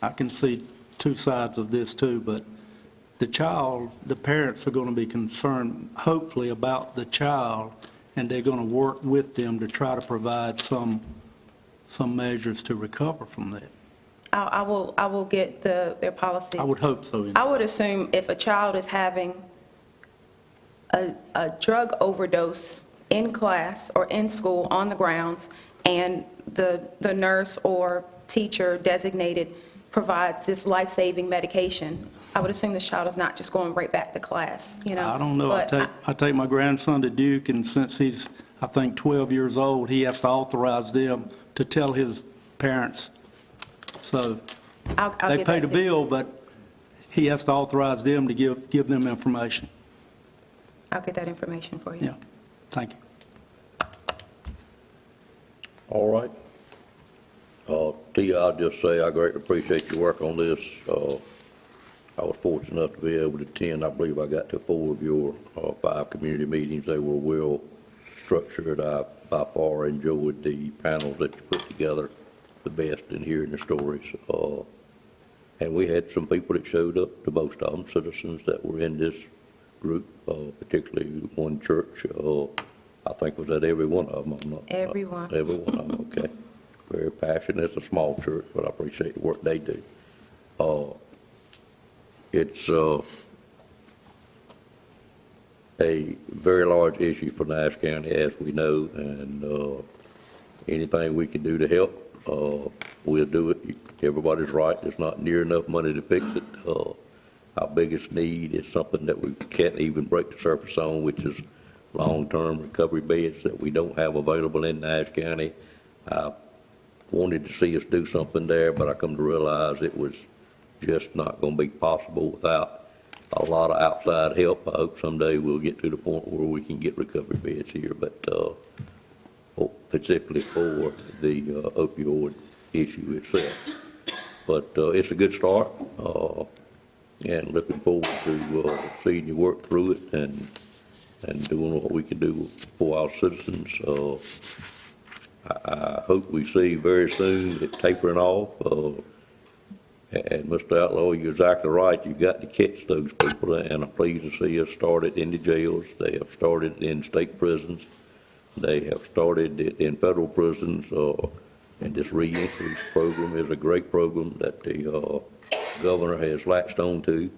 I can see 2 sides of this too, but the parents are going to be concerned, hopefully, about the child, and they're going to work with them to try to provide some measures to recover from that. I will get their policy. I would hope so. I would assume if a child is having a drug overdose in class or in school on the grounds, and the nurse or teacher designated provides this life-saving medication, I would assume this child is not just going right back to class, you know? I don't know. I take my grandson to Duke, and since he's, I think, 12 years old, he has to authorize them to tell his parents. So they pay the bill, but he has to authorize them to give them information. I'll get that information for you. Yeah, thank you. All right. Tia, I'll just say I greatly appreciate your work on this. I was fortunate enough to be able to attend. I believe I got to 4 of your 5 community meetings. They were well structure, and I by far enjoyed the panels that you put together the best in hearing the stories. And we had some people that showed up, the most of them citizens that were in this group, particularly one church, I think was at every one of them. I'm not, Every one. Every one of them, okay. Very passionate. It's a small church, but I appreciate the work they do. It's a very large issue for Nash County, as we know, and anything we can do to help, we'll do it. Everybody's right. There's not near enough money to fix it. Our biggest need is something that we can't even break the surface on, which is long-term recovery beds that we don't have available in Nash County. I wanted to see us do something there, but I come to realize it was just not going to be possible without a lot of outside help. I hope someday we'll get to the point where we can get recovery beds here, but particularly for the opioid issue itself. But it's a good start, and looking forward to seeing you work through it and doing what we can do for our citizens. I hope we see very soon it tapering off. And Mr. Outlaw, you're exactly right. You've got to catch those people, and I'm pleased to see us started in the jails. They have started in state prisons. They have started it in federal prisons. And this reentry program is a great program that the governor has latched on to,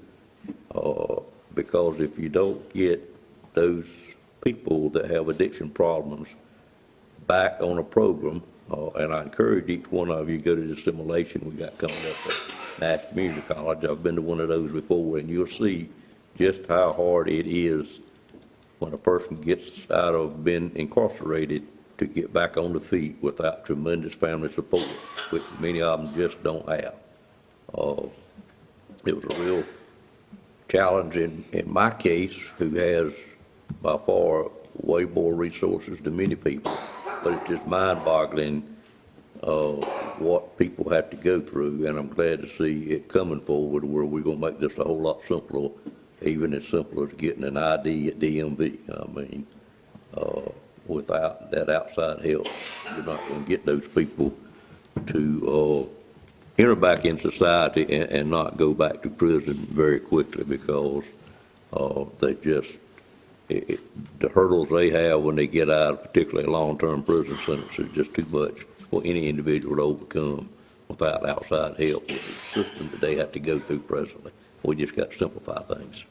because if you don't get those people that have addiction problems back on a program, and I encourage each one of you to go to the simulation we got coming up at Nash Community College. I've been to one of those before, and you'll see just how hard it is when a person gets out of being incarcerated to get back on the feet without tremendous family support, which many of them just don't have. It was a real challenge in my case, who has by far way more resources than many people, but it's just mind-boggling what people have to go through, and I'm glad to see it coming forward where we're going to make this a whole lot simpler, even as simple as getting an ID at DMV. I mean, without that outside help, you're not going to get those people to enter back in society and not go back to prison very quickly, because they just, the hurdles they have when they get out, particularly a long-term prison sentence, is just too much for any individual to overcome without outside help with the system that they have to go through presently. We just got to simplify things.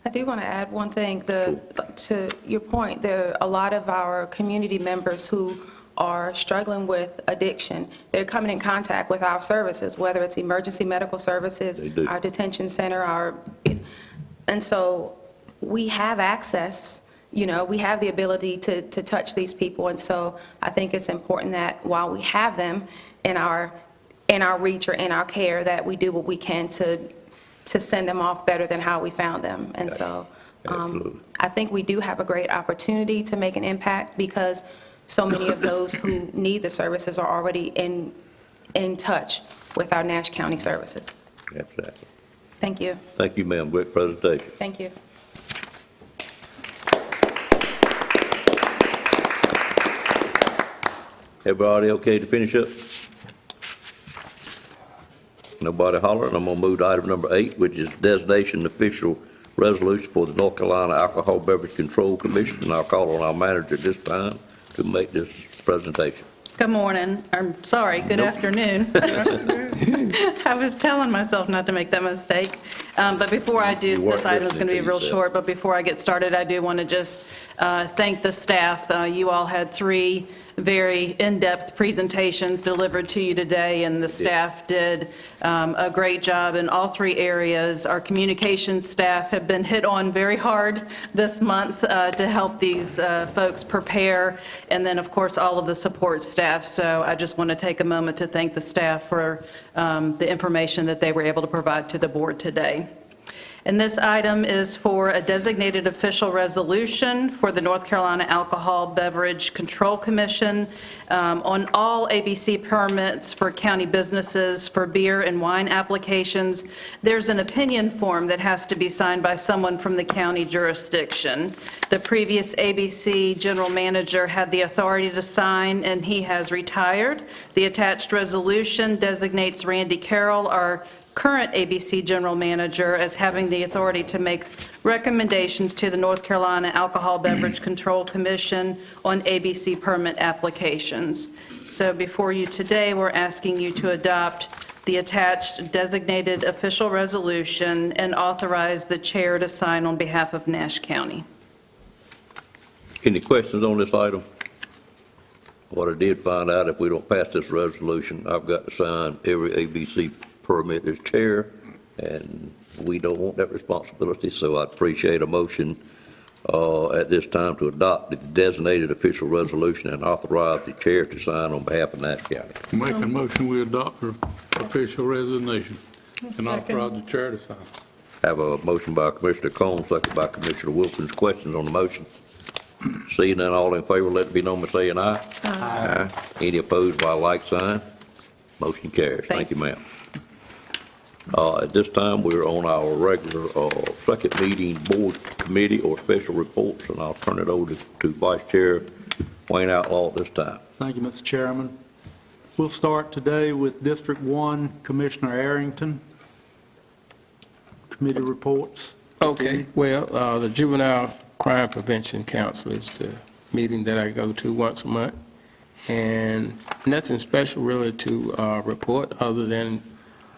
I do want to add one thing. To your point, there are a lot of our community members who are struggling with addiction. They're coming in contact with our services, whether it's emergency medical services, our detention center, and so we have access. You know, we have the ability to touch these people, and so I think it's important that while we have them in our reach or in our care, that we do what we can to send them off better than how we found them. And so I think we do have a great opportunity to make an impact, because so many of those who need the services are already in touch with our Nash County services. Exactly. Thank you. Thank you, ma'am. Great presentation. Thank you. Everybody okay to finish up? Nobody hollering? I'm going to move to item number 8, which is designation official resolution for the North Carolina Alcohol Beverage Control Commission, and I'll call on our manager this time to make this presentation. Good morning. I'm sorry, good afternoon. I was telling myself not to make that mistake. But before I do, this item is going to be real short, but before I get started, I do want to just thank the staff. You all had 3 very in-depth presentations delivered to you today, and the staff did a great job in all 3 areas. Our communications staff have been hit on very hard this month to help these folks prepare, and then, of course, all of the support staff. So I just want to take a moment to thank the staff for the information that they were able to provide to the board today. And this item is for a designated official resolution for the North Carolina Alcohol Beverage Control Commission on all ABC permits for county businesses for beer and wine applications. There's an opinion form that has to be signed by someone from the county jurisdiction. The previous ABC general manager had the authority to sign, and he has retired. The attached resolution designates Randy Carroll, our current ABC general manager, as having the authority to make recommendations to the North Carolina Alcohol Beverage Control Commission on ABC permit applications. So before you today, we're asking you to adopt the attached designated official resolution and authorize the chair to sign on behalf of Nash County. Any questions on this item? What I did find out, if we don't pass this resolution, I've got to sign every ABC permit as chair, and we don't want that responsibility, so I'd appreciate a motion at this time to adopt the designated official resolution and authorize the chair to sign on behalf of Nash County. Make a motion, we adopt the official resignation and authorize the chair to sign. Have a motion by Commissioner Combs, second by Commissioner Wilkins. Questions on the motion? Seeing none, all in favor, let it be known by saying aye. Aye. Any opposed by a like sign? Motion carries. Thank you, ma'am. At this time, we're on our regular second meeting board committee or special reports, and I'll turn it over to Vice Chair Wayne Outlaw at this time. Thank you, Mr. Chairman. We'll start today with District 1, Commissioner Arrington. Committee reports. Okay, well, the Juvenile Crime Prevention Council is the meeting that I go to once a month, and nothing special really to report other than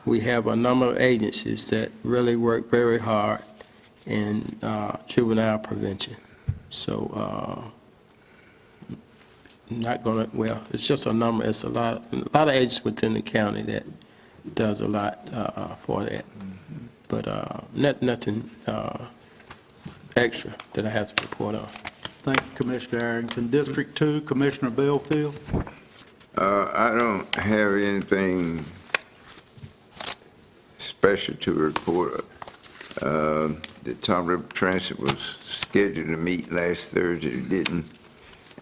we have a number of agencies that really work very hard in juvenile prevention. So not going to, well, it's just a number, it's a lot of agents within the county that does a lot for that. But nothing extra that I have to report on. Thank you, Commissioner Arrington. District 2, Commissioner Belfield. I don't have anything special to report. The Tom River Transit was scheduled to meet last Thursday, it didn't.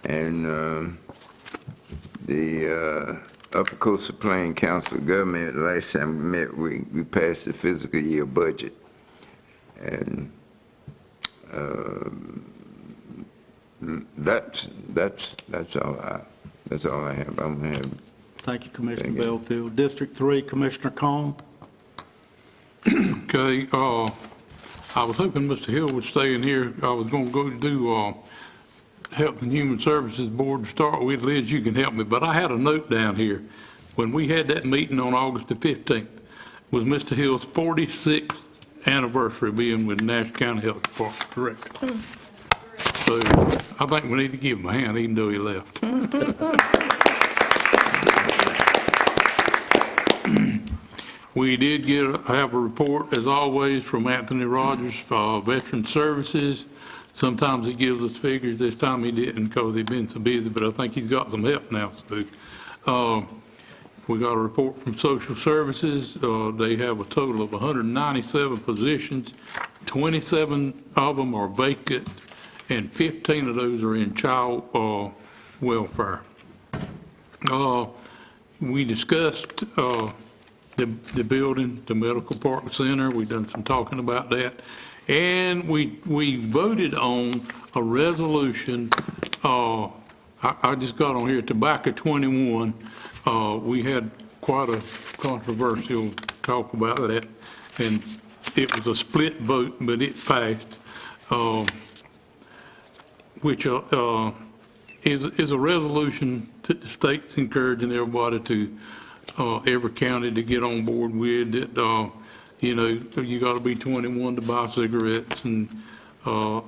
And the Upper Coastal Plain Council of Government, last time we met, we passed the fiscal year budget. And that's all I have. I don't have. Thank you, Commissioner Belfield. District 3, Commissioner Combs. Okay, I was hoping Mr. Hill would stay in here. I was going to go do Health and Human Services Board to start with. Liz, you can help me, but I had a note down here. When we had that meeting on August the 15th, was Mr. Hill's 46th anniversary being with Nash County Health Department Director. So I think we need to give him a hand, even though he left. We did have a report, as always, from Anthony Rogers for Veteran Services. Sometimes he gives us figures. This time he didn't because he's been so busy, but I think he's got some help now. So we got a report from Social Services. They have a total of 197 positions. 27 of them are vacant, and 15 of those are in child welfare. We discussed the building, the Medical Park Center. We've done some talking about that. And we voted on a resolution. I just got on here, Tobacco 21. We had quite a controversial talk about that. And it was a split vote, but it passed, which is a resolution that the state's encouraging everybody to, every county to get on board with it. You know, you got to be 21 to buy cigarettes, and the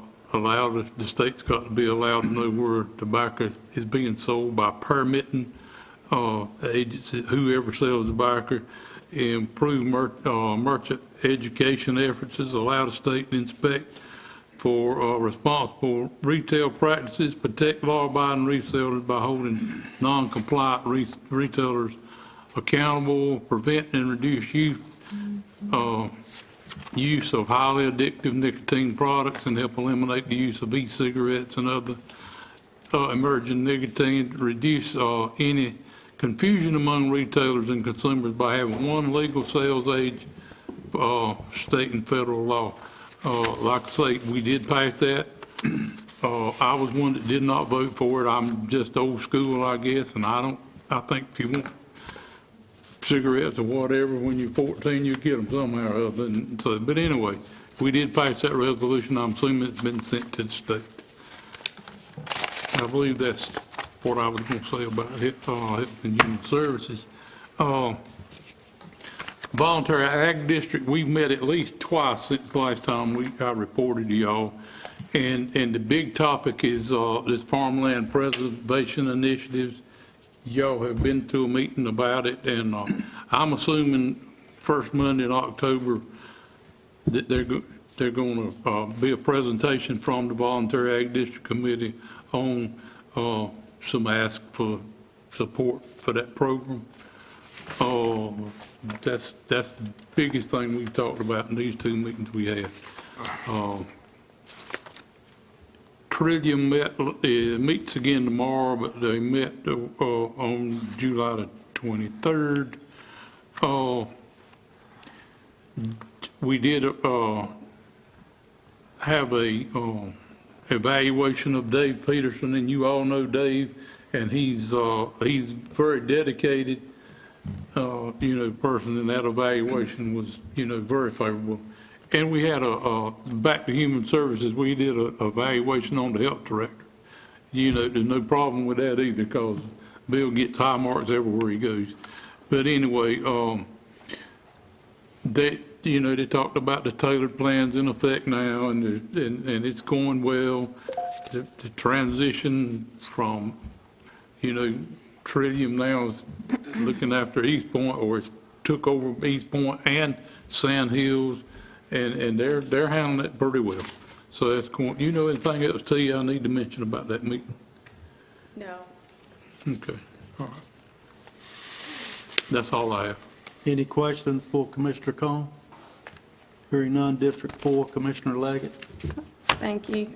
state's got to be allowed to know where tobacco is being sold by permitting agencies, whoever sells tobacco. Improve merchant education efforts, allow the state to inspect for responsible retail practices, protect law-abiding resellers by holding non-compliant retailers accountable, prevent and reduce youth use of highly addictive nicotine products and help eliminate the use of e-cigarettes and other emerging nicotine, reduce any confusion among retailers and consumers by having one legal sales age, state and federal law. Like I say, we did pass that. I was one that did not vote for it. I'm just old school, I guess, and I think if you want cigarettes or whatever, when you're 14, you get them somehow or other. And so, but anyway, we did pass that resolution. I'm assuming it's been sent to the state. I believe that's what I was going to say about Health and Human Services. Voluntary Ag District, we've met at least twice since the last time I reported to y'all. And the big topic is this farmland preservation initiatives. Y'all have been to a meeting about it, and I'm assuming first Monday in October that they're going to be a presentation from the Voluntary Ag District Committee on some ask for support for that program. That's the biggest thing we talked about in these two meetings we had. Trillium meets again tomorrow, but they met on July the 23rd. We did have a evaluation of Dave Peterson, and you all know Dave, and he's very dedicated, person, and that evaluation was, very favorable. And we had back to Human Services, we did an evaluation on the health director. There's no problem with that either, because Bill gets high marks everywhere he goes. But anyway, they talked about the tailored plans in effect now, and it's going well. The transition from, Trillium now is looking after East Point, or it's took over East Point and Sand Hills. And they're handling it pretty well. So that's cool. You know anything else to you I need to mention about that meeting? No. Okay, all right. That's all I have. Any questions for Commissioner Cohn? Hearing none, District 4, Commissioner Leggett. Thank you.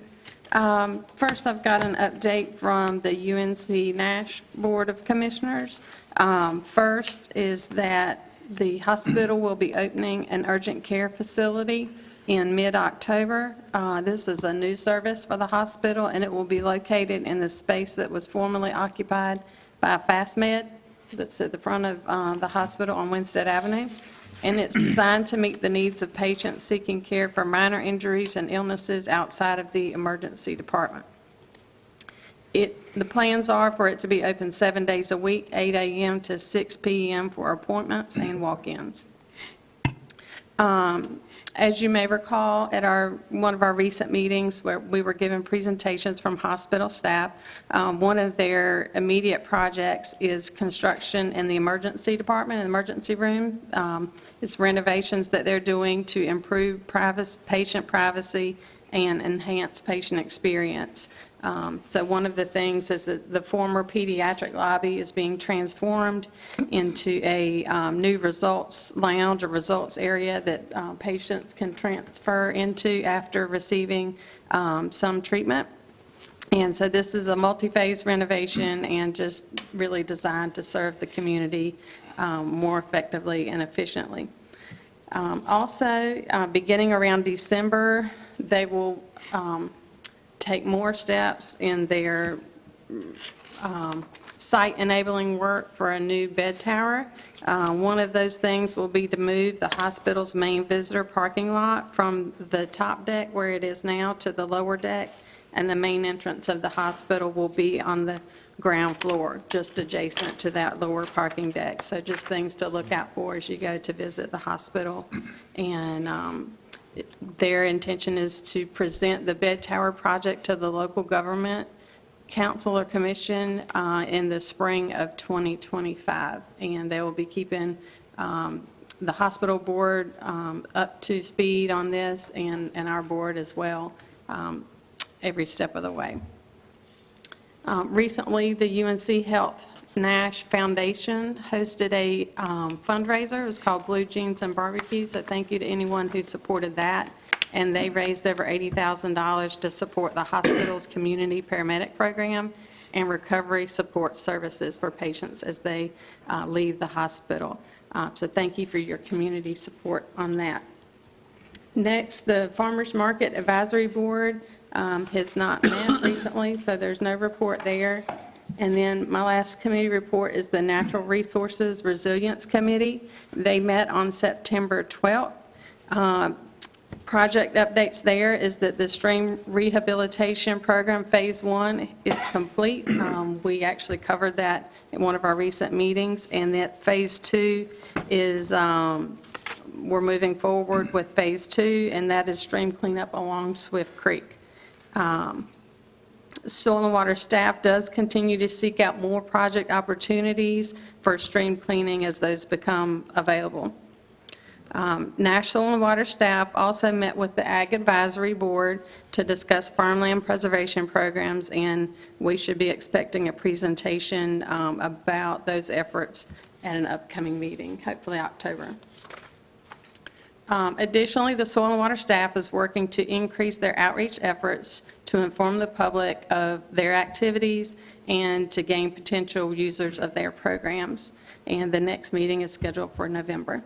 First, I've got an update from the UNC Nash Board of Commissioners. First is that the hospital will be opening an urgent care facility in mid-October. This is a new service for the hospital, and it will be located in the space that was formerly occupied by FastMed that's at the front of the hospital on Winstead Avenue. And it's designed to meet the needs of patients seeking care for minor injuries and illnesses outside of the emergency department. The plans are for it to be open 7 days a week, 8 a.m. to 6 p.m. for appointments and walk-ins. As you may recall, at one of our recent meetings where we were given presentations from hospital staff, one of their immediate projects is construction in the emergency department, emergency room. It's renovations that they're doing to improve patient privacy and enhance patient experience. So one of the things is that the former pediatric lobby is being transformed into a new results lounge or results area that patients can transfer into after receiving some treatment. And so this is a multi-phase renovation and just really designed to serve the community more effectively and efficiently. Also, beginning around December, they will take more steps in their site enabling work for a new bed tower. One of those things will be to move the hospital's main visitor parking lot from the top deck where it is now to the lower deck, and the main entrance of the hospital will be on the ground floor, just adjacent to that lower parking deck. So just things to look out for as you go to visit the hospital. And their intention is to present the bed tower project to the local government council or commission in the spring of 2025. And they will be keeping the hospital board up to speed on this, and our board as well, every step of the way. Recently, the UNC Health Nash Foundation hosted a fundraiser. It was called Blue Jeans and Barbecue, so thank you to anyone who supported that. And they raised over $80,000 to support the hospital's community paramedic program and recovery support services for patients as they leave the hospital. So thank you for your community support on that. Next, the Farmers Market Advisory Board has not met recently, so there's no report there. And then my last committee report is the Natural Resources Resilience Committee. They met on September 12th. Project updates there is that the stream rehabilitation program, Phase 1, is complete. We actually covered that in one of our recent meetings, and that Phase 2 is, we're moving forward with Phase 2, and that is stream cleanup along Swift Creek. Soil and Water staff does continue to seek out more project opportunities for stream cleaning as those become available. Nash Soil and Water staff also met with the Ag Advisory Board to discuss farmland preservation programs, and we should be expecting a presentation about those efforts at an upcoming meeting, hopefully October. Additionally, the Soil and Water staff is working to increase their outreach efforts to inform the public of their activities and to gain potential users of their programs. And the next meeting is scheduled for November.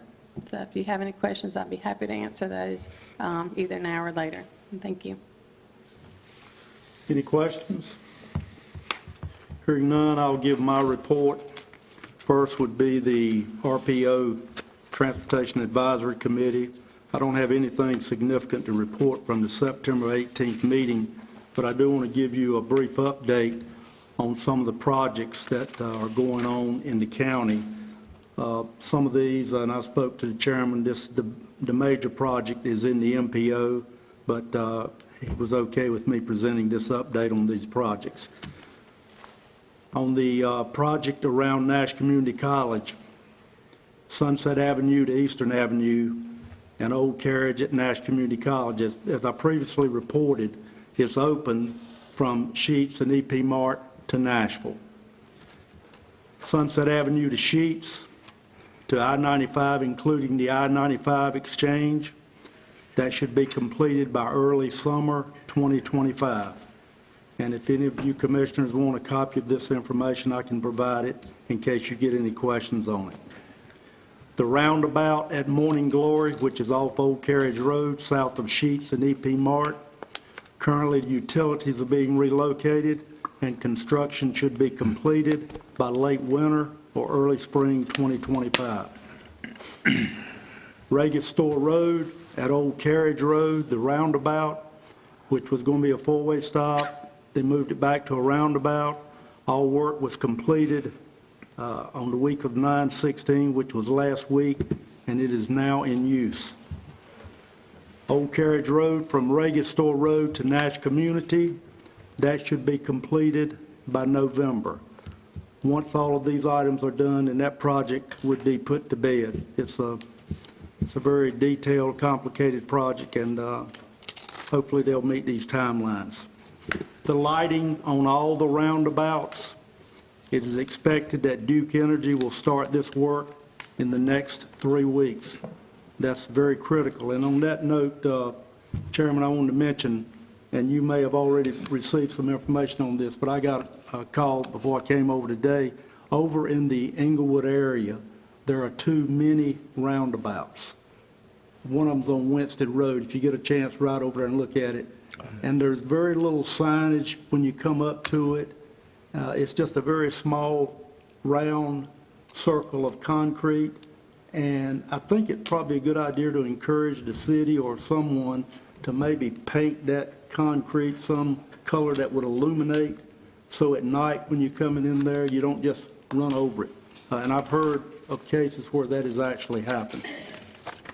So if you have any questions, I'd be happy to answer those either now or later. Thank you. Any questions? Hearing none, I'll give my report. First would be the RPO Transportation Advisory Committee. I don't have anything significant to report from the September 18th meeting, but I do want to give you a brief update on some of the projects that are going on in the county. Some of these, and I spoke to the chairman, the major project is in the MPO, but he was okay with me presenting this update on these projects. On the project around Nash Community College, Sunset Avenue to Eastern Avenue, and Old Carriage at Nash Community College, as I previously reported, is open from Sheets and EP Mart to Nashville. Sunset Avenue to Sheets to I-95, including the I-95 exchange, that should be completed by early summer 2025. And if any of you commissioners want a copy of this information, I can provide it in case you get any questions on it. The roundabout at Morning Glory, which is off Old Carriage Road, south of Sheets and EP Mart. Currently, the utilities are being relocated, and construction should be completed by late winter or early spring 2025. Reagan Store Road at Old Carriage Road, the roundabout, which was going to be a four-way stop, they moved it back to a roundabout. All work was completed on the week of 9/16, which was last week, and it is now in use. Old Carriage Road from Reagan Store Road to Nash Community, that should be completed by November. Once all of these items are done, then that project would be put to bed. It's a very detailed, complicated project, and hopefully they'll meet these timelines. The lighting on all the roundabouts, it is expected that Duke Energy will start this work in the next 3 weeks. That's very critical. And on that note, Chairman, I wanted to mention, and you may have already received some information on this, but I got a call before I came over today. Over in the Englewood area, there are 2 mini roundabouts. One of them's on Winston Road. If you get a chance, ride over there and look at it. And there's very little signage when you come up to it. It's just a very small, round circle of concrete. And I think it's probably a good idea to encourage the city or someone to maybe paint that concrete some color that would illuminate, so at night when you're coming in there, you don't just run over it. And I've heard of cases where that has actually happened.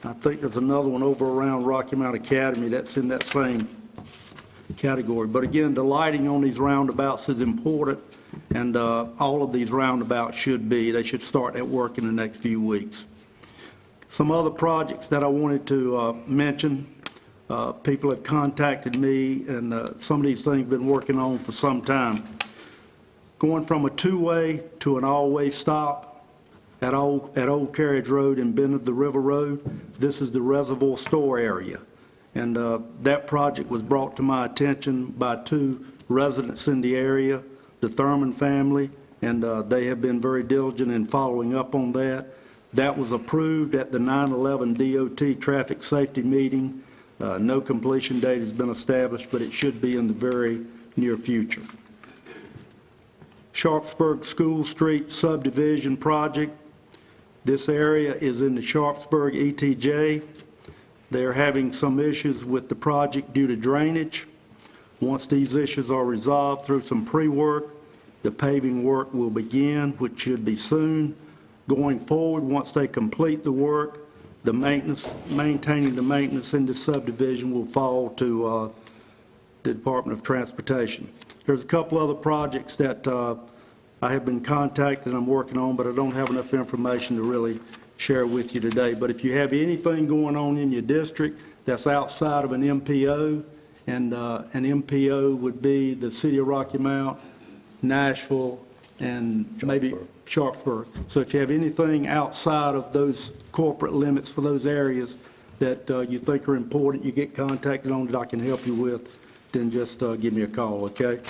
I think there's another one over around Rocky Mount Academy that's in that same category. But again, the lighting on these roundabouts is important, and all of these roundabouts they should start that work in the next few weeks. Some other projects that I wanted to mention, people have contacted me, and some of these things I've been working on for some time. going from a two-way to an all-way stop at Old Carriage Road and Bend of the River Road. This is the reservoir store area. And that project was brought to my attention by two residents in the area, the Thurman family, and they have been very diligent in following up on that. That was approved at the 9/11 DOT traffic safety meeting. No completion date has been established, but it should be in the very near future. Sharpsburg School Street subdivision project. This area is in the Sharpsburg ETJ. They're having some issues with the project due to drainage. Once these issues are resolved through some pre-work, the paving work will begin, which should be soon. Going forward, once they complete the work, the maintenance, maintaining the maintenance in the subdivision will fall to the Department of Transportation. There's a couple other projects that I have been contacted and I'm working on, but I don't have enough information to really share with you today. But if you have anything going on in your district that's outside of an MPO, and an MPO would be the City of Rocky Mount, Nashville, and maybe Sharpsburg. So if you have anything outside of those corporate limits for those areas that you think are important, you get contacted on that I can help you with, then just give me a call, okay?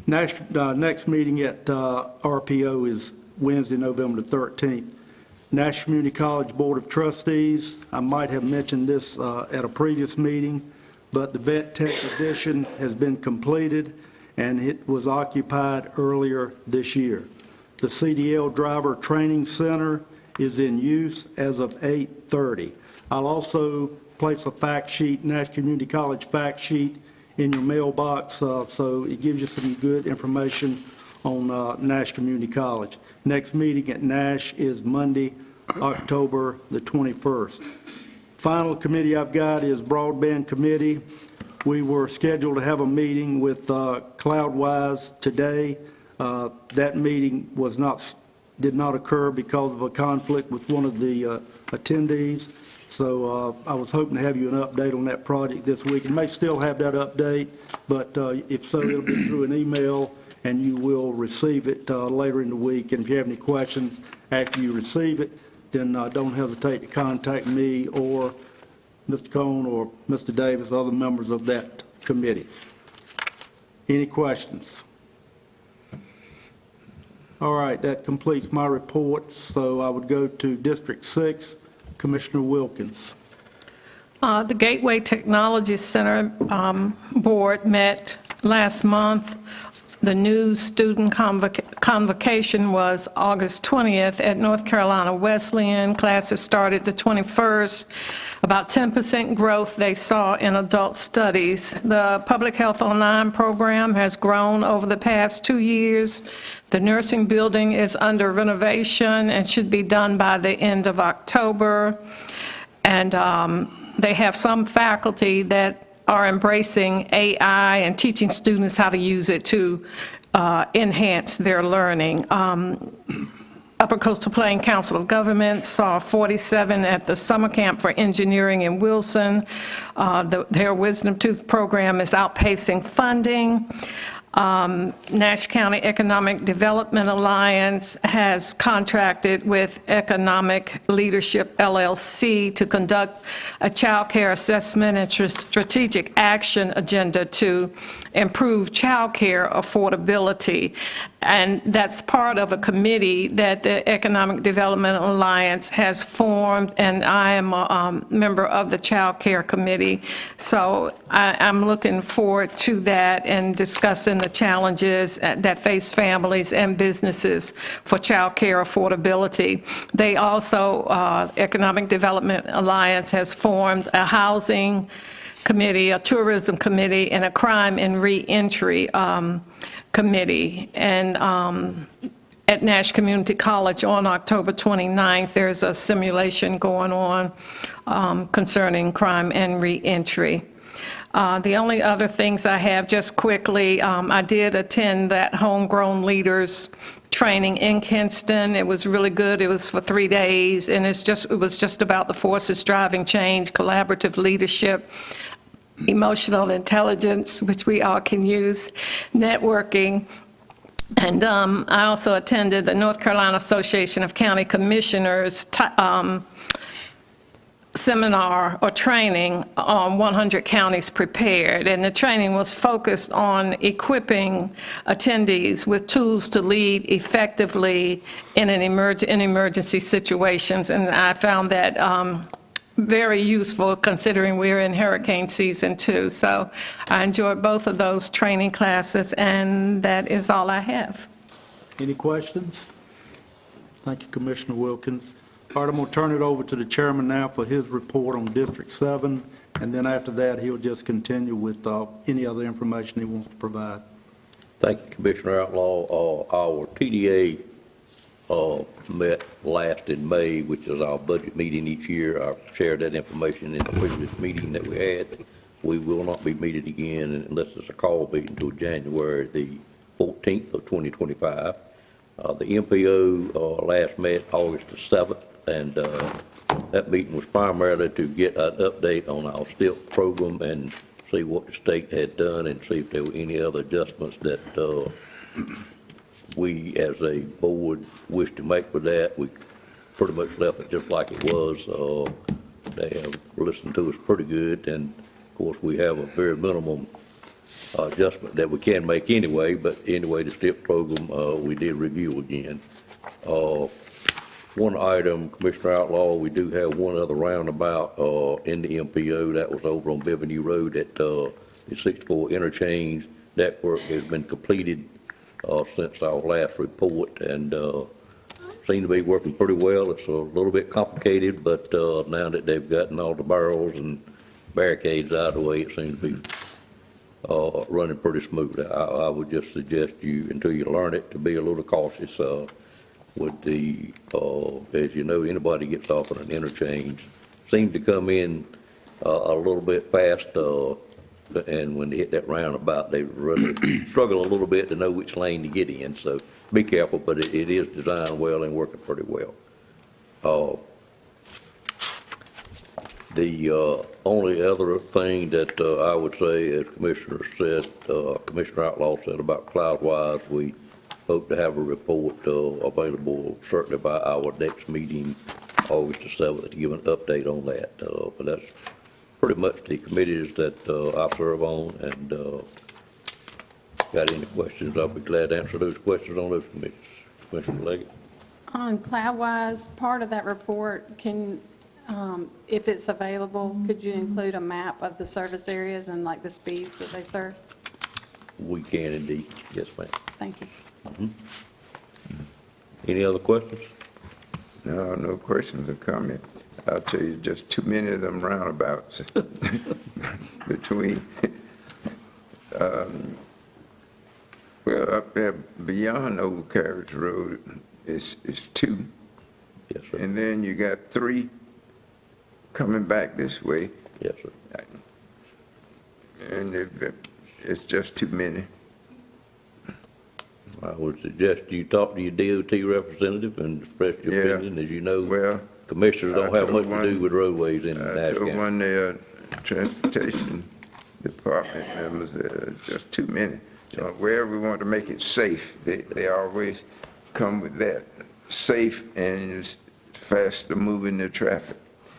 Next meeting at RPO is Wednesday, November the 13th. Nash Community College Board of Trustees, I might have mentioned this at a previous meeting, but the Vet Tech edition has been completed and it was occupied earlier this year. The CDL Driver Training Center is in use as of 8:30. I'll also place a fact sheet, Nash Community College fact sheet, in your mailbox, so it gives you some good information on Nash Community College. Next meeting at Nash is Monday, October the 21st. Final committee I've got is Broadband Committee. We were scheduled to have a meeting with Cloudwise today. That meeting did not occur because of a conflict with one of the attendees. So I was hoping to have you an update on that project this week. You may still have that update, but if so, it'll be through an email and you will receive it later in the week. And if you have any questions after you receive it, then don't hesitate to contact me or Mr. Cohn or Mr. Davis, other members of that committee. Any questions? All right, that completes my report. So I would go to District 6, Commissioner Wilkins. The Gateway Technology Center Board met last month. The new student convocation was August 20th at North Carolina Wesleyan. Classes started the 21st. About 10% growth they saw in adult studies. The Public Health Online program has grown over the past 2 years. The nursing building is under renovation and should be done by the end of October. And they have some faculty that are embracing AI and teaching students how to use it to enhance their learning. Upper Coastal Plain Council of Governments saw 47 at the summer camp for engineering in Wilson. Their Wisdom Tooth program is outpacing funding. Nash County Economic Development Alliance has contracted with Economic Leadership LLC to conduct a child care assessment and strategic action agenda to improve child care affordability. And that's part of a committee that the Economic Development Alliance has formed, and I am a member of the Child Care Committee. So I'm looking forward to that and discussing the challenges that face families and businesses for child care affordability. They also, Economic Development Alliance has formed a housing committee, a tourism committee, and a crime and reentry committee. And at Nash Community College on October 29th, there's a simulation going on concerning crime and reentry. The only other things I have, just quickly, I did attend that Homegrown Leaders training in Kinston. It was really good. It was for 3 days, and it was just about the forces driving change, collaborative leadership, emotional intelligence, which we all can use, networking. And I also attended the North Carolina Association of County Commissioners seminar or training on 100 Counties Prepared. And the training was focused on equipping attendees with tools to lead effectively in emergency situations. And I found that very useful considering we're in hurricane season too. So I enjoyed both of those training classes, and that is all I have. Any questions? Thank you, Commissioner Wilkins. All right, I'm going to turn it over to the chairman now for his report on District 7, and then after that, he'll just continue with any other information he wants to provide. Thank you, Commissioner Outlaw. Our TDA met last in May, which is our budget meeting each year. I shared that information in the previous meeting that we had. We will not be meeting again unless it's a call meeting until January the 14th of 2025. The MPO last met August the 7th, and that meeting was primarily to get an update on our STIP program and see what the state had done and see if there were any other adjustments that we as a board wish to make with that. We pretty much left it just like it was. They have listened to us pretty good, and of course we have a very minimum adjustment that we can make anyway, but anyway, the STIP program we did review again. One item, Commissioner Outlaw, we do have one other roundabout in the MPO that was over on Biveny Road at the 64 interchange. That work has been completed since our last report, and seems to be working pretty well. It's a little bit complicated, but now that they've gotten all the barrels and barricades out of the way, it seems to be running pretty smoothly. I would just suggest you, until you learn it, to be a little cautious with the, as you know, anybody gets off at an interchange, seems to come in a little bit fast, and when they hit that roundabout, they really struggle a little bit to know which lane to get in. So be careful, but it is designed well and working pretty well. The only other thing that I would say, as Commissioner said, Commissioner Outlaw said about Cloudwise, we hope to have a report available certainly by our next meeting, August the 7th, to give an update on that. But that's pretty much the committees that I serve on, and got any questions, I'll be glad to answer those questions on those committees. Commissioner Leggett? On Cloudwise, part of that report, if it's available, could you include a map of the service areas and like the speeds that they serve? We can indeed. Yes, ma'am. Thank you. Any other questions? No, no questions or comments. I'll tell you, just too many of them roundabouts between, well, up there beyond Old Carriage Road is 2. Yes, sir. And then you got 3 coming back this way. Yes, sir. And it's just too many. I would suggest you talk to your DOT representative and express your opinion. As you know, well, commissioners don't have much to do with roadways in Nash County. I told one of their transportation department members, just too many. So wherever we want to make it safe, they always come with that. Safe and it's faster moving the traffic.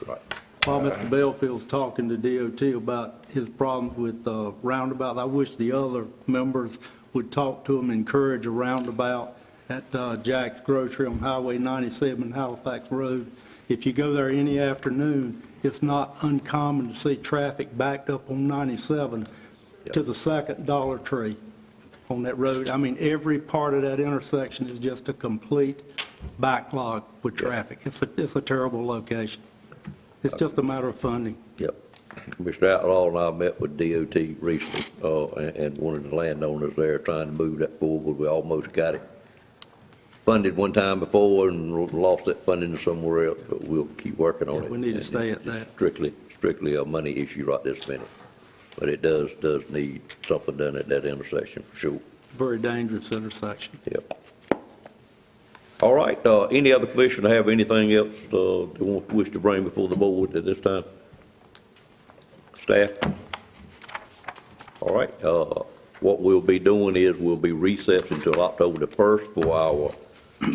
Right. While Mr. Bellfield's talking to DOT about his problems with roundabout, I wish the other members would talk to him, encourage a roundabout at Jack's Grocery on Highway 97, Halifax Road. If you go there any afternoon, it's not uncommon to see traffic backed up on 97 to the second Dollar Tree on that road. I mean, every part of that intersection is just a complete backlog with traffic. It's a terrible location. It's just a matter of funding. Yep. Mr. Outlaw and I met with DOT recently, and one of the landowners there trying to move that forward. We almost got it funded one time before and lost that funding somewhere else, but we'll keep working on it. We need to stay at that. Strictly a money issue right this minute. But it does need something done at that intersection for sure. Very dangerous intersection. Yep. All right, any other commissioner have anything else they wish to bring before the board at this time? Staff? All right, what we'll be doing is we'll be recessed until October the 1st for our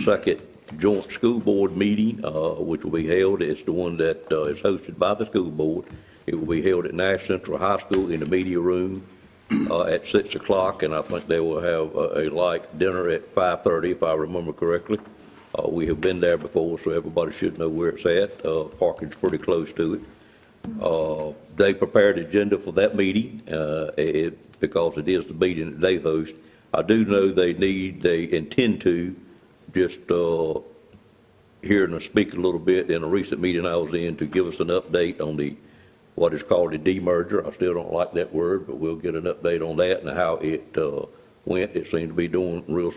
second joint school board meeting, which will be held. It's the one that is hosted by the school board. It will be held at Nash Central High School in the media room at 6 o'clock, and I think they will have a light dinner at 5:30, if I remember correctly. We have been there before, so everybody should know where it's at. Parking's pretty close to it. They prepared an agenda for that meeting, because it is the meeting that they host. I do know they intend to just hear and speak a little bit in a recent meeting I was in to give us an update on what is called a demerger. I still don't like that word, but we'll get an update on that and how it went. It seemed to be doing real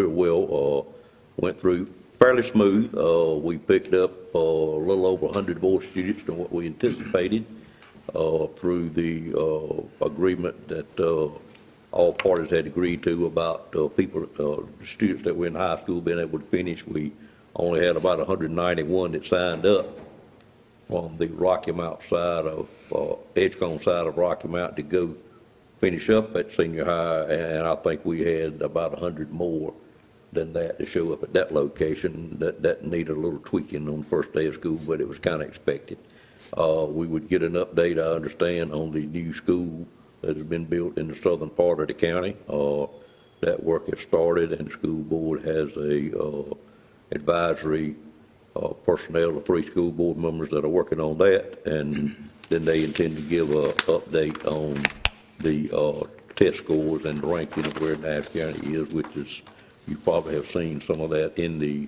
well. Went through fairly smooth. We picked up a little over 100 more students than what we anticipated through the agreement that all parties had agreed to about students that were in high school being able to finish. We only had about 191 that signed up on the Rocky Mount side of, Edgecombe side of Rocky Mount to go finish up at senior high, and I think we had about 100 more than that to show up at that location. That needed a little tweaking on the first day of school, but it was kind of expected. We would get an update, I understand, on the new school that has been built in the southern part of the county. That work has started, and the school board has a advisory personnel of 3 school board members that are working on that, and then they intend to give an update on the test scores and the ranking of where Nash County is, which is, you probably have seen some of that in the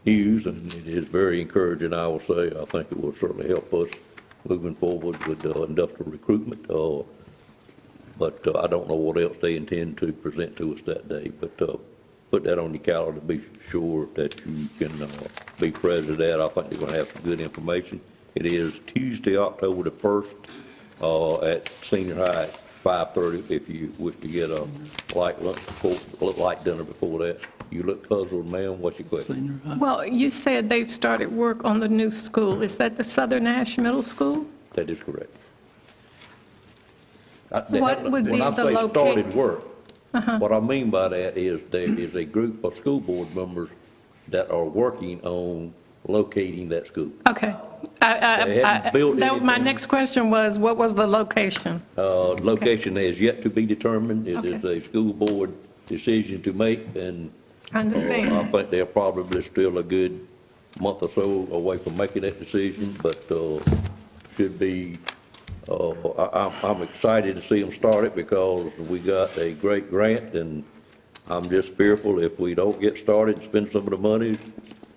news, and it is very encouraging, I will say. I think it will certainly help us moving forward with industrial recruitment. But I don't know what else they intend to present to us that day. But put that on your calendar to be sure that you can be present at that. I think they're going to have some good information. It is Tuesday, October the 1st at Senior High at 5:30. If you wish to get a light lunch light dinner before that. You look puzzled, ma'am. What's your question? Well, you said they've started work on the new school. Is that the Southern Nash Middle School? That is correct. What would be the When I say started work, Uh-huh. what I mean by that is there is a group of school board members that are working on locating that school. Okay. They hadn't built My anything. next question was, what was the location? Location is yet to be determined. It is Okay. a school board decision to make, and I understand. I think they're probably still a good month or so away from making that decision, but should be, I'm excited to see them start it because we got a great grant, and I'm just fearful if we don't get started and spend some of the money,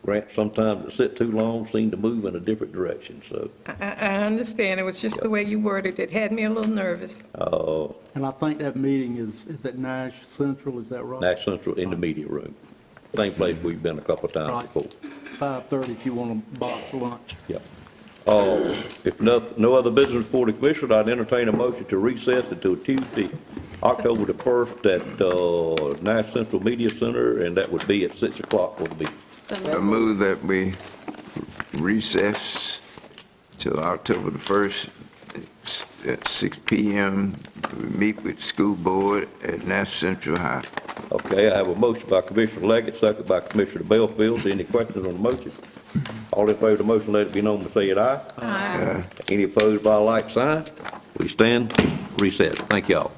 grants sometimes that sit too long seem to move in a different direction, so. I understand. It was just the way you worded it. Had me a little nervous. And I think that meeting is at Nash Central, is that right? Nash Central in the media room. Same place we've been a couple of times Right. before. 5:30 if you want a box lunch. Yeah. If no other business for the commission, I'd entertain a motion to recess until Tuesday, October the 1st at Nash Central Media Center, and that would be at 6 o'clock for the meeting. I move that we recess till October the 1st at 6 p.m. We meet with the school board at Nash Central High. Okay, I have a motion by Commissioner Leggett, second by Commissioner Belfield. Any questions on the motion? All in favor of the motion, let it be known by saying aye. Aye. Any opposed by a like sign? We stand recessed. Thank y'all.